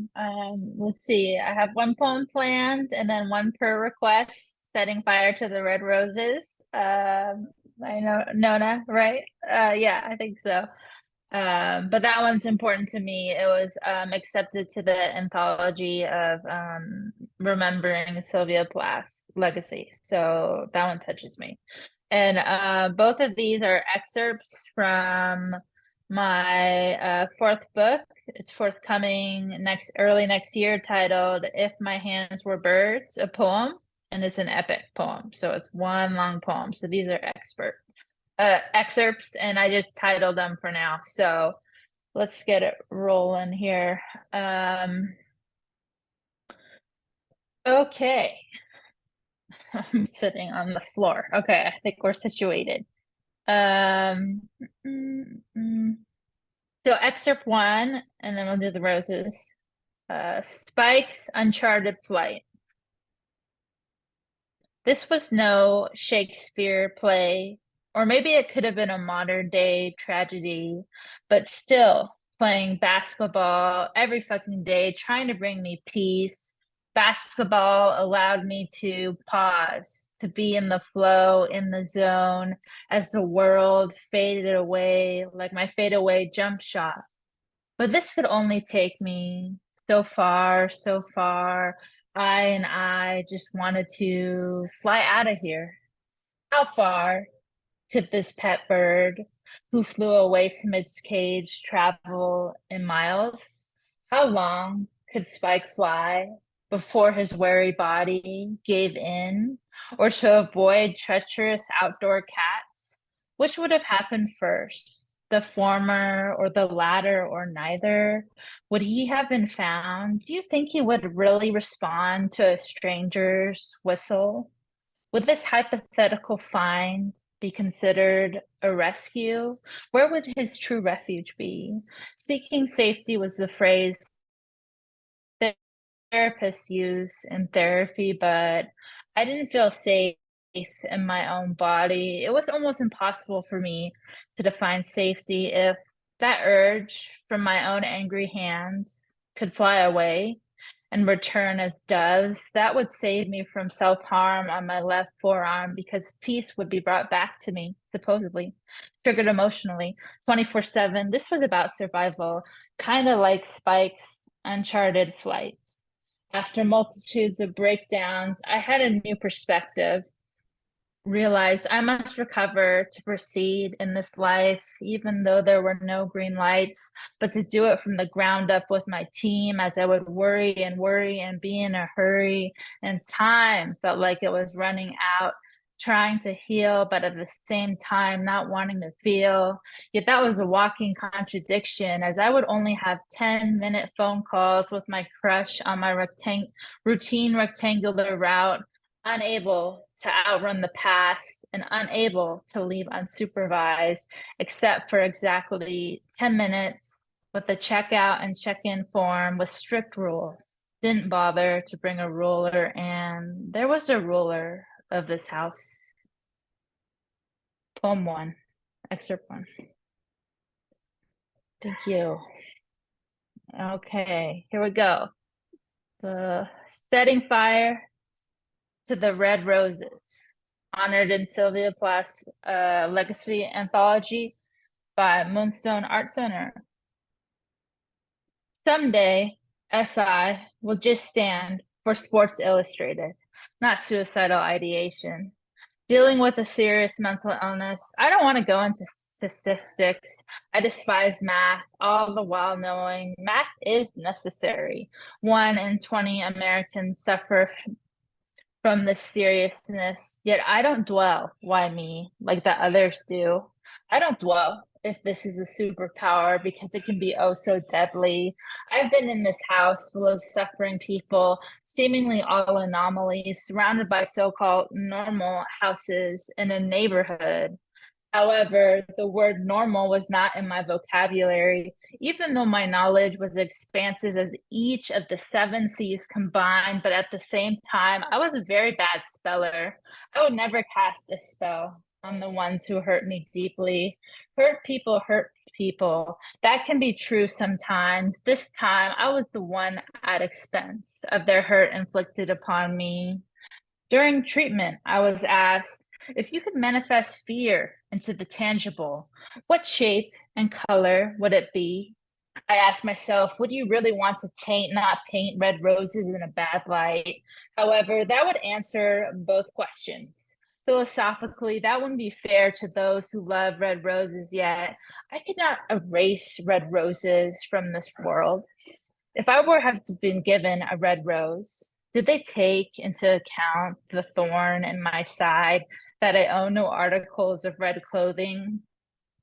Speaker 11: let's see. I have one poem planned and then one per request, setting fire to the red roses. I know Nona, right? Yeah, I think so. But that one's important to me. It was accepted to the anthology of remembering Sylvia Plath's legacy. So that one touches me. And both of these are excerpts from my fourth book. It's forthcoming early next year, titled If My Hands Were Birds, a poem, and it's an epic poem. So it's one long poem. So these are excerpts, and I just titled them for now. So let's get it rolling here. Okay. I'm sitting on the floor. Okay, I think we're situated. So excerpt 1, and then we'll do the roses. Spike's Uncharted Flight. This was no Shakespeare play, or maybe it could have been a modern day tragedy, but still playing basketball every fucking day, trying to bring me peace. Basketball allowed me to pause, to be in the flow, in the zone, as the world faded away like my fadeaway jump shot. But this could only take me so far, so far. I just wanted to fly out of here. How far could this pet bird who flew away from its cage travel in miles? How long could Spike fly before his wary body gave in? Or to avoid treacherous outdoor cats? Which would have happened first? The former or the latter or neither? Would he have been found? Do you think he would really respond to a stranger's whistle? Would this hypothetical find be considered a rescue? Where would his true refuge be? Seeking safety was the phrase therapists use in therapy, but I didn't feel safe in my own body. It was almost impossible for me to define safety. If that urge from my own angry hands could fly away and return as doves, that would save me from self-harm on my left forearm, because peace would be brought back to me, supposedly, triggered emotionally, 24/7. This was about survival, kind of like Spike's Uncharted Flight. After multitudes of breakdowns, I had a new perspective. realized I must recover to proceed in this life, even though there were no green lights, but to do it from the ground up with my team as I would worry and be in a hurry. And time felt like it was running out, trying to heal, but at the same time, not wanting to feel. Yet that was a walking contradiction, as I would only have 10-minute phone calls with my crush on my routine rectangular route, unable to outrun the past and unable to leave unsupervised, except for exactly 10 minutes with the checkout and check-in form with strict rules. Didn't bother to bring a ruler, and there was a ruler of this house. Poem 1, excerpt 1. Thank you. Okay, here we go. The setting fire to the red roses, honored in Sylvia Plath's Legacy Anthology by Moonstone Art Center. Someday, SI will just stand for Sports Illustrated, not suicidal ideation. Dealing with a serious mental illness, I don't want to go into statistics. I despise math, all the while knowing math is necessary. 1 in 20 Americans suffer from this seriousness, yet I don't dwell, why me, like the others do. I don't dwell if this is a superpower because it can be oh so deadly. I've been in this house full of suffering people, seemingly all anomalies, surrounded by so-called normal houses in a neighborhood. However, the word normal was not in my vocabulary, even though my knowledge was expansive as each of the 7 C's combined, but at the same time, I was a very bad speller. I would never cast a spell on the ones who hurt me deeply. Hurt people. That can be true sometimes. This time, I was the one at expense of their hurt inflicted upon me. During treatment, I was asked, if you could manifest fear into the tangible, what shape and color would it be? I asked myself, would you really want to not paint red roses in a bad light? However, that would answer both questions. Philosophically, that wouldn't be fair to those who love red roses yet. I could not erase red roses from this world. If I were have been given a red rose, did they take into account the thorn in my side that I own no articles of red clothing?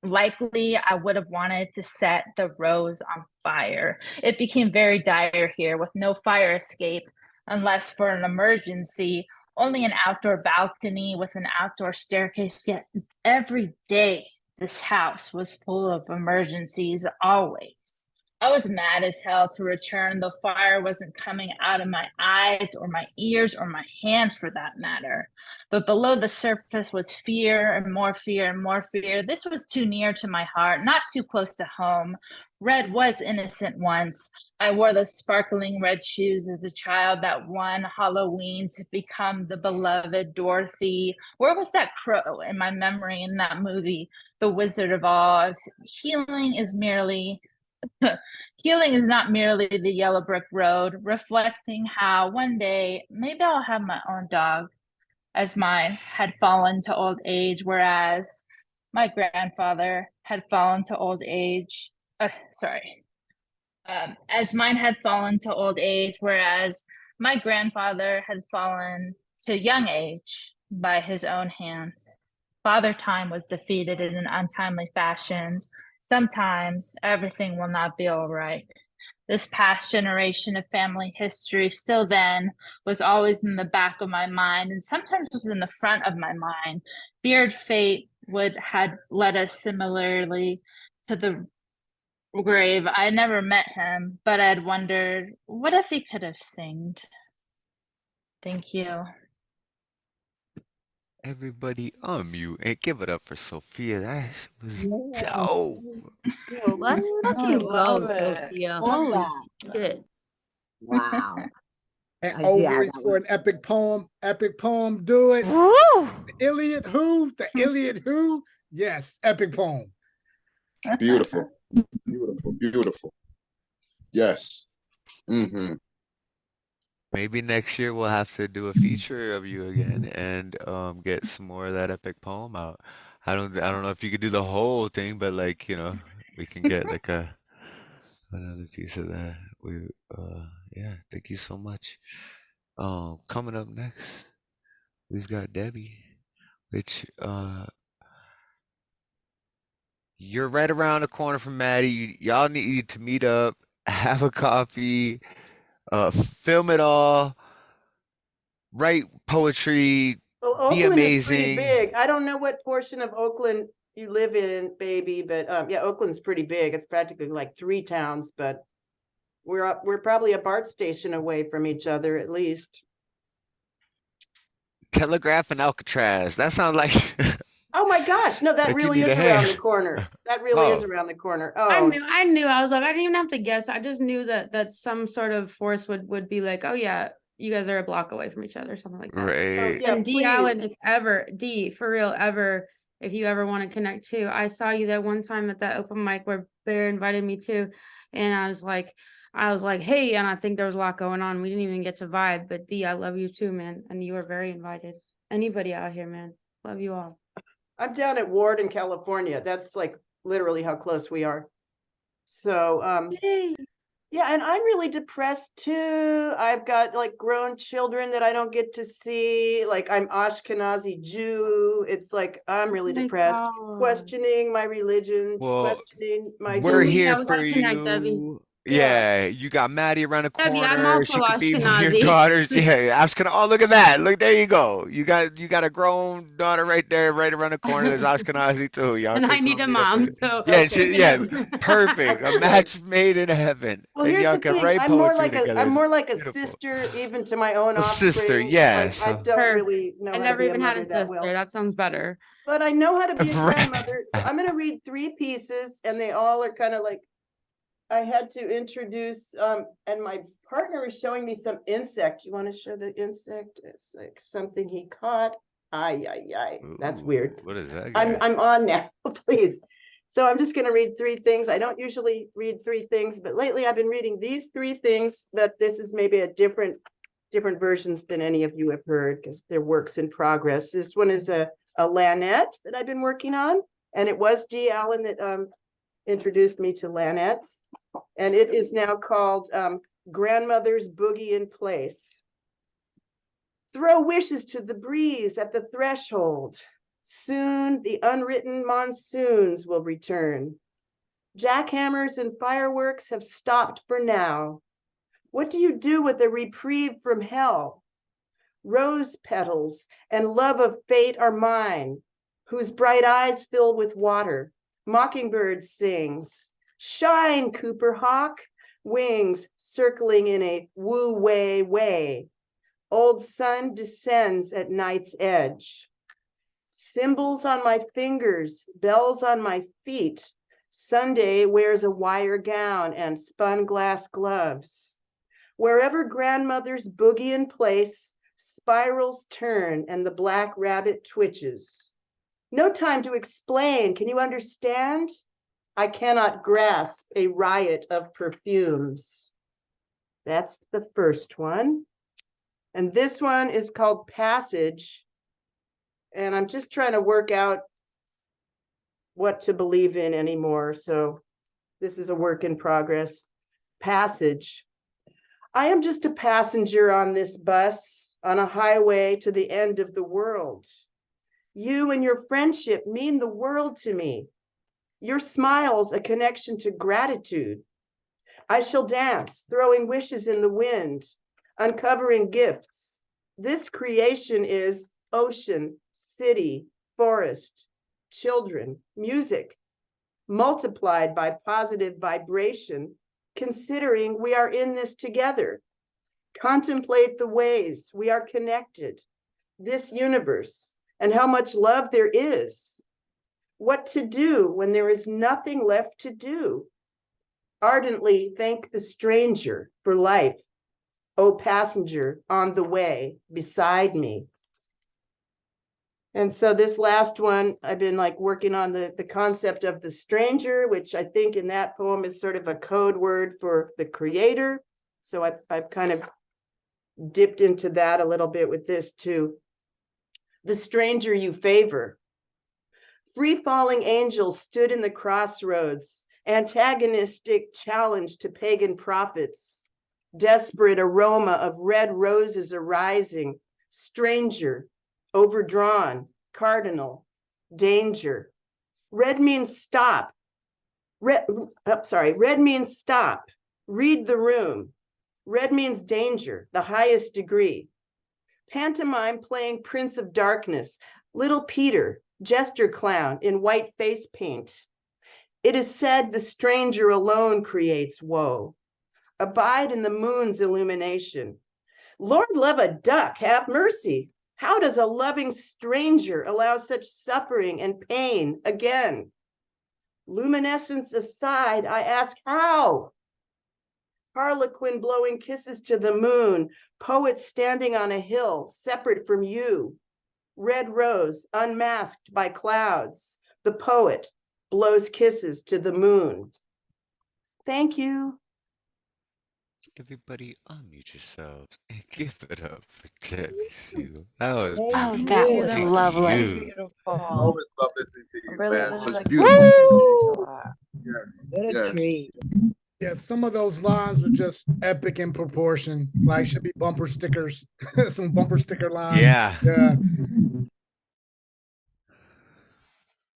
Speaker 11: Likely, I would have wanted to set the rose on fire. It became very dire here with no fire escape, unless for an emergency, only an outdoor balcony with an outdoor staircase. Yet every day, this house was full of emergencies, always. I was mad as hell to return. The fire wasn't coming out of my eyes or my ears or my hands for that matter. But below the surface was fear and more fear and more fear. This was too near to my heart, not too close to home. Red was innocent once. I wore those sparkling red shoes as a child that one Halloween to become the beloved Dorothy. Where was that crow in my memory in that movie, The Wizard of Oz? Healing is not merely the yellow brick road, reflecting how one day maybe I'll have my own dog, as mine had fallen to old age, whereas my grandfather had fallen to old age. As mine had fallen to old age, whereas my grandfather had fallen to young age by his own hands. Father Time was defeated in an untimely fashion. Sometimes everything will not be all right. This past generation of family history still then was always in the back of my mind and sometimes was in the front of my mind. Feared fate had led us similarly to the grave. I never met him, but I'd wondered, what if he could have singed? Thank you.
Speaker 1: Everybody unmute and give it up for Sophia. That was dope.
Speaker 2: Yo, let's fucking go, Sophia. Holy shit.
Speaker 14: Wow.
Speaker 7: And
Speaker 14: Yeah,
Speaker 7: ovaries
Speaker 14: that
Speaker 7: for an epic poem. Epic poem, do it.
Speaker 5: Woo!
Speaker 7: The Iliad who? The Iliad who? Yes, epic poem.
Speaker 6: Beautiful. Beautiful. Beautiful. Yes. Mm-hmm.
Speaker 1: maybe next year we'll have to do a feature of you again and get some more of that epic poem out. I don't know if you could do the whole thing, but like, we can get like another piece of that. Yeah, thank you so much. Coming up next, we've got Debbie, which you're right around the corner from Mattie. Y'all need to meet up, have a coffee, film it all, write poetry,
Speaker 10: Well,
Speaker 1: be
Speaker 10: Oakland is pretty
Speaker 1: amazing.
Speaker 10: big. I don't know what portion of Oakland you live in, baby, but yeah, Oakland's pretty big. It's practically like 3 towns, but we're probably a BART station away from each other at least.
Speaker 2: Telegraph and Alcatraz. That sounds like
Speaker 10: Oh my gosh, no, that
Speaker 2: like you
Speaker 10: really
Speaker 2: need
Speaker 10: is
Speaker 2: a
Speaker 10: around the
Speaker 2: hand.
Speaker 10: corner. That really is
Speaker 2: Oh,
Speaker 10: around the corner.
Speaker 2: I
Speaker 10: Oh,
Speaker 2: knew. I knew. I was like, I didn't even have to guess. I just knew that some sort of force would be like, oh yeah, you guys are a block away from each other, something like that.
Speaker 10: oh
Speaker 1: right.
Speaker 10: yeah,
Speaker 2: And Dee
Speaker 10: please.
Speaker 2: Allen, if ever, Dee, for real, ever, if you ever want to connect too. I saw you that one time at that open mic where Bear invited me to, and I was like, hey, and I think there was a lot going on. We didn't even get to vibe, but Dee, I love you too, man, and you are very invited. Anybody out here, man, love you all.
Speaker 10: I'm down at Ward in California. That's like literally how close we are. So,
Speaker 2: Yay.
Speaker 10: yeah, and I'm really depressed too. I've got like grown children that I don't get to see. Like I'm Ashkenazi Jew. It's like I'm really
Speaker 2: Oh my
Speaker 10: depressed,
Speaker 2: God.
Speaker 10: questioning my religion,
Speaker 1: Well,
Speaker 10: questioning my
Speaker 1: we're
Speaker 2: Then
Speaker 10: belief.
Speaker 1: here
Speaker 2: yeah, we
Speaker 1: for
Speaker 2: gotta connect, Debbie.
Speaker 1: you.
Speaker 10: Yeah.
Speaker 1: Yeah, you got Maddie around the
Speaker 2: Debbie, I'm
Speaker 1: corner.
Speaker 2: also
Speaker 1: She could be one of your
Speaker 2: Ashkenazi.
Speaker 1: daughters. Yeah, I was gonna. Oh, look at that. Look, there you go. You got a grown daughter right there, right around the corner. That's Ashkenazi too. Y'all
Speaker 2: And I
Speaker 1: could
Speaker 2: need
Speaker 1: go
Speaker 2: a
Speaker 1: meet up
Speaker 2: mom,
Speaker 1: with.
Speaker 2: so
Speaker 1: Yeah,
Speaker 10: Okay.
Speaker 1: yeah,
Speaker 2: connect.
Speaker 1: perfect. A
Speaker 10: Excellent.
Speaker 1: match made in heaven,
Speaker 10: Well,
Speaker 1: and
Speaker 10: here's
Speaker 1: y'all
Speaker 10: the
Speaker 1: can
Speaker 10: thing.
Speaker 1: write poetry together.
Speaker 10: I'm
Speaker 1: It's
Speaker 10: more like a
Speaker 1: beautiful.
Speaker 10: sister, even to my own
Speaker 1: A sister,
Speaker 10: offspring. Like
Speaker 1: yes.
Speaker 10: I don't
Speaker 2: Perf.
Speaker 10: really know
Speaker 2: I
Speaker 10: how to
Speaker 2: never
Speaker 10: be a
Speaker 2: even had a
Speaker 10: mother that
Speaker 2: sister.
Speaker 10: well.
Speaker 2: That sounds better.
Speaker 10: But I know how to be a
Speaker 1: Right.
Speaker 10: grandmother. So I'm going to read 3 pieces and they all are kind of like, I had to introduce, and my partner is showing me some insect. You want to show the insect? It's like something he caught. Ay. That's
Speaker 1: Ooh,
Speaker 10: weird.
Speaker 1: what is that guy?
Speaker 10: I'm on now, please. So I'm just going to read 3 things. I don't usually read 3 things, but lately I've been reading these 3 things, but this is maybe a different versions than any of you have heard because they're works in progress. This one is a Lanette that I've been working on, and it was Dee Allen that introduced me to Lanettes, and it is now called Grandmother's Boogie in Place. Throw wishes to the breeze at the threshold. Soon the unwritten monsoons will return. Jackhammers and fireworks have stopped for now. What do you do with a reprieve from hell? Rose petals and love of fate are mine, whose bright eyes fill with water. Mockingbird sings, shine, Cooper Hawk, wings circling in a woo-way way. Old sun descends at night's edge. Symbols on my fingers, bells on my feet. Sunday wears a wire gown and spun glass gloves. Wherever grandmother's boogie in place, spirals turn and the black rabbit twitches. No time to explain. Can you understand? I cannot grasp a riot of perfumes. That's the first one. And this one is called Passage. And I'm just trying to work out what to believe in anymore. So this is a work in progress. Passage. I am just a passenger on this bus on a highway to the end of the world. You and your friendship mean the world to me. Your smile's a connection to gratitude. I shall dance, throwing wishes in the wind, uncovering gifts. This creation is ocean, city, forest, children, music, multiplied by positive vibration, considering we are in this together. Contemplate the ways we are connected, this universe, and how much love there is. What to do when there is nothing left to do. Ardently thank the stranger for life. O passenger on the way beside me. And so this last one, I've been like working on the concept of the stranger, which I think in that poem is sort of a code word for the creator. So I've kind of dipped into that a little bit with this too. The stranger you favor. Free-falling angels stood in the crossroads, antagonistic challenge to pagan prophets. Desperate aroma of red roses arising, stranger, overdrawn, cardinal, danger. Red means stop. Red means stop. Read the room. Red means danger, the highest degree. Pantomime playing Prince of Darkness, Little Peter, jester clown in white face paint. It is said the stranger alone creates woe. Abide in the moon's illumination. Lord love a duck, have mercy. How does a loving stranger allow such suffering and pain again? Luminescence aside, I ask how? Harlequin blowing kisses to the moon, poet standing on a hill, separate from you. Red rose unmasked by clouds, the poet blows kisses to the moon. Thank you.
Speaker 1: Everybody unmute yourselves and give it up for Debby Segal. That was
Speaker 5: Oh,
Speaker 1: beautiful.
Speaker 5: that was
Speaker 1: Thank
Speaker 5: lovely.
Speaker 1: you.
Speaker 14: Beautiful.
Speaker 6: Always love listening to you,
Speaker 14: Really,
Speaker 6: man.
Speaker 14: really
Speaker 6: Such
Speaker 14: like
Speaker 6: beautiful.
Speaker 14: Yes. What a
Speaker 6: Yes.
Speaker 14: treat.
Speaker 7: Yeah, some of those lines are just epic in proportion. Like should be bumper stickers, some bumper sticker lines.
Speaker 1: Yeah.
Speaker 7: Yeah.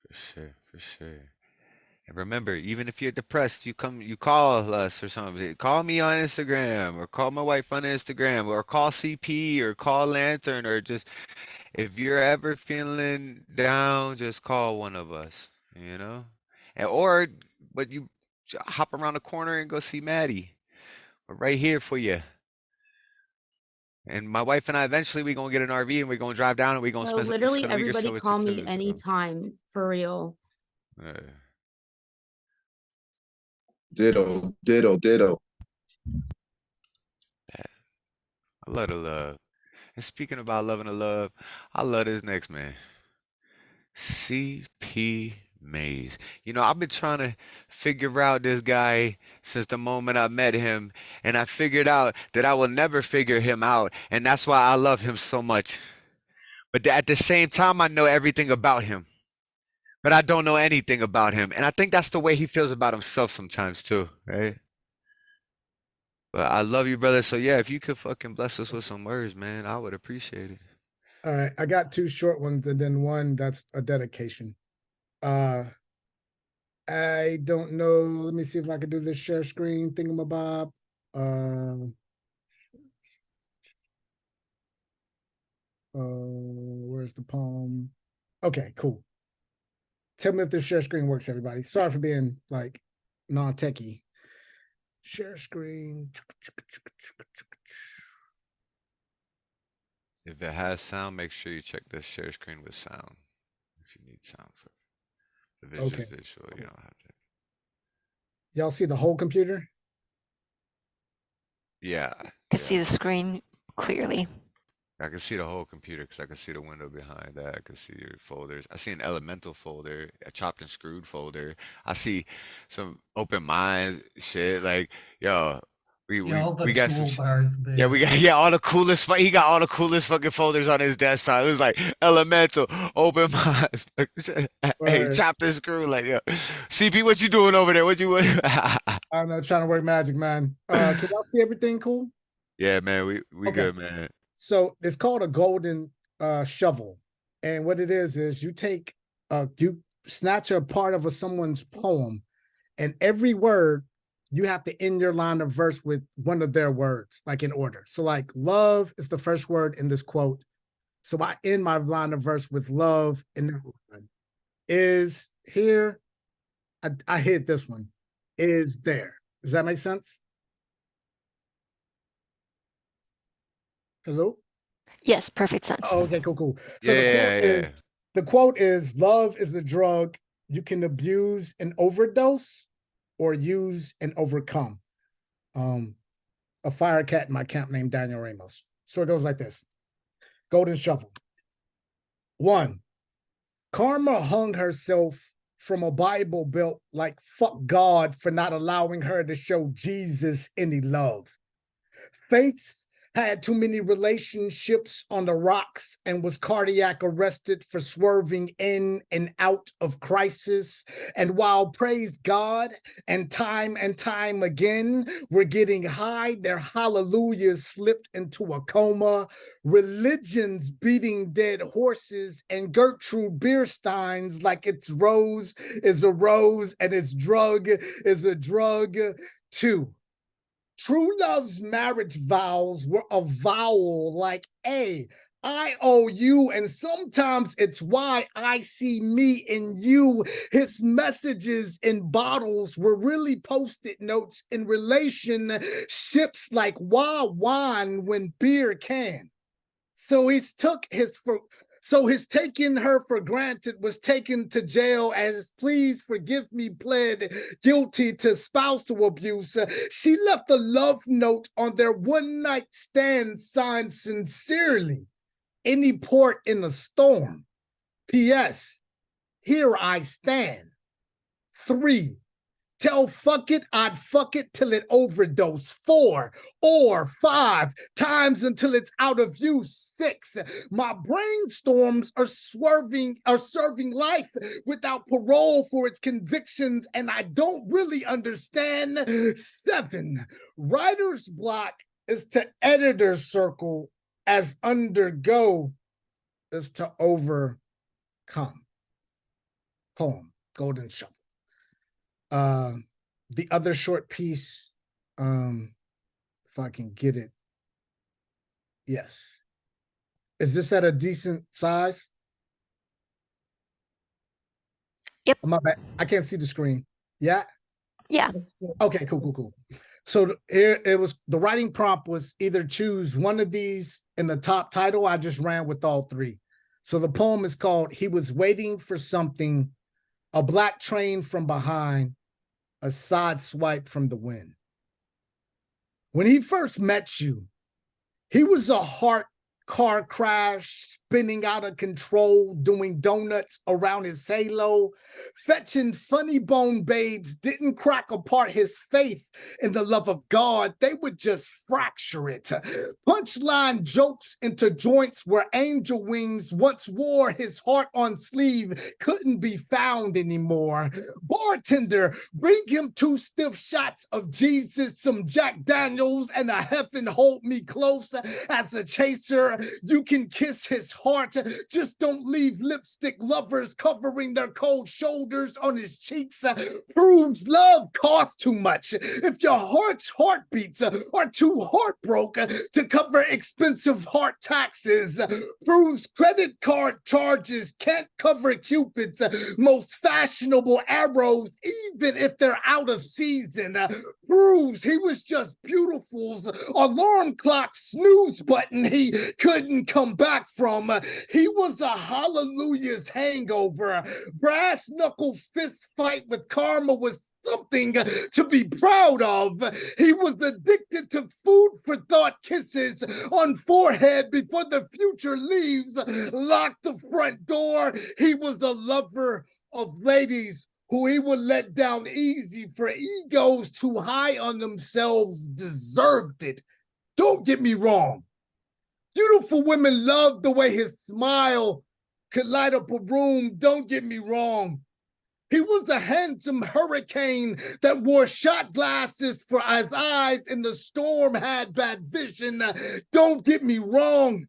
Speaker 1: For sure, for sure. And remember, even if you're depressed, you call us or something. Call me on Instagram or call my wife on Instagram or call CP or call Lantern or just if you're ever feeling down, just call one of us, you know? But you hop around the corner and go see Mattie. We're right here for you. And my wife and I eventually we gonna get an RV and we're gonna drive down and we're gonna
Speaker 2: So
Speaker 1: spend
Speaker 2: literally
Speaker 1: a week or so
Speaker 2: everybody
Speaker 1: with
Speaker 2: call
Speaker 1: you
Speaker 2: me
Speaker 1: too. So,
Speaker 2: anytime, for real.
Speaker 6: Ditto, ditto, ditto.
Speaker 1: I love the love. And speaking about loving the love, I love this next man. CP Mays. You know, I've been trying to figure out this guy since the moment I met him, and I figured out that I will never figure him out, and that's why I love him so much. But at the same time, I know everything about him, but I don't know anything about him, and I think that's the way he feels about himself sometimes too, right? But I love you, brother. So yeah, if you could fucking bless us with some words, man, I would appreciate it.
Speaker 7: All right, I got two short ones and then one that's a dedication. I don't know. Let me see if I can do this share screen thingamabob. Where's the poem? Okay, cool. Tell me if this share screen works, everybody. Sorry for being like non-techie. Share screen.
Speaker 1: If it has sound, make sure you check the share screen with sound. If you need sound for it. If it's just visual, you don't have to.
Speaker 7: Y'all see the whole computer?
Speaker 1: Yeah.
Speaker 5: I can see the screen clearly.
Speaker 1: I can see the whole computer because I can see the window behind that. I can see your folders. I see an elemental folder, a chopped and screwed folder. I see some OpenMinds shit. Like, yo, we got some.
Speaker 13: toolbars there.
Speaker 1: Yeah, we got all the coolest. He got all the coolest fucking folders on his desktop. It was like elemental, OpenMinds, hey, chopped and screwed. Like, yo, CP, what you doing over there? What you?
Speaker 7: I don't know, trying to work magic, man. Can y'all see everything cool?
Speaker 1: Yeah, man, we
Speaker 7: Okay.
Speaker 1: good, man.
Speaker 7: So it's called a golden shovel. And what it is you take, you snatch a part of someone's poem, and every word you have to end your line of verse with one of their words, like in order. So like love is the first word in this quote. So I end my line of verse with love, and that one is here. I hit this one, is there. Does that make sense? Hello?
Speaker 5: Yes, perfect sense.
Speaker 7: Oh, okay, cool. So
Speaker 1: Yeah.
Speaker 7: the quote is, love is a drug you can abuse and overdose or use and overcome. A fire cat in my camp named Daniel Ramos. So it goes like this. Golden shovel. 1. Karma hung herself from a Bible belt like fuck God for not allowing her to show Jesus any love. Faiths Had too many relationships on the rocks and was cardiac arrested for swerving in and out of crisis. And while praise God and time again, we're getting high, their hallelujahs slipped into a coma. Religion's beating dead horses and Gertrude Bierstein's like its rose is a rose and its drug is a drug too. True love's marriage vows were a vowel like A, I owe you, and sometimes it's why I see me in you. His messages in bottles were really post-it notes in relationships like wine when beer can. So his taking her for granted was taken to jail as please forgive me pled guilty to spousal abuse. She left a love note on their one night stand signed sincerely. Any port in a storm. P.S. Here I stand. 3. Tell fuck it, I'd fuck it till it overdose. 4 or 5 times until it's out of use. 6. My brainstorms are serving life without parole for its convictions, and I don't really understand. 7. Writer's block is to editor's circle as undergo is to overcome. Poem, Golden Shovel. The other short piece, if I can get it. Yes. Is this at a decent size?
Speaker 5: Yep.
Speaker 7: My bad. I can't see the screen. Yeah?
Speaker 5: Yeah.
Speaker 7: Okay, cool. So here it was, the writing prompt was either choose one of these in the top title. I just ran with all 3. So the poem is called He Was Waiting for Something, a Black Train from Behind, a Side Swipe from the Wind. When he first met you, he was a car crash, spinning out of control, doing donuts around his halo, fetching funny bone babes, didn't crack apart his faith in the love of God. They would just fracture it. Punchline jokes into joints where angel wings once wore his heart on sleeve couldn't be found anymore. Bartender, bring him 2 stiff shots of Jesus, some Jack Daniels, and a heaven hold me close. As a chaser, you can kiss his heart, just don't leave lipstick lovers covering their cold shoulders on his cheeks. Proves love costs too much. If your heart's heartbeats are too heartbroken to cover expensive heart taxes. Proves credit card charges can't cover Cupid's most fashionable arrows, even if they're out of season. Proves he was just beautiful's alarm clock snooze button he couldn't come back from. He was a hallelujah's hangover. Brass knuckle fist fight with karma was something to be proud of. He was addicted to food for thought kisses on forehead before the future leaves. Locked the front door. He was a lover of ladies who he would let down easy for egos too high on themselves deserved it. Don't get me wrong. Beautiful women loved the way his smile could light up a room. Don't get me wrong. He was a handsome hurricane that wore shot glasses for his eyes and the storm had bad vision. Don't get me wrong.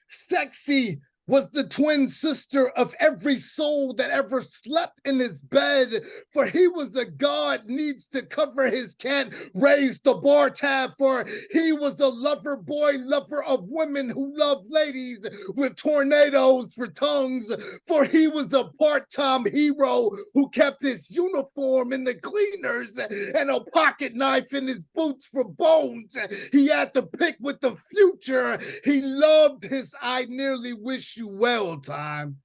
Speaker 7: Sexy was the twin sister of every soul that ever slept in his bed, for he was a god needs to cover his can't raise the bar tab, for he was a lover boy, lover of women who loved ladies with tornadoes for tongues, for he was a part-time hero who kept his uniform in the cleaners and a pocket knife in his boots for bones. He had to pick with the future. He loved his I nearly wish you well time.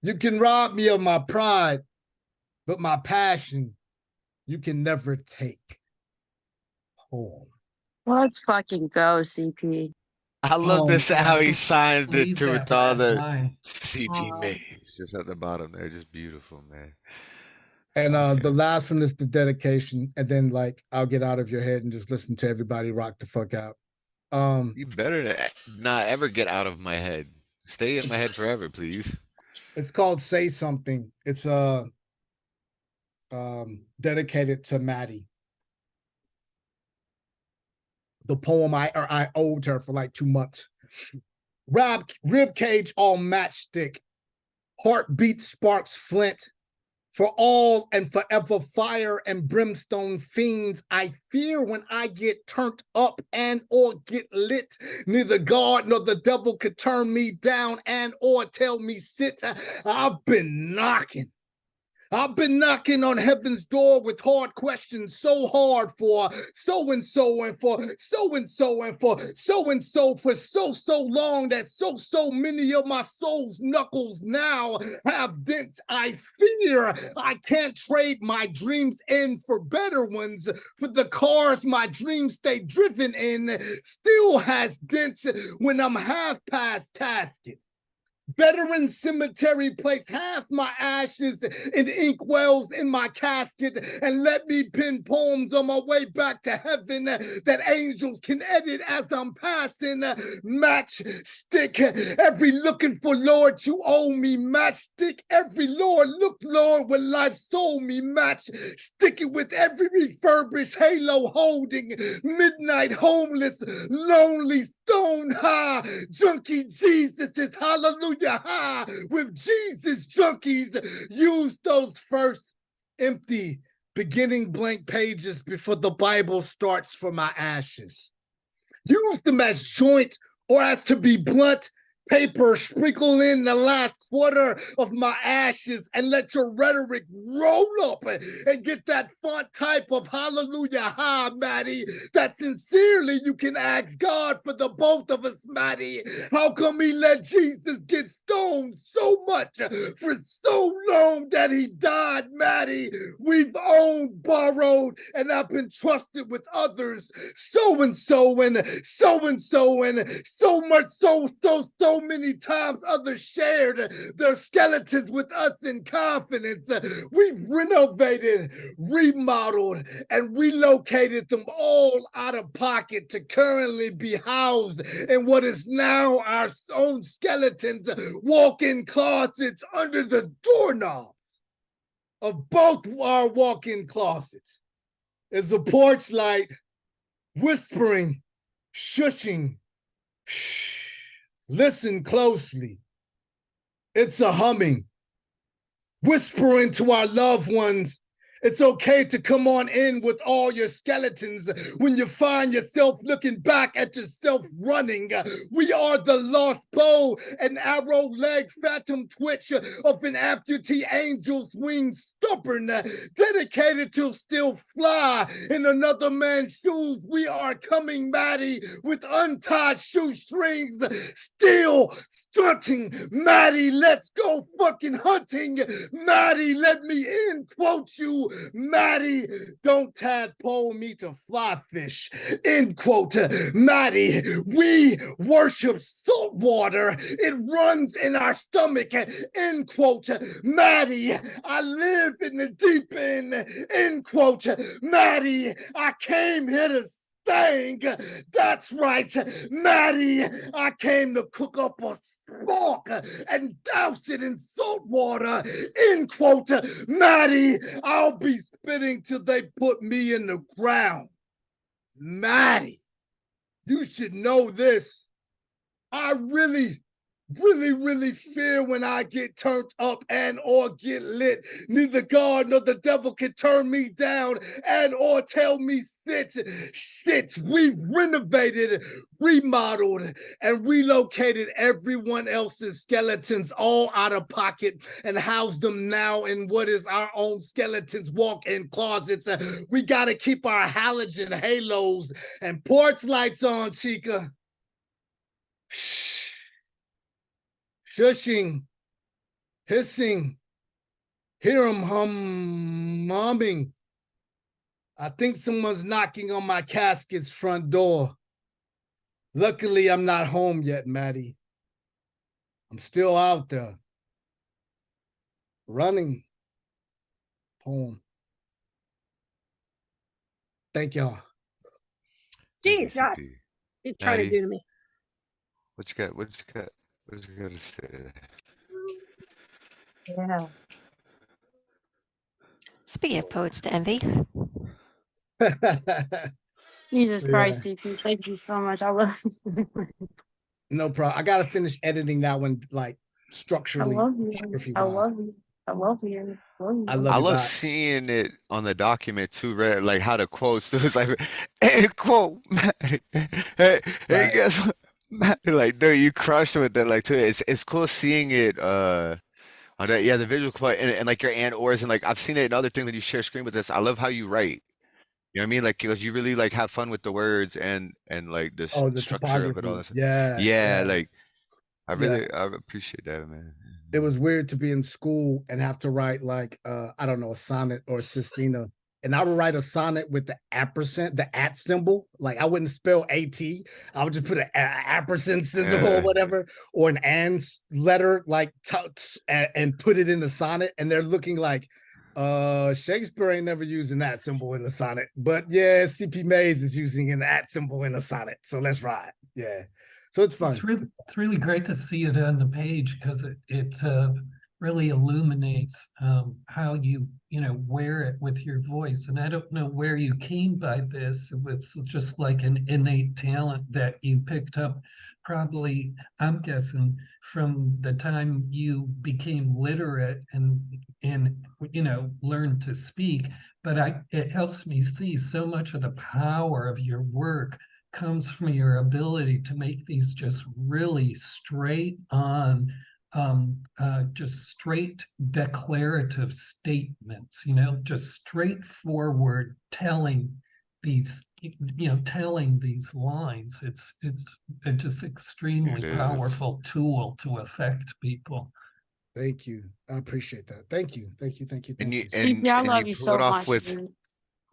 Speaker 7: You can rob me of my pride, but my passion you can never take. Poem.
Speaker 2: Let's fucking go, CP.
Speaker 1: I love this how he signs it
Speaker 13: Leave
Speaker 1: to
Speaker 13: that
Speaker 1: with all
Speaker 13: last
Speaker 1: the
Speaker 13: line.
Speaker 1: CP mates just at the bottom there, just beautiful, man.
Speaker 7: And the last one is the dedication, and then like I'll get out of your head and just listen to everybody rock the fuck out.
Speaker 1: You better not ever get out of my head. Stay in my head forever, please.
Speaker 7: It's called Say Something. It's dedicated to Mattie. The poem I owed her for like 2 months. Rib cage all matchstick. Heartbeat sparks flint. For all and forever fire and brimstone fiends, I fear when I get turned up and or get lit. Neither God nor the devil could turn me down and or tell me sit. I've been knocking on heaven's door with hard questions, so hard for so-and-so and for so-and-so and for so-and-so for so long that so many of my soul's knuckles now have dents. I fear I can't trade my dreams in for better ones, for the cars my dreams stay driven in still has dents when I'm half past casket. Veteran cemetery place half my ashes in inkwells in my casket and let me pen poems on my way back to heaven that angels can edit as I'm passing. Matchstick, every looking for Lord you owe me. Matchstick, every Lord, look Lord when life sold me. Match, sticking with every refurbished halo holding. Midnight homeless, lonely, stone high, junkie Jesus is hallelujah high. With Jesus junkies, use those first empty beginning blank pages before the Bible starts for my ashes. Use them as joint or as to be blunt paper, sprinkle in the last quarter of my ashes and let your rhetoric roll up and get that font type of hallelujah high, Mattie, that sincerely you can ask God for the both of us, Mattie. How come he let Jesus get stoned so much for so long that he died, Mattie? We've owned, borrowed, and I've been trusted with others, so-and-so and so-and-so and so much so many times others shared their skeletons with us in confidence. We've renovated, remodeled, and relocated them all out of pocket to currently be housed in what is now our own skeletons, walk-in closets under the doorknob of both our walk-in closets. Is a porch light whispering, shushing, shh. Listen closely. It's a humming, whispering to our loved ones. It's okay to come on in with all your skeletons when you find yourself looking back at yourself running. We are the lost bow and arrow leg phantom twitch of an amputee angel's wings, stubborn, dedicated to still fly in another man's shoes. We are coming, Mattie, with untied shoestrings, still stunting. Mattie, let's go fucking hunting. Mattie, let me in, quote you. Mattie, don't tadpole me to fly fish, end quote. Mattie, we worship salt water. It runs in our stomach, end quote. Mattie, I live in the deep end, end quote. Mattie, I came here to sing. That's right, Mattie, I came to cook up a spark and douse it in salt water, end quote. Mattie, I'll be spitting till they put me in the ground. Mattie, you should know this. I really fear when I get turned up and or get lit. Neither God nor the devil can turn me down and or tell me sit. Shit, we've renovated, remodeled, and relocated everyone else's skeletons all out of pocket and housed them now in what is our own skeletons walk-in closets. We got to keep our halogen halos and porch lights on, Chica. Shh. Shushing, hissing, hear them humming. I think someone's knocking on my casket's front door. Luckily, I'm not home yet, Mattie. I'm still out there. Running. Poem. Thank y'all.
Speaker 14: Jesus.
Speaker 15: trying to
Speaker 1: Mattie,
Speaker 15: do to me.
Speaker 1: what you got? What you got? What you got to say?
Speaker 14: Yeah.
Speaker 5: Speaking of poets to envy,
Speaker 2: Jesus
Speaker 7: So,
Speaker 2: Christ, CP, thank you so much. I love you so much.
Speaker 7: no problem. I gotta finish editing that one, like
Speaker 2: I
Speaker 7: structurally,
Speaker 2: love you.
Speaker 7: calligraphy
Speaker 2: I
Speaker 7: wise.
Speaker 2: love you. I love you.
Speaker 7: I love
Speaker 1: I
Speaker 7: you
Speaker 1: love
Speaker 7: back.
Speaker 1: seeing it on the document too, right? Like how the quotes. So it's like, hey, quote, Mattie. Hey,
Speaker 7: Right.
Speaker 1: guess what? Mattie, like, dude, you crushed with that. Like, too. It's cool seeing it. On that, yeah, the visual quote and like your and ors and like I've seen it in other things when you share screen with us. I love how you write. You know what I mean? Like, because you really like have fun with the words and like the
Speaker 7: Oh, the
Speaker 1: structure of it all.
Speaker 7: topography.
Speaker 1: That stuff.
Speaker 7: Yeah,
Speaker 1: Yeah,
Speaker 7: yeah,
Speaker 1: like
Speaker 7: yeah.
Speaker 1: I appreciate that, man.
Speaker 7: It was weird to be in school and have to write like I don't know, a sonnet or a sestina. And I would write a sonnet with the ampersand, the at symbol. Like I wouldn't spell AT. I would just put an ampersand symbol or whatever, or an and letter, like and put it in the sonnet. And they're looking like Shakespeare ain't never using that symbol in the sonnet. But yeah, CP Mays is using an at symbol in the sonnet. So let's ride. Yeah. So it's fun.
Speaker 13: It's really great to see it on the page because it really illuminates how you wear it with your voice. And I don't know where you came by this. It was just like an innate talent that you picked up, probably, I'm guessing, from the time you became literate and learned to speak. But it helps me see so much of the power of your work comes from your ability to make these just really straight on, just straight declarative statements, just straightforward telling these, telling these lines. It's just extremely powerful tool to affect people.
Speaker 7: Thank you. I appreciate that. Thank you. Thank you. Thank you. Thank you.
Speaker 2: CP, I love you
Speaker 1: pull
Speaker 2: so
Speaker 1: it off
Speaker 2: much, dude.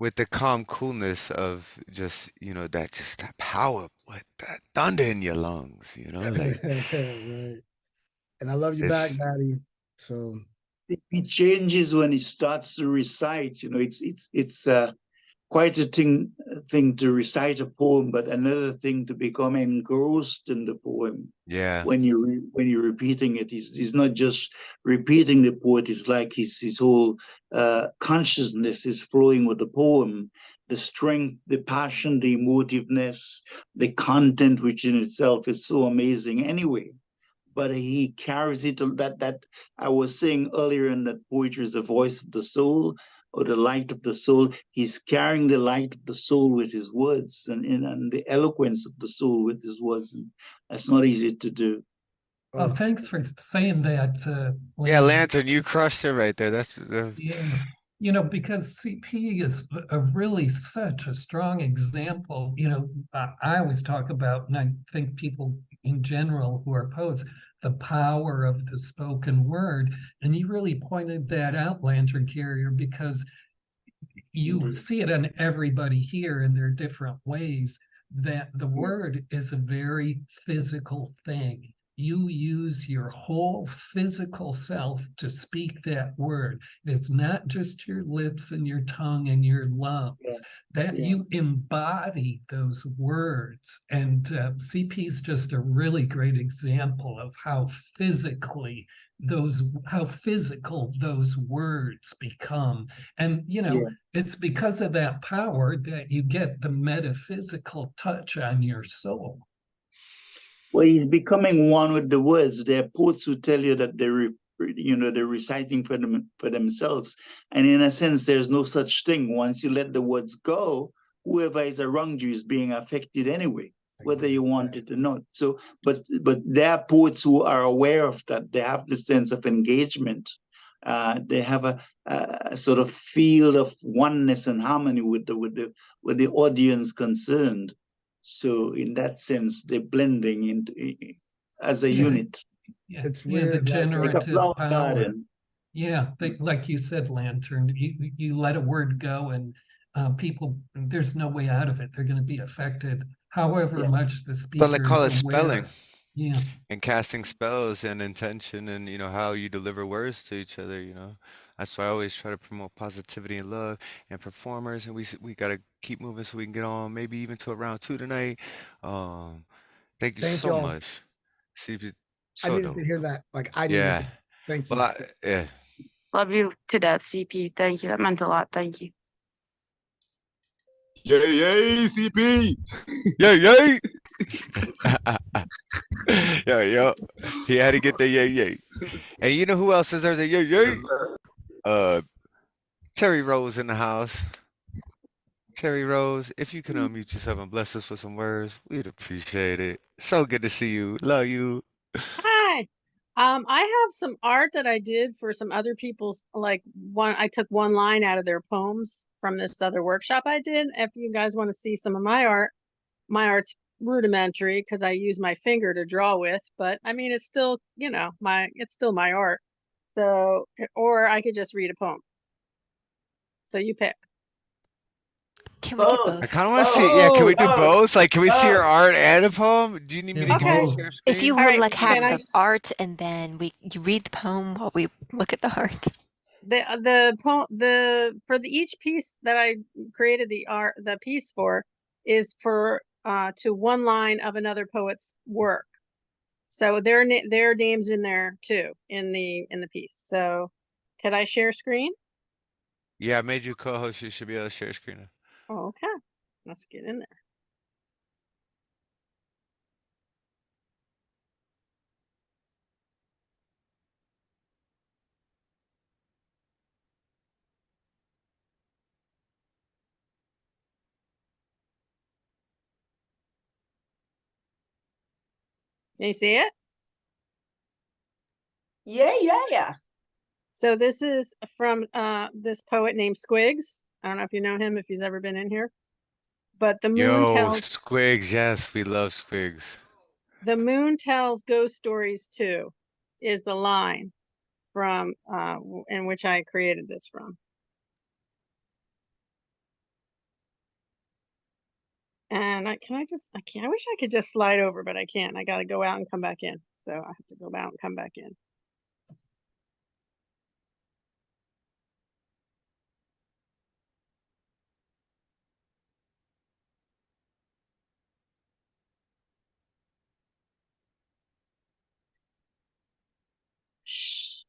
Speaker 1: with the calm coolness of just that power with that thunder in your lungs, like
Speaker 7: right. And I love you back,
Speaker 1: it's
Speaker 7: Mattie. So
Speaker 8: it changes when he starts to recite. It's quite a thing to recite a poem, but another thing to become engrossed in the poem.
Speaker 1: Yeah.
Speaker 8: When you're repeating it, he's not just repeating the poet. It's like his whole consciousness is flowing with the poem. The strength, the passion, the emotiveness, the content, which in itself is so amazing anyway. But he carries it that I was saying earlier in that poetry is the voice of the soul or the light of the soul. He's carrying the light of the soul with his words and the eloquence of the soul with his words. And that's not easy to do.
Speaker 13: Oh, thanks for saying that.
Speaker 1: Yeah, Lantern, you crushed it right there. That's
Speaker 13: yeah. Because CP is really such a strong example. I always talk about, and I think people in general who are poets, the power of the spoken word. And you really pointed that out, Lantern Carrier, because you see it in everybody here in their different ways, that the word is a very physical thing. You use your whole physical self to speak that word. It's not just your lips and your tongue and your lungs, you embody those words. And CP is just a really great example of how physical those words become. And it's because of that power that you get the metaphysical touch on your soul.
Speaker 8: Well, he's becoming one with the words. There are poets who tell you that they're reciting for themselves. And in a sense, there's no such thing. Once you let the words go, whoever is around you is being affected anyway, whether you want it or not. So, but there are poets who are aware of that. They have the sense of engagement. They have a sort of field of oneness and harmony with the audience concerned. So in that sense, they're blending into as a unit.
Speaker 13: Yeah,
Speaker 7: it's weird.
Speaker 13: The generative
Speaker 8: like
Speaker 13: power. Yeah, like you said, Lantern, you let a word go and people, there's no way out of it. They're going to be affected, however much the speaker
Speaker 1: but like call it
Speaker 13: is aware.
Speaker 1: spelling.
Speaker 13: Yeah.
Speaker 1: and casting spells and intention and how you deliver words to each other. That's why I always try to promote positivity and love and performers, and we gotta keep moving so we can get on maybe even to a round 2 tonight. Um, thank you
Speaker 7: Thank
Speaker 1: so
Speaker 7: y'all.
Speaker 1: much. CP,
Speaker 7: I
Speaker 1: so
Speaker 7: needed to
Speaker 1: dope.
Speaker 7: hear that. Like I needed
Speaker 1: Yeah.
Speaker 7: to. Thank
Speaker 1: Well,
Speaker 7: you.
Speaker 1: yeah.
Speaker 2: Love you to death, CP. Thank you. That meant a lot. Thank you.
Speaker 6: Yay, yay, CP.
Speaker 1: Yay, yay. Yo. He had to get the yay, yay. And you know who else deserves a yay, yay?
Speaker 6: Yes, sir.
Speaker 1: Terri Rose in the house. Terri Rose, if you can unmute yourself and bless us with some words, we'd appreciate it. So good to see you. Love you.
Speaker 15: Hi. I have some art that I did for some other people's, like I took one line out of their poems from this other workshop I did. If you guys want to see some of my art's rudimentary because I use my finger to draw with, but I mean, it's still, it's still my art. So, or I could just read a poem. So you pick.
Speaker 5: Can we do
Speaker 1: I
Speaker 5: both?
Speaker 1: kind of want to see. Yeah, can we do both? Like, can we see your
Speaker 10: both.
Speaker 1: art and a poem? Do you need me to
Speaker 15: Okay.
Speaker 1: share
Speaker 5: If you
Speaker 1: screen?
Speaker 5: would
Speaker 15: right,
Speaker 5: like have
Speaker 15: can I
Speaker 5: the art and then you read the poem while we look at the art.
Speaker 15: For each piece that I created the piece for is for to one line of another poet's work. So their names in there too in the piece. So could I share screen?
Speaker 1: Yeah, I made you co-host. You should be able to share screen.
Speaker 15: Oh, okay. Let's get in there. Can you see it?
Speaker 10: Yeah.
Speaker 15: So this is from this poet named Squigs. I don't know if you know him, if he's ever been in here. But the moon
Speaker 1: Yo,
Speaker 15: tells
Speaker 1: Squigs. Yes, we love Squigs.
Speaker 15: ghost stories too, is the line from in which I created this from. And I wish I could just slide over, but I can't. I got to go out and come back in. So I have to go out and come back in. Shh.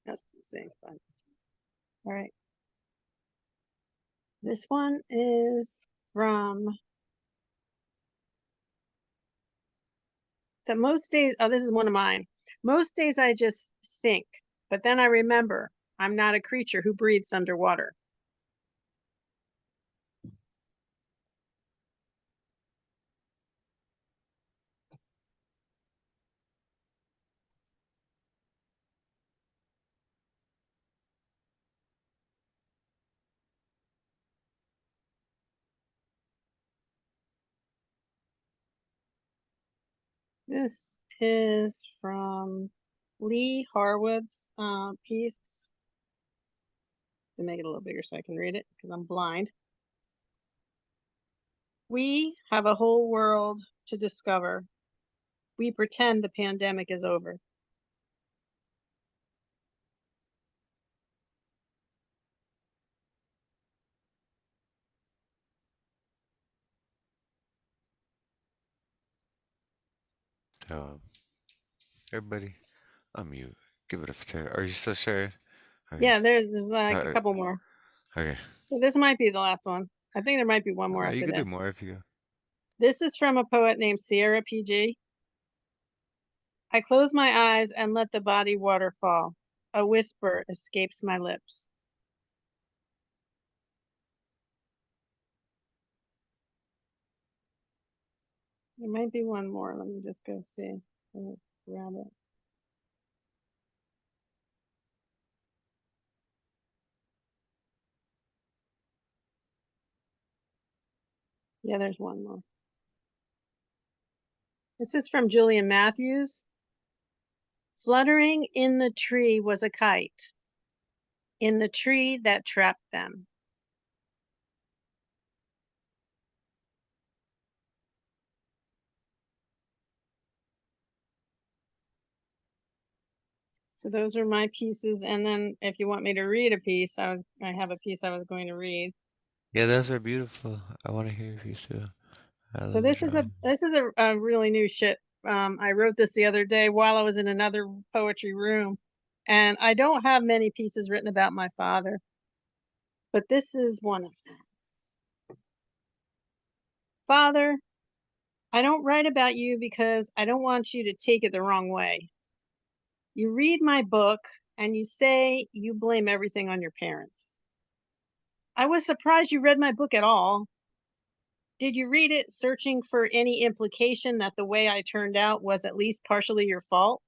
Speaker 15: That's the same fun. All right. This one is from most days. Oh, this is one of mine. Most days I just sink, but then I remember I'm not a creature who breathes underwater. This is from Lee Harwood's piece. To make it a little bigger so I can read it because I'm blind. We have a whole world to discover. We pretend the pandemic is over.
Speaker 1: Everybody, unmute. Give it a share. Are you still sharing? Okay.
Speaker 15: Yeah, there's like a couple more.
Speaker 1: Okay.
Speaker 15: So this might be the last one. I think there might be one more
Speaker 1: No,
Speaker 15: after
Speaker 1: you can
Speaker 15: this.
Speaker 1: do more if you go.
Speaker 15: This is from a poet named Sierra PG. I close my eyes and let the body water fall. A whisper escapes my lips. There might be one more. Let me just go see. Grab it. Yeah, there's one more. This is from Julian Matthews. Fluttering in the tree was a kite, in the tree that trapped them. So those are my pieces. And then if you want me to read a piece, I have a piece I was going to read.
Speaker 1: Yeah, those are beautiful. I want to hear if you too.
Speaker 15: So this is a really new shit. I wrote this the other day while I was in another poetry room, and I don't have many pieces written about my father, but this is one of them. Father, I don't write about you because I don't want you to take it the wrong way. You read my book and you say you blame everything on your parents. I was surprised you read my book at all. Did you read it searching for any implication that the way I turned out was at least partially your fault?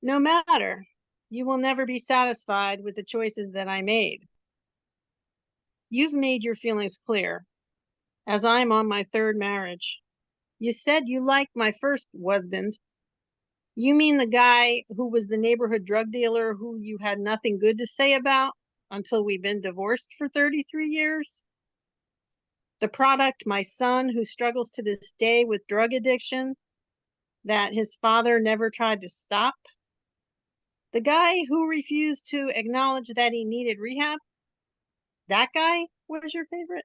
Speaker 15: No matter, you will never be satisfied with the choices that I made. You've made your feelings clear, as I'm on my third marriage. You said you liked my first husband. You mean the guy who was the neighborhood drug dealer who you had nothing good to say about until we've been divorced for 33 years? The product, my son, who struggles to this day with drug addiction that his father never tried to stop? The guy who refused to acknowledge that he needed rehab? That guy was your favorite?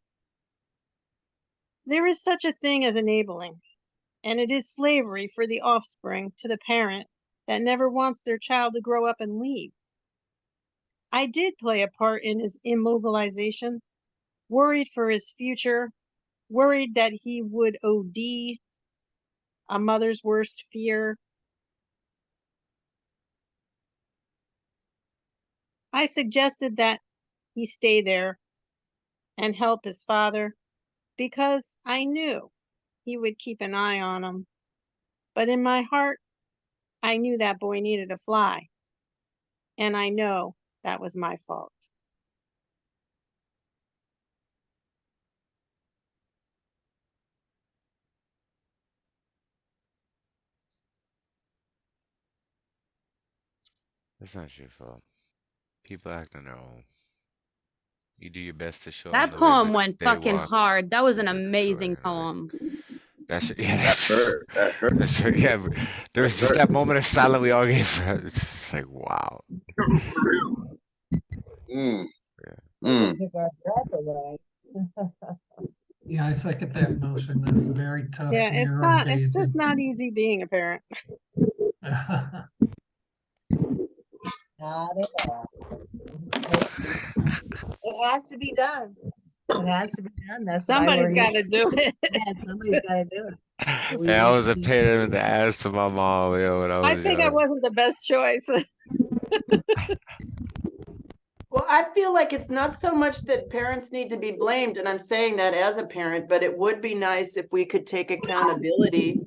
Speaker 15: There is such a thing as enabling, and it is slavery for the offspring to the parent that never wants their child to grow up and leave. I did play a part in his immobilization, worried for his future, worried that he would OD, a mother's worst fear. I suggested that he stay there and help his father because I knew he would keep an eye on him. But in my heart, I knew that boy needed to fly. And I know that was my fault.
Speaker 1: It's not your fault. People act on their own. You do your best to show them
Speaker 2: That
Speaker 1: the way
Speaker 2: poem
Speaker 1: that
Speaker 2: went
Speaker 1: they
Speaker 2: fucking
Speaker 1: walk.
Speaker 2: hard. That was an
Speaker 1: Sure,
Speaker 2: amazing
Speaker 1: like,
Speaker 2: poem.
Speaker 1: that's yeah. There's just that moment of silence we all gave for it. It's just like wow.
Speaker 14: Took our breath away.
Speaker 13: Yeah, I second that motion. That's very tough.
Speaker 15: Yeah, it's just not easy being a parent.
Speaker 14: Not at all. It has to be done. It has to be done. That's why
Speaker 15: Somebody's
Speaker 14: we're
Speaker 15: got
Speaker 14: here.
Speaker 15: to do it.
Speaker 14: Yeah, somebody's got to do it.
Speaker 1: And I was a pain in the ass to my mom, when I was
Speaker 15: I think I
Speaker 1: young.
Speaker 15: wasn't the best choice.
Speaker 10: Well, I feel like it's not so much that parents need to be blamed, and I'm saying that as a parent, but it would be nice if we could take accountability.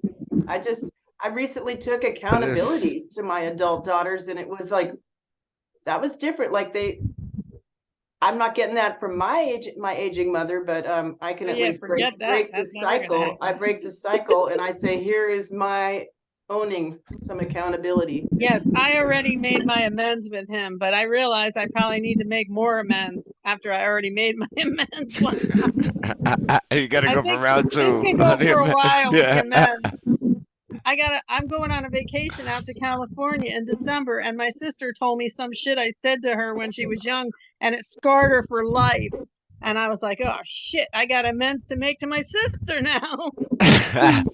Speaker 10: I recently took accountability to my adult daughters, and it was like, that was different. Like I'm not getting that from my aging mother, but I can at least break the cycle. I break the cycle and I say, here is my owning some accountability.
Speaker 15: Yes, I already made my amends with him, but I realized I probably need to make more amends after I already made my amends one time.
Speaker 1: You gotta go for round 2.
Speaker 15: This can go for a while with
Speaker 1: Yeah.
Speaker 15: the amends. I'm going on a vacation out to California in December, and my sister told me some shit I said to her when she was young, and it scarred her for life. And I was like, oh shit, I got amends to make to my sister now. And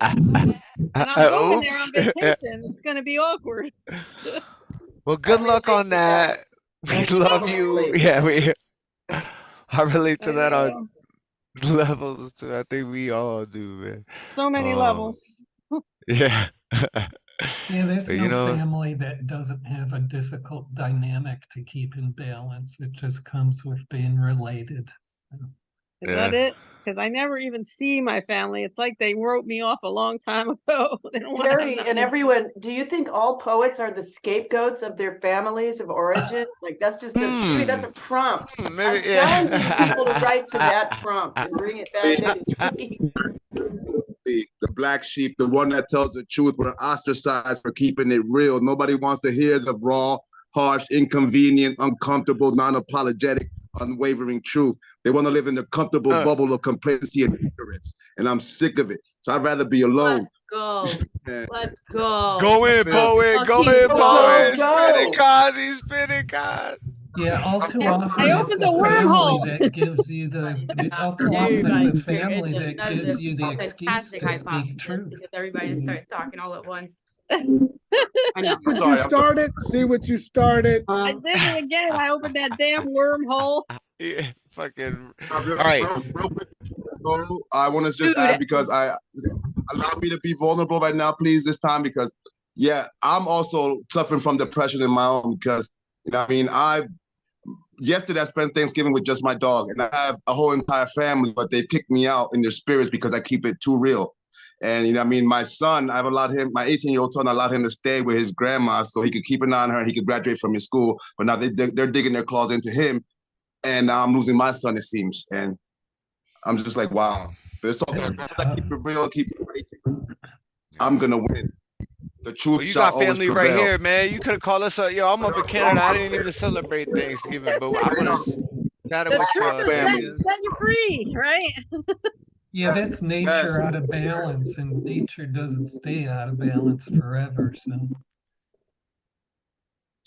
Speaker 15: I'm going there on vacation. It's gonna be awkward.
Speaker 1: Well, good luck on that. We love you. Yeah, I relate to that on levels too. I think we all do, man.
Speaker 15: So many levels.
Speaker 1: Yeah.
Speaker 13: Yeah, there's
Speaker 1: But,
Speaker 13: no family that doesn't have a difficult dynamic to keep in balance. It just comes with being related.
Speaker 15: Is that it? Because I never even see my family. It's like they wrote me off a long time ago.
Speaker 10: Terry and everyone, do you think all poets are the scapegoats of their families of origin? Like that's just maybe that's a prompt. I'm challenging people to write to that prompt and bring it back next week.
Speaker 6: The black sheep, the one that tells the truth, we're ostracized for keeping it real. Nobody wants to hear the raw, harsh, inconvenient, uncomfortable, non-apologetic, unwavering truth. They want to live in the comfortable bubble of complacency and ignorance, and I'm sick of it. So I'd rather be alone.
Speaker 2: Let's go. Let's go.
Speaker 1: Go in, poet. Go in, poet. Spinning Cozzy, spinning Cozzy.
Speaker 13: Yeah, all too
Speaker 15: Yeah,
Speaker 13: often
Speaker 15: I
Speaker 13: it's
Speaker 15: opened
Speaker 13: the
Speaker 15: the wormhole.
Speaker 13: family that gives you all too often it's the family that gives you the excuse to speak truth.
Speaker 2: Because everybody just started talking all at once.
Speaker 7: I know. What you started? See what you started.
Speaker 15: I did it again. I opened that damn wormhole.
Speaker 1: Yeah, fucking.
Speaker 6: All
Speaker 1: right.
Speaker 6: Real quick, I want to just add, because allow me to be vulnerable right now, please, this time, because yeah, I'm also suffering from depression in my own, because you know what I mean, yesterday I spent Thanksgiving with just my dog, and I have a whole entire family, but they kicked me out in their spirits because I keep it too real. And you know what I mean, my son, I've allowed him, my 18-year-old son, I allowed him to stay with his grandma so he could keep an eye on her and he could graduate from his school. But now they're digging their claws into him, and now I'm losing my son, it seems. And I'm just like, wow. But it's okay. I keep it real, keep it real. I'm gonna win. The truth
Speaker 1: You
Speaker 6: shall
Speaker 1: got
Speaker 6: always
Speaker 1: family
Speaker 6: prevail.
Speaker 1: right here, man. You could have called us up. Yo, I'm up in Canada. I didn't even celebrate Thanksgiving, but I would have chatted
Speaker 15: The
Speaker 1: with
Speaker 15: truth
Speaker 1: y'all.
Speaker 15: will set you free, right?
Speaker 13: Yeah, that's nature out of balance, and nature doesn't stay out of balance forever. So,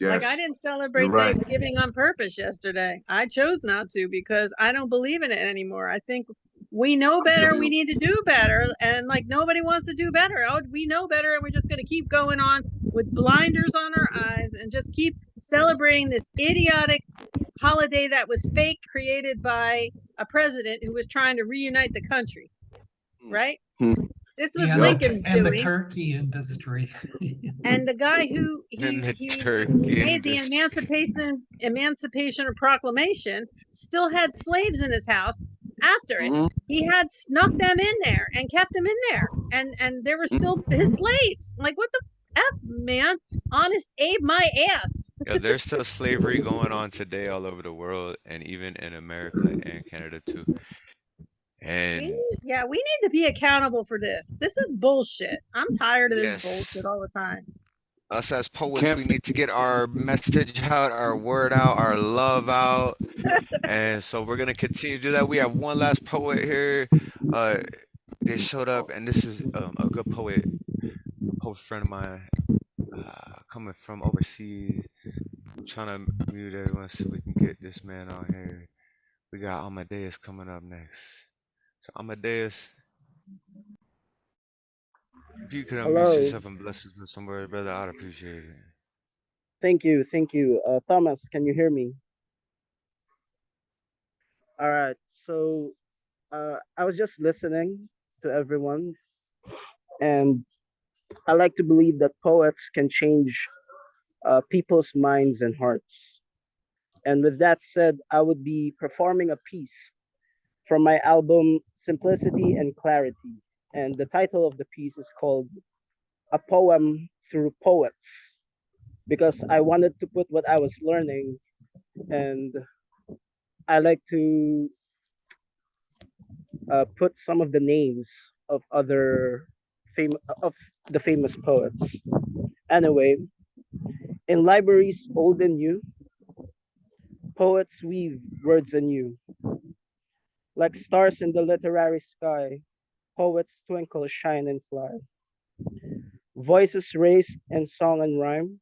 Speaker 15: Like I didn't celebrate Thanksgiving on purpose yesterday. I chose not to because I don't believe in it anymore. I think we know better. We need to do better, and like nobody wants to do better. Oh, we know better, and we're just going to keep going on with blinders on our eyes and just keep celebrating this idiotic holiday that was fake, created by a president who was trying to reunite the country. Right? This was Lincoln's
Speaker 13: and
Speaker 15: doing.
Speaker 13: the turkey industry.
Speaker 15: And the guy who he made the Emancipation Proclamation still had slaves in his house after it. He had snuck them in there and kept them in there, and they were still his slaves. Like, what the F, man? Honest Abe, my ass.
Speaker 1: Yeah, there's still slavery going on today all over the world, and even in America and Canada too. And
Speaker 15: we need to be accountable for this. This is bullshit. I'm tired of this bullshit all the time.
Speaker 1: Us as poets, we need to get our message out, our word out, our love out. And so we're gonna continue to do that. We have one last poet here. They showed up, and this is a good poet, a poet friend of mine, coming from overseas. I'm trying to mute everyone so we can get this man on here. We got Amadeus coming up next. So Amadeus, if you could unmute yourself and bless us with some words, brother, I'd appreciate it.
Speaker 16: Thank you. Thomas, can you hear me? All right. So I was just listening to everyone, and I like to believe that poets can change people's minds and hearts. And with that said, I would be performing a piece from my album Simplicity and Clarity. And the title of the piece is called A Poem Through Poets, because I wanted to put what I was learning, and I like to put some of the names of of the famous poets. Anyway, in libraries old and new, poets weave words anew. Like stars in the literary sky, poets twinkle, shine, and fly. Voices raised in song and rhyme,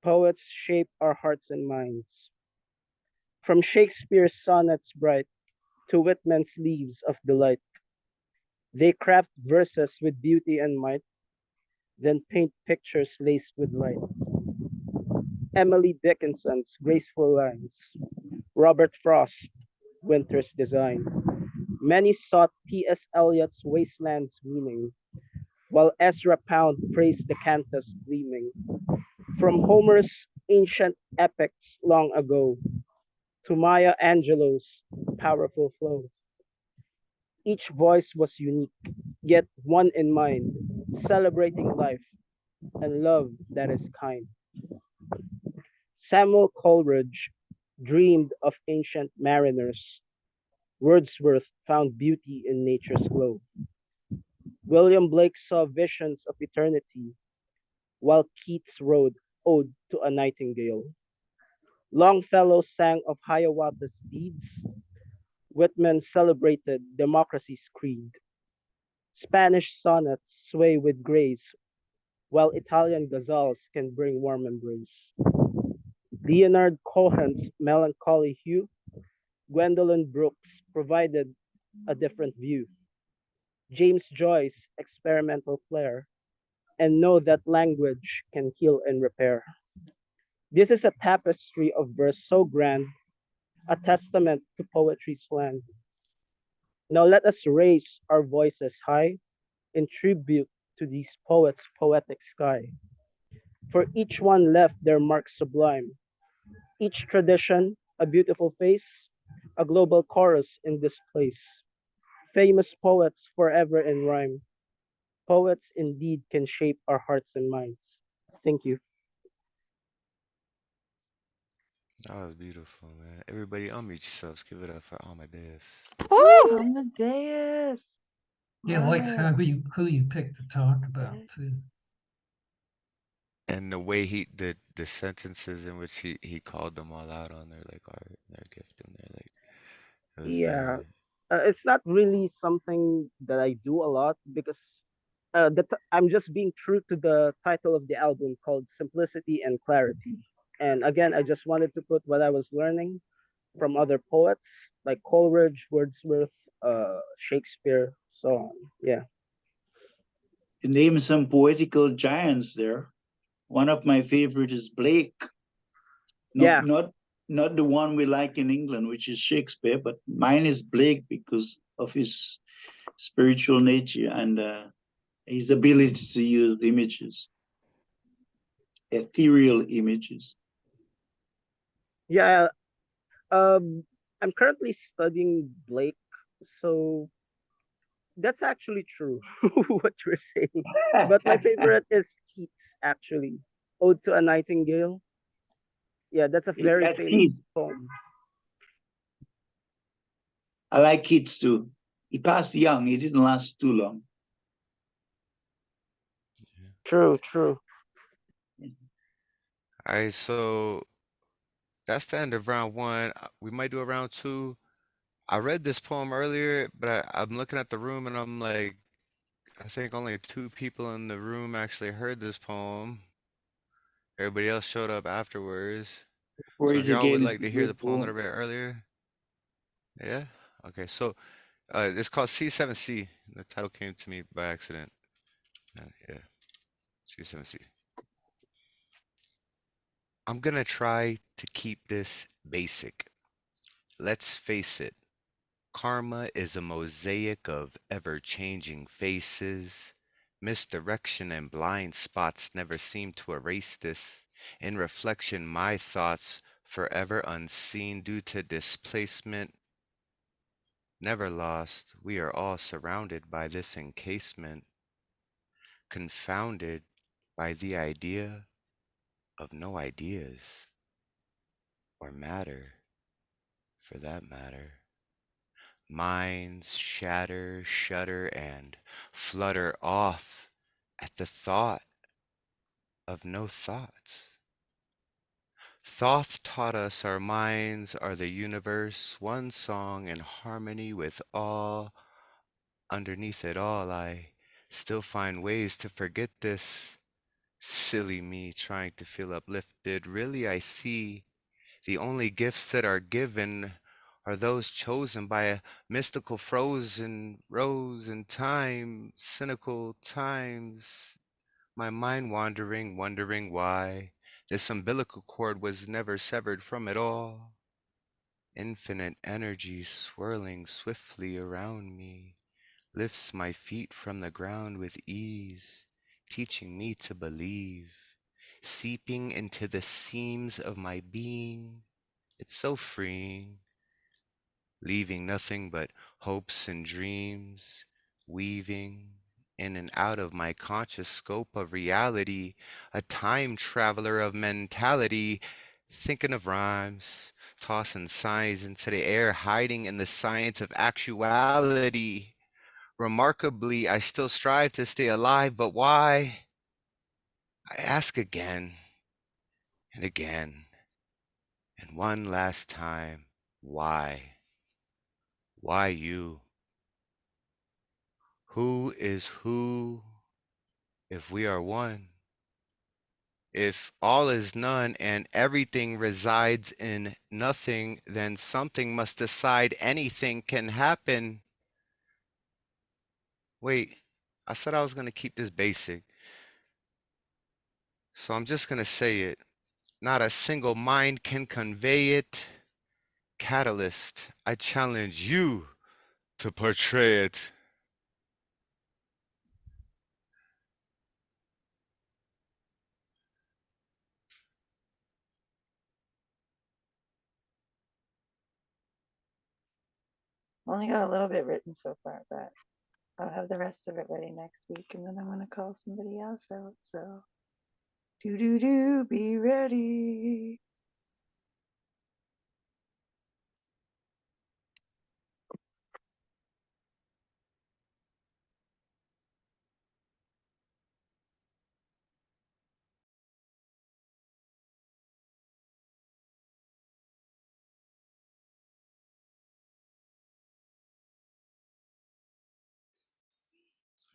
Speaker 16: poets shape our hearts and minds. From Shakespeare's sonnets bright to Whitman's leaves of delight, they craft verses with beauty and might, then paint pictures laced with light. Emily Dickinson's graceful lines, Robert Frost, Winter's design. Many sought T.S. Eliot's wasteland's meaning, while Ezra Pound praised the cantus gleaming. From Homer's ancient epics long ago to Maya Angelou's powerful flow. Each voice was unique, yet one in mind, celebrating life and love that is kind. Samuel Coleridge dreamed of ancient mariners. Wordsworth found beauty in nature's glow. William Blake saw visions of eternity, while Keats wrote Ode to a Nightingale. Longfellow sang of Hiawatha's deeds. Whitman celebrated democracy's creed. Spanish sonnets sway with grace, while Italian ghazals can bring warm embrace. Leonard Cohen's melancholy hue, Gwendolyn Brooks provided a different view. James Joyce's experimental flair, and know that language can heal and repair. This is a tapestry of verse so grand, a testament to poetry's land. Now let us raise our voices high in tribute to these poets' poetic sky. For each one left their mark sublime, each tradition a beautiful face, a global chorus in this place. Famous poets forever in rhyme. Poets indeed can shape our hearts and minds. Thank you.
Speaker 1: That was beautiful, man. Everybody unmute yourselves. Give it up for Amadeus.
Speaker 14: Woo!
Speaker 10: Amadeus.
Speaker 13: Yeah, I liked how who you picked to talk about too.
Speaker 1: And the way the sentences in which he called them all out on their like art, their gift, and their like, it was
Speaker 16: Yeah,
Speaker 1: very.
Speaker 16: it's not really something that I do a lot because I'm just being true to the title of the album called Simplicity and Clarity. And again, I just wanted to put what I was learning from other poets like Coleridge, Wordsworth, Shakespeare, so on. Yeah.
Speaker 8: You name some poetical giants there. One of my favorite is Blake.
Speaker 16: Yeah.
Speaker 8: Not the one we like in England, which is Shakespeare, but mine is Blake because of his spiritual nature and his ability to use images, ethereal images.
Speaker 16: Yeah. I'm currently studying Blake, so that's actually true what you're saying. But my favorite is Keats, actually. Ode to a Nightingale. Yeah, that's a very famous
Speaker 8: Keats.
Speaker 16: poem.
Speaker 8: I like Keats too. He passed young. He didn't last too long.
Speaker 16: True, true.
Speaker 1: All right, so that's the end of round one. We might do a round two. I read this poem earlier, but I'm looking at the room and I'm like, I think only two people in the room actually heard this poem. Everybody else showed up afterwards. So if y'all would like to hear the poem that I read earlier, yeah? Okay, so it's called C7C. The title came to me by accident. Yeah, C7C. I'm gonna try to keep this basic. Let's face it, karma is a mosaic of ever-changing faces. Misdirection and blind spots never seem to erase this. In reflection, my thoughts forever unseen due to displacement. Never lost, we are all surrounded by this encasement, confounded by the idea of no ideas, or matter, for that matter. Minds shatter, shudder, and flutter off at the thought of no thoughts. Thoth taught us our minds are the universe, one song in harmony with all. Underneath it all, I still find ways to forget this. Silly me trying to feel uplifted. Really, I see the only gifts that are given are those chosen by a mystical frozen rose in time, cynical times. My mind wandering, wondering why this umbilical cord was never severed from it all. Infinite energy swirling swiftly around me lifts my feet from the ground with ease, teaching me to believe, seeping into the seams of my being. It's so freeing, leaving nothing but hopes and dreams, weaving in and out of my conscious scope of reality, a time traveler of mentality, thinking of rhymes, tossing signs into the air, hiding in the science of actuality. Remarkably, I still strive to stay alive, but why? I ask again and again. And one last time, why? Why you? Who is who if we are one? If all is none and everything resides in nothing, then something must decide anything can happen. Wait, I said I was going to keep this basic, so I'm just going to say it. Not a single mind can convey it. Catalyst, I challenge you to portray it.
Speaker 17: Only got a little bit written so far, but I'll have the rest of it ready next week, and then I want to call somebody else out. So, be ready.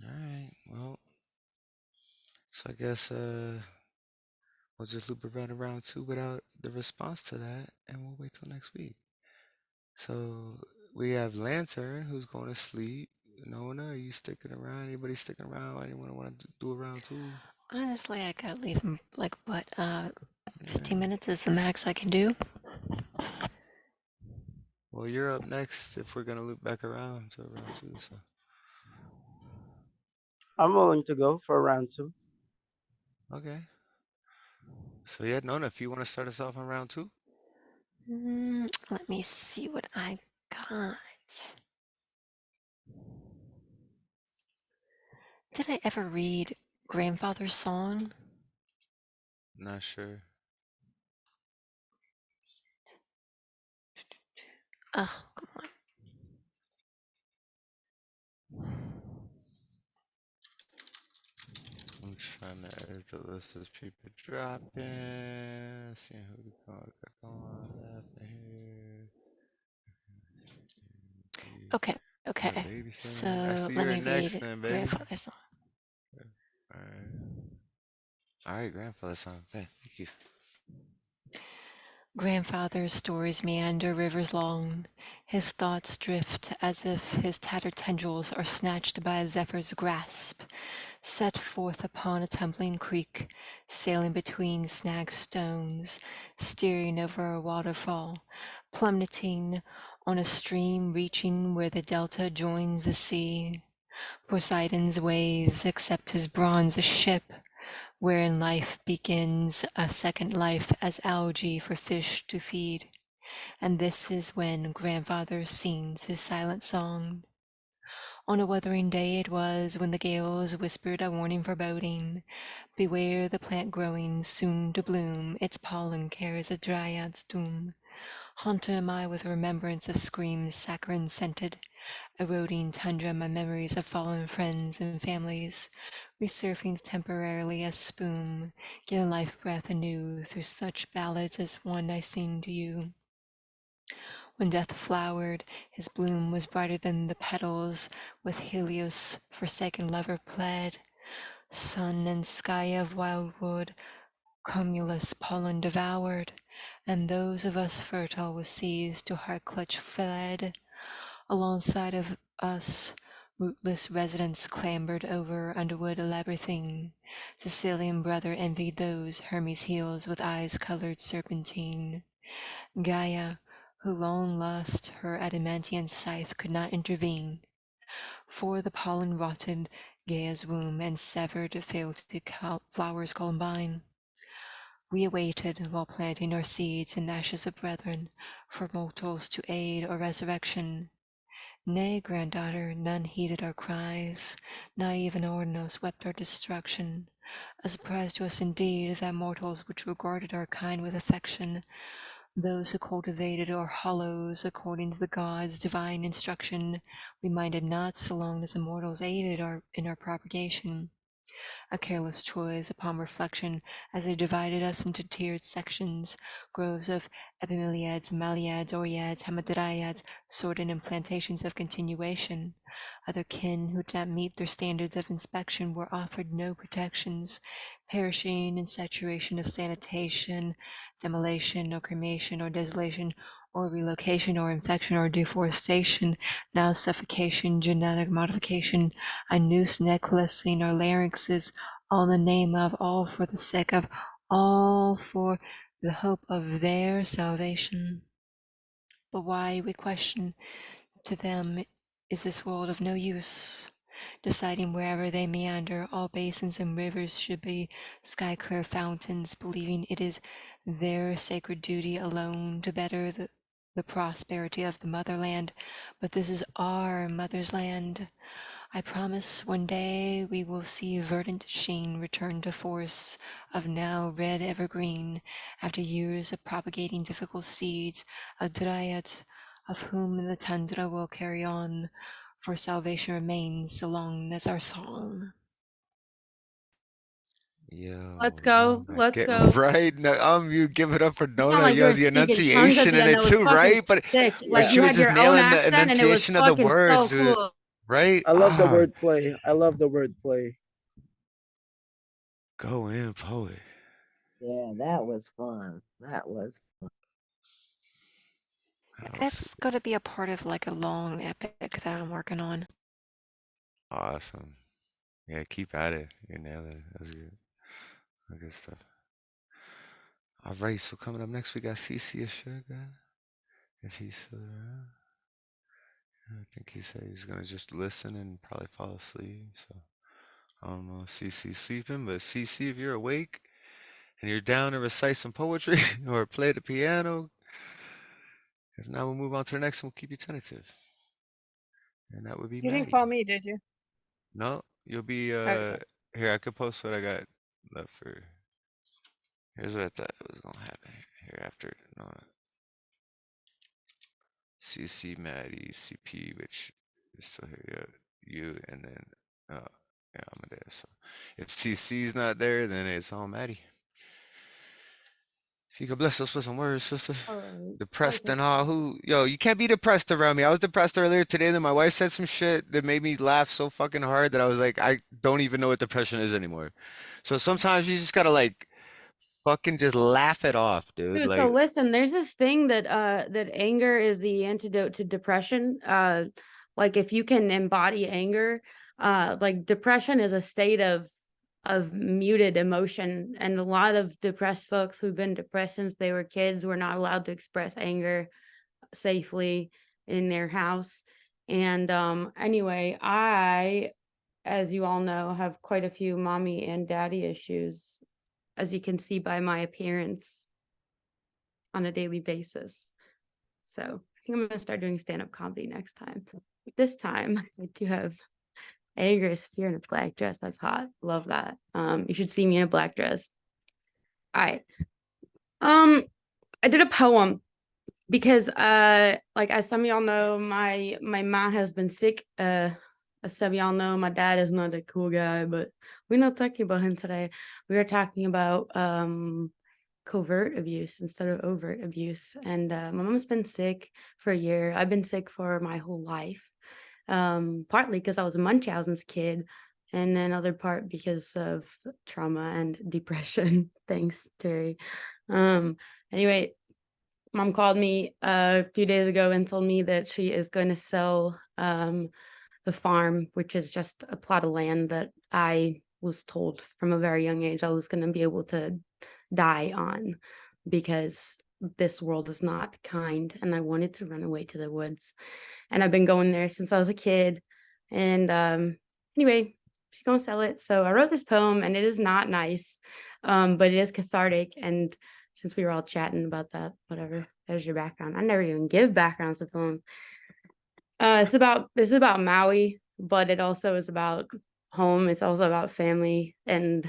Speaker 1: All right, well, so I guess we'll just loop around round two without the response to that, and we'll wait till next week. So we have Lantern, who's going to sleep. Nona, are you sticking around? Anybody sticking around? Anyone want to do a round two?
Speaker 5: Honestly, I gotta leave him like what, 15 minutes is the max I can do.
Speaker 1: Well, you're up next if we're gonna loop back around to round two. So
Speaker 16: I'm willing to go for round two.
Speaker 1: okay. So yeah, Nona, if you want to start us off on round two.
Speaker 5: Let me see what I got. Did I ever read Grandfather's Song?
Speaker 1: Not sure.
Speaker 5: Oh, come on.
Speaker 1: I'm trying to edit the list as people dropping. Seeing who we got going left here.
Speaker 5: Okay, okay.
Speaker 1: Baby
Speaker 5: So
Speaker 1: Actually,
Speaker 5: let
Speaker 1: you're
Speaker 5: me
Speaker 1: next
Speaker 5: read
Speaker 1: then, baby.
Speaker 5: Grandfather's Song.
Speaker 1: All right, Grandfather's Song. Thank you.
Speaker 5: Grandfather's stories meander rivers long. His thoughts drift as if his tattered tendrils are snatched by a zephyr's grasp, set forth upon a tumbling creek, sailing between snagged stones, steering over a waterfall, plummeting on a stream reaching where the delta joins the sea. Poseidon's waves accept his bronze ship, wherein life begins a second life as algae for fish to feed. And this is when grandfather sings his silent song. On a wuthering day it was when the gales whispered a warning foreboding. Beware the plant growing soon to bloom, its pollen carries a dryad's doom. Haunted am I with remembrance of screams saccharine scented, eroding tundra my memories of fallen friends and families, resurfing temporarily as spume, giving life breath anew through such ballads as one I sing to you. When death flowered, his bloom was brighter than the petals, with Helios forsaken lover pled. Sun and sky of wildwood, cumulus pollen devoured, and those of us fertile with seas to heart clutch fled. Alongside of us, rootless residents clambered over underwood labyrinthine. Sicilian brother envied those Hermes heels with eyes colored serpentine. Gaia, who long lost her adamantine scythe, could not intervene, for the pollen rotted Gaia's womb and severed failed the flowers Columbine. We awaited, while planting our seeds in ashes of brethren, for mortals to aid our resurrection. Nay, granddaughter, none heeded our cries, not even Ornos wept our destruction. A surprise to us indeed that mortals which regarded our kind with affection, those who cultivated our hollows according to the gods' divine instruction, we minded not so long as the mortals aided in our propagation. A careless choice upon reflection, as they divided us into tiered sections, groves of epimeliads, maliads, oriads, hamadryads, sorted in plantations of continuation. Other kin who did not meet their standards of inspection were offered no protections, perishing in saturation of sanitation, demolition or cremation or desolation, or relocation or infection or deforestation, now suffocation, genetic modification, a noose necklacing or larynxes, all in the name of, all for the sake of, all for the hope of their salvation. But why, we question, to them is this world of no use? Deciding wherever they meander, all basins and rivers should be sky-clear fountains, believing it is their sacred duty alone to better the prosperity of the motherland. But this is our mother's land. I promise one day we will see verdant sheen return to forests of now red evergreen, after years of propagating difficult seeds, of dryads, of whom the tundra will carry on, for salvation remains so long as our song.
Speaker 1: Yo,
Speaker 2: Let's go.
Speaker 1: Nona,
Speaker 2: Let's
Speaker 1: get
Speaker 2: go.
Speaker 1: right. No, you give it up for
Speaker 2: You sound
Speaker 1: Nona.
Speaker 2: like you
Speaker 1: Yo,
Speaker 2: were
Speaker 1: the
Speaker 2: speaking tongues at
Speaker 1: enunciation
Speaker 2: the
Speaker 1: in
Speaker 2: end.
Speaker 1: it
Speaker 2: That was
Speaker 1: too,
Speaker 2: fucking
Speaker 1: right? But
Speaker 2: sick.
Speaker 1: but
Speaker 2: Like
Speaker 16: Yeah,
Speaker 1: she
Speaker 2: you
Speaker 1: was
Speaker 2: had
Speaker 1: just
Speaker 2: your own
Speaker 1: nailing the
Speaker 2: accent and it was
Speaker 1: enunciation of the
Speaker 2: fucking so
Speaker 1: words, dude.
Speaker 2: cool.
Speaker 1: Right?
Speaker 16: I love the
Speaker 1: Ah,
Speaker 16: wordplay. I love the wordplay.
Speaker 1: go in, poet.
Speaker 14: Yeah, that was fun. That was fun.
Speaker 5: That's going to be a part of like a long epic that I'm working on.
Speaker 1: Awesome. Yeah, keep at it. You nailed it. That's good. Good stuff. All right, so coming up next, we got CC Arshagra. If he's still around. I think he said he's gonna just listen and probably fall asleep. So I don't know if CC's sleeping, but CC, if you're awake and you're down to recite some poetry or play the piano, if not, we'll move on to the next one. We'll keep you tentative, and that would be
Speaker 15: You didn't
Speaker 1: Mattie.
Speaker 15: call me, did you?
Speaker 1: No, you'll be
Speaker 15: Okay.
Speaker 1: here. I could post what I got left for. Here's what I thought was gonna happen here after. No, CC, Mattie, CP, which is still here. Yeah, you, and then yeah, Amadeus. So if CC's not there, then it's all Mattie. If you could bless us with some words, sister.
Speaker 2: Alright.
Speaker 1: Depressed
Speaker 2: Okay.
Speaker 1: and all. Yo, you can't be depressed around me. I was depressed earlier today. Then my wife said some shit that made me laugh so fucking hard that I was like, I don't even know what depression is anymore. So sometimes you just gotta like fucking just laugh it off, dude.
Speaker 2: Dude, so
Speaker 1: Like,
Speaker 2: listen, there's this thing that that anger is the antidote to depression. Like if you can embody anger, like depression is a state of muted emotion, and a lot of depressed folks who've been depressed since they were kids were not allowed to express anger safely in their house. And anyway, I, as you all know, have quite a few mommy and daddy issues, as you can see by my appearance on a daily basis. So I think I'm gonna start doing stand-up comedy next time. This time I do have anger is fear in a black dress. That's hot. Love that. You should see me in a black dress. All right. I did a poem because like as some of y'all know, my mom has been sick. As some of y'all know, my dad is not a cool guy, but we're not talking about him today. We are talking about covert abuse instead of overt abuse. And my mom's been sick for a year. I've been sick for my whole life, partly because I was a Munchausen's kid, and then other part because of trauma and depression. Thanks, Terry. Anyway, mom called me a few days ago and told me that she is going to sell the farm, which is just a plot of land that I was told from a very young age I was going to be able to die on, because this world is not kind and I wanted to run away to the woods. And I've been going there since I was a kid. And anyway, she's gonna sell it. So I wrote this poem, and it is not nice, but it is cathartic. And since we were all chatting about that, whatever, there's your background. I never even give backgrounds to poems. This is about Maui, but it also is about home. It's also about family and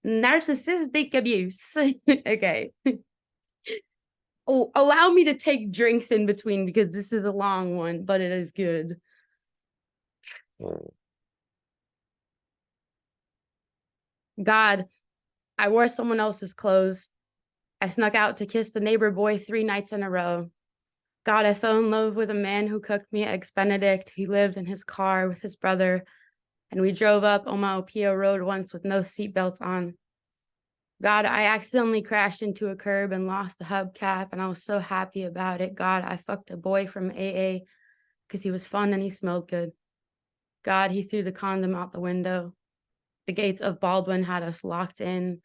Speaker 2: narcissistic abuse. Okay. Oh, allow me to take drinks in between because this is a long one, but it is good. God, I wore someone else's clothes. I snuck out to kiss the neighbor boy 3 nights in a row. God, I fell in love with a man who cooked me eggs Benedict. He lived in his car with his brother, and we drove up Omaopio Road once with no seatbelts on. God, I accidentally crashed into a curb and lost the hubcap, and I was so happy about it. God, I fucked a boy from AA because he was fun and he smelled good. God, he threw the condom out the window. The gates of Baldwin had us locked in,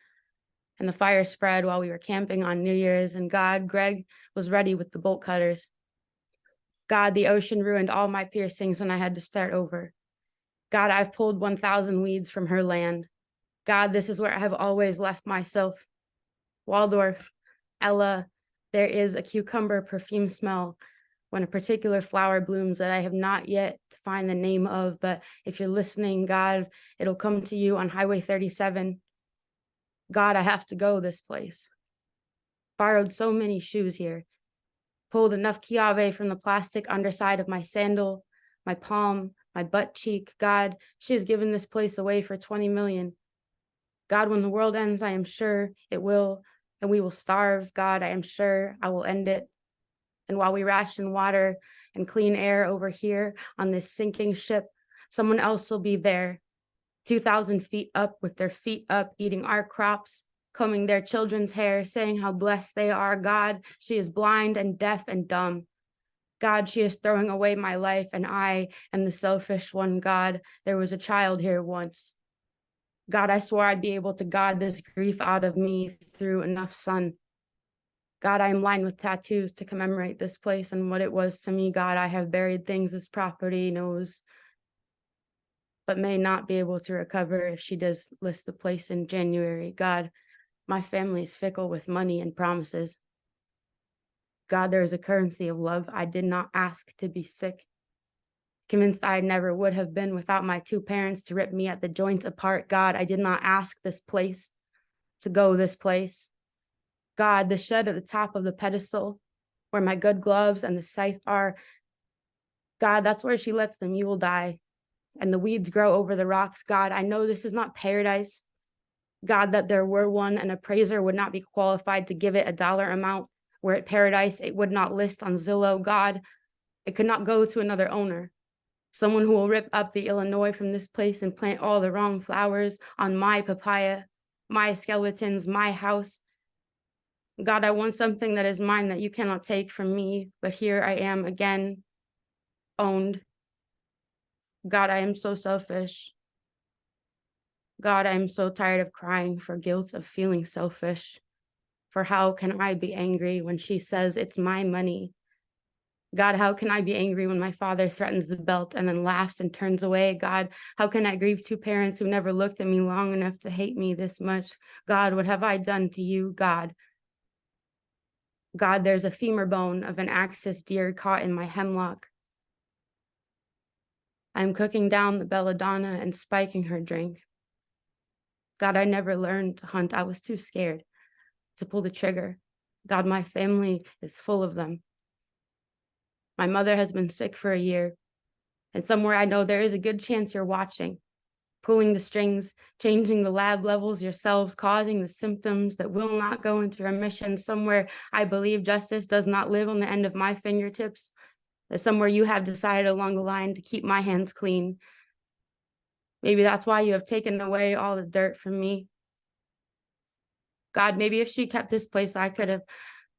Speaker 2: and the fire spread while we were camping on New Year's. And God, Greg was ready with the bolt cutters. God, the ocean ruined all my piercings and I had to start over. God, I've pulled 1,000 weeds from her land. God, this is where I have always left myself. Waldorf, Ella, there is a cucumber perfume smell when a particular flower blooms that I have not yet to find the name of, but if you're listening, God, it'll come to you on Highway 37. God, I have to go this place. Borrowed so many shoes here. Pulled enough Kiawe from the plastic underside of my sandal, my palm, my butt cheek. God, she has given this place away for 20 million. God, when the world ends, I am sure it will, and we will starve. God, I am sure I will end it. And while we ration water and clean air over here on this sinking ship, someone else will be there, 2,000 feet up with their feet up, eating our crops, combing their children's hair, saying how blessed they are. God, she is blind and deaf and dumb. God, she is throwing away my life, and I am the selfish one. God, there was a child here once. God, I swore I'd be able to God this grief out of me through enough sun. God, I am lined with tattoos to commemorate this place and what it was to me. God, I have buried things this property knows, but may not be able to recover if she does list the place in January. God, my family is fickle with money and promises. God, there is a currency of love. I did not ask to be sick. Convinced I never would have been without my 2 parents to rip me at the joints apart. God, I did not ask this place to go this place. God, the shed at the top of the pedestal where my good gloves and the scythe are. God, that's where she lets the mule die and the weeds grow over the rocks. God, I know this is not paradise. God, that there were one, an appraiser would not be qualified to give it a dollar amount, where at paradise it would not list on Zillow. God, it could not go to another owner. Someone who will rip up the Illinois from this place and plant all the wrong flowers on my papaya, my skeletons, my house. God, I want something that is mine that you cannot take from me, but here I am again, owned. God, I am so selfish. God, I am so tired of crying for guilt of feeling selfish. For how can I be angry when she says it's my money? God, how can I be angry when my father threatens the belt and then laughs and turns away? God, how can I grieve 2 parents who never looked at me long enough to hate me this much? God, what have I done to you, God? God, there's a femur bone of an axis deer caught in my hemlock. I'm cooking down the belladonna and spiking her drink. God, I never learned to hunt. I was too scared to pull the trigger. God, my family is full of them. My mother has been sick for a year, and somewhere I know there is a good chance you're watching, pulling the strings, changing the lab levels yourselves, causing the symptoms that will not go into remission. Somewhere I believe justice does not live on the end of my fingertips, that somewhere you have decided along the line to keep my hands clean. Maybe that's why you have taken away all the dirt from me. God, maybe if she kept this place, I could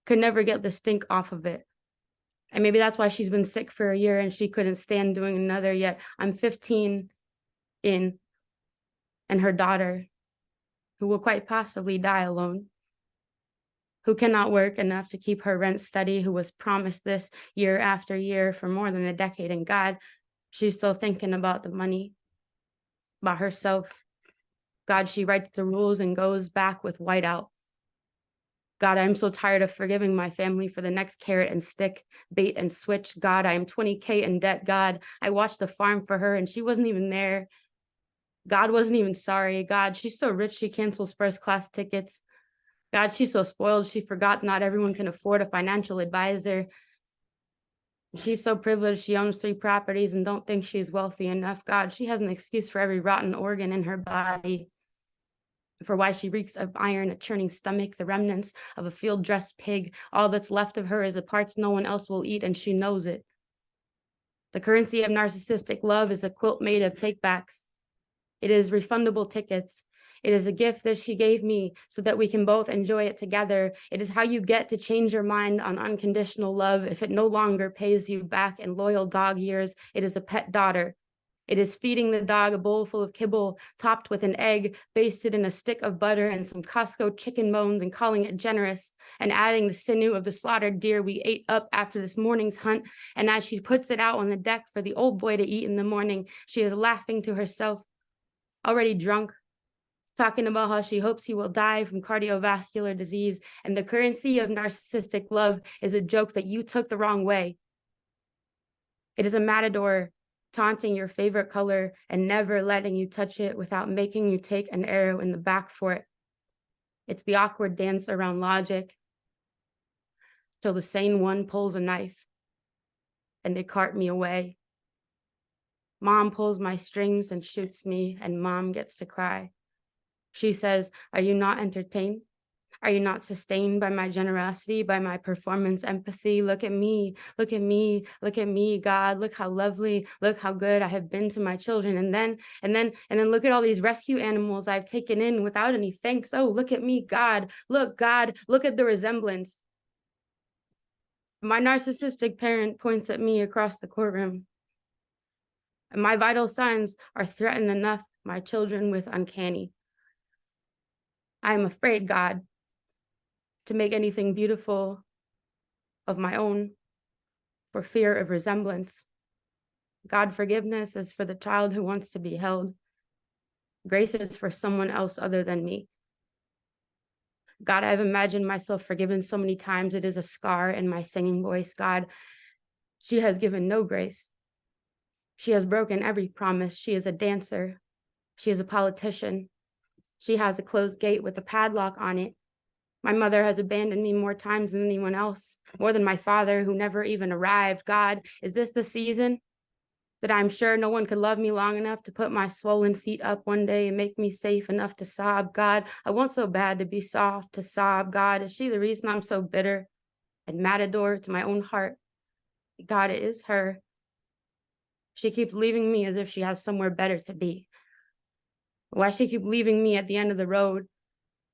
Speaker 2: never get the stink off of it. And maybe that's why she's been sick for a year and she couldn't stand doing another yet. I'm 15 in, and her daughter, who will quite possibly die alone, who cannot work enough to keep her rent steady, who was promised this year after year for more than a decade. And God, she's still thinking about the money, about herself. God, she writes the rules and goes back with whiteout. God, I'm so tired of forgiving my family for the next carrot and stick, bait and switch. God, I am 20K in debt. God, I watched the farm for her and she wasn't even there. God wasn't even sorry. God, she's so rich she cancels first-class tickets. God, she's so spoiled she forgot not everyone can afford a financial advisor. She's so privileged she owns 3 properties and don't think she's wealthy enough. God, she has an excuse for every rotten organ in her body. for why she reeks of iron, a churning stomach, the remnants of a field-dressed pig. All that's left of her is the parts no one else will eat, and she knows it. The currency of narcissistic love is a quilt made of take-backs. It is refundable tickets. It is a gift that she gave me so that we can both enjoy it together. It is how you get to change your mind on unconditional love if it no longer pays you back in loyal dog years. It is a pet daughter. It is feeding the dog a bowl full of kibble topped with an egg, basted in a stick of butter and some Costco chicken bones and calling it generous, and adding the sinew of the slaughtered deer we ate up after this morning's hunt. And as she puts it out on the deck for the old boy to eat in the morning, she is laughing to herself, already drunk, talking about how she hopes he will die from cardiovascular disease. And the currency of narcissistic love is a joke that you took the wrong way. It is a matador taunting your favorite color and never letting you touch it without making you take an arrow in the back for it. It's the awkward dance around logic till the sane one pulls a knife and they cart me away. Mom pulls my strings and shoots me, and mom gets to cry. She says, "Are you not entertained? Are you not sustained by my generosity, by my performance empathy? Look at me, look at me, look at me, God, look how lovely, look how good I have been to my children. And then look at all these rescue animals I've taken in without any thanks. Oh, look at me, God, look at the resemblance." My narcissistic parent points at me across the courtroom. And my vital signs are threatened enough, my children with uncanny. I am afraid, God, to make anything beautiful of my own for fear of resemblance. God, forgiveness is for the child who wants to be held. Grace is for someone else other than me. God, I've imagined myself forgiven so many times, it is a scar in my singing voice. God, she has given no grace. She has broken every promise. She is a dancer. She is a politician. She has a closed gate with a padlock on it. My mother has abandoned me more times than anyone else, more than my father, who never even arrived. God, is this the season that I'm sure no one could love me long enough to put my swollen feet up one day and make me safe enough to sob? God, I want so bad to be soft, to sob. God, is she the reason I'm so bitter and matador to my own heart? God, it is her. She keeps leaving me as if she has somewhere better to be. Why she keep leaving me at the end of the road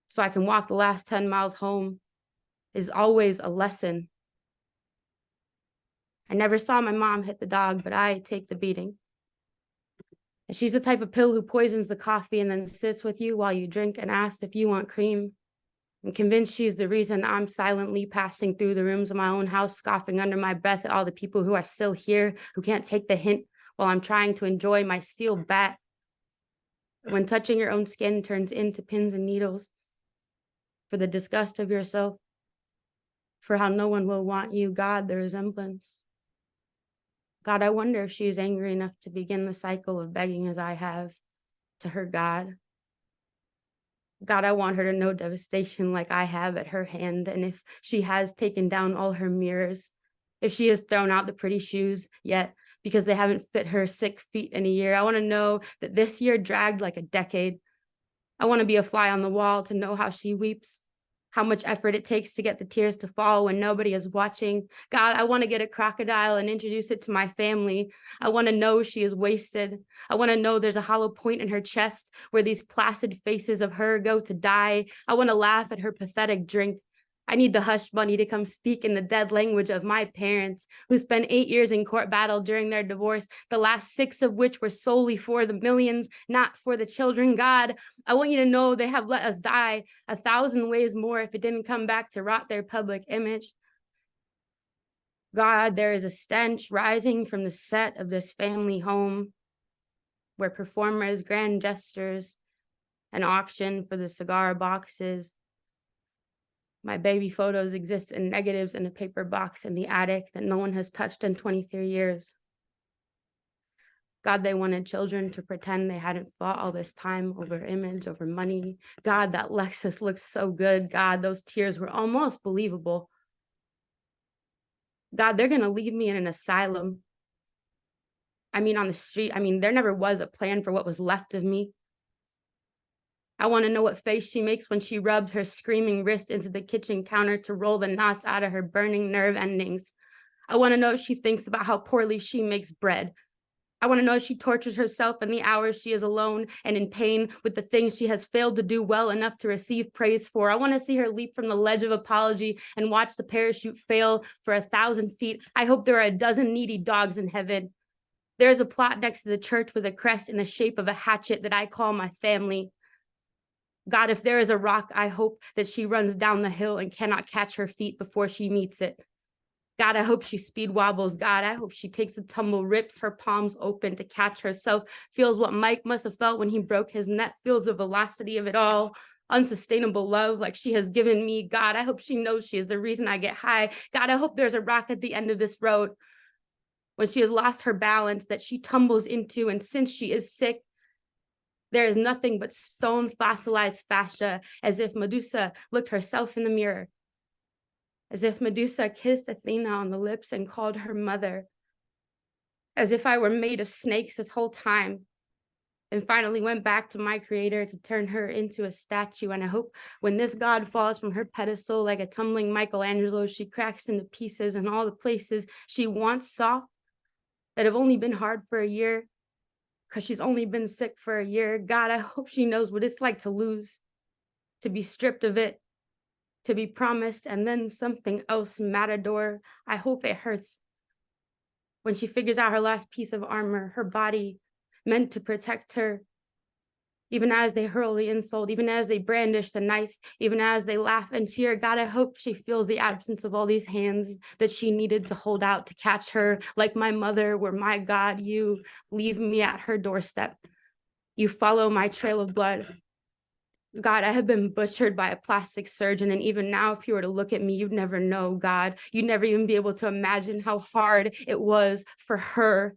Speaker 2: so I can walk the last 10 miles home is always a lesson. I never saw my mom hit the dog, but I take the beating. And she's the type of pill who poisons the coffee and then sits with you while you drink and asks if you want cream. I'm convinced she's the reason I'm silently passing through the rooms of my own house, scoffing under my breath at all the people who are still here, who can't take the hint while I'm trying to enjoy my steel bat. When touching your own skin turns into pins and needles, for the disgust of yourself, for how no one will want you, God, the resemblance. God, I wonder if she's angry enough to begin the cycle of begging as I have to her God. God, I want her to know devastation like I have at her hand. And if she has taken down all her mirrors, if she has thrown out the pretty shoes yet because they haven't fit her sick feet in a year, I want to know that this year dragged like a decade. I want to be a fly on the wall to know how she weeps, how much effort it takes to get the tears to fall when nobody is watching. God, I want to get a crocodile and introduce it to my family. I want to know she is wasted. I want to know there's a hollow point in her chest where these placid faces of her go to die. I want to laugh at her pathetic drink. I need the hush bunny to come speak in the dead language of my parents, who spent 8 years in court battle during their divorce, the last 6 of which were solely for the millions, not for the children. God, I want you to know they have let us die 1,000 ways more if it didn't come back to rot their public image. God, there is a stench rising from the set of this family home where performers, grand gestures, an auction for the cigar boxes. My baby photos exist in negatives in a paper box in the attic that no one has touched in 23 years. God, they wanted children to pretend they hadn't fought all this time over image, over money. God, that Lexus looks so good. God, those tears were almost believable. God, they're going to leave me in an asylum. I mean, on the street. I mean, there never was a plan for what was left of me. I want to know what face she makes when she rubs her screaming wrist into the kitchen counter to roll the knots out of her burning nerve endings. I want to know if she thinks about how poorly she makes bread. I want to know if she tortures herself in the hours she is alone and in pain with the things she has failed to do well enough to receive praise for. I want to see her leap from the ledge of apology and watch the parachute fail for 1,000 feet. I hope there are a dozen needy dogs in heaven. There is a plot next to the church with a crest in the shape of a hatchet that I call my family. God, if there is a rock, I hope that she runs down the hill and cannot catch her feet before she meets it. God, I hope she speed wobbles. God, I hope she takes a tumble, rips her palms open to catch herself, feels what Mike must have felt when he broke his net, feels the velocity of it all, unsustainable love like she has given me. God, I hope she knows she is the reason I get high. God, I hope there's a rock at the end of this road when she has lost her balance that she tumbles into, and since she is sick, there is nothing but stone fossilized fascia, as if Medusa looked herself in the mirror. As if Medusa kissed Athena on the lips and called her mother. As if I were made of snakes this whole time and finally went back to my creator to turn her into a statue. And I hope when this god falls from her pedestal like a tumbling Michelangelo, she cracks into pieces and all the places she once saw that have only been hard for a year because she's only been sick for a year. God, I hope she knows what it's like to lose, to be stripped of it, to be promised, and then something else, matador. I hope it hurts when she figures out her last piece of armor, her body meant to protect her, even as they hurl the insult, even as they brandish the knife, even as they laugh and cheer. God, I hope she feels the absence of all these hands that she needed to hold out to catch her, like my mother were my God. You leave me at her doorstep. You follow my trail of blood. God, I have been butchered by a plastic surgeon, and even now, if you were to look at me, you'd never know, God. You'd never even be able to imagine how hard it was for her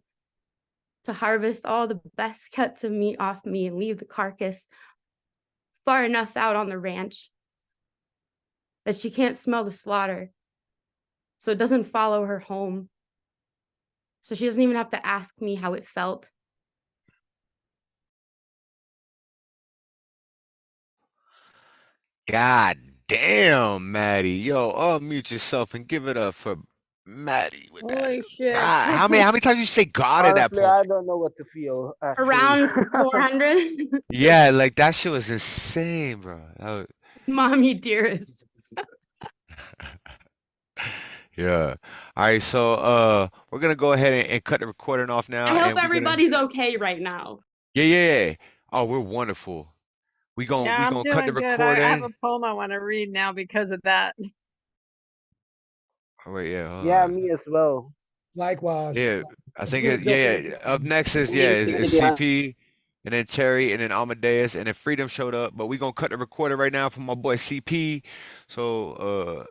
Speaker 2: to harvest all the best cuts of meat off me and leave the carcass far enough out on the ranch that she can't smell the slaughter, so it doesn't follow her home. So she doesn't even have to ask me how it felt.
Speaker 1: God damn, Mattie. Yo, unmute yourself and give it up for Mattie with that.
Speaker 15: Holy shit.
Speaker 1: God, how many times you say God at that
Speaker 16: Honestly,
Speaker 1: point?
Speaker 16: I don't know what to feel. Actually.
Speaker 2: Around 400.
Speaker 1: Yeah, like that shit was insane, bro.
Speaker 2: Mommy dearest.
Speaker 1: Yeah. All right, so we're gonna go ahead and cut the recording off now,
Speaker 2: I hope
Speaker 1: and we're gonna.
Speaker 2: everybody's okay right now.
Speaker 1: Yeah. Oh, we're wonderful. We
Speaker 15: Yeah, I'm
Speaker 1: gonna cut the
Speaker 15: doing good. I have a
Speaker 1: recording.
Speaker 15: poem I want to read now because of that.
Speaker 1: Oh wait, yeah, hold
Speaker 16: Yeah,
Speaker 1: on.
Speaker 16: me as well.
Speaker 7: Likewise.
Speaker 1: Yeah, I
Speaker 7: It's
Speaker 1: think
Speaker 7: been a good
Speaker 1: yeah.
Speaker 7: week.
Speaker 1: Up next is CP, and then Terry, and then Amadeus, and then Freedom showed up. But we gonna cut the recording right now for my boy CP. So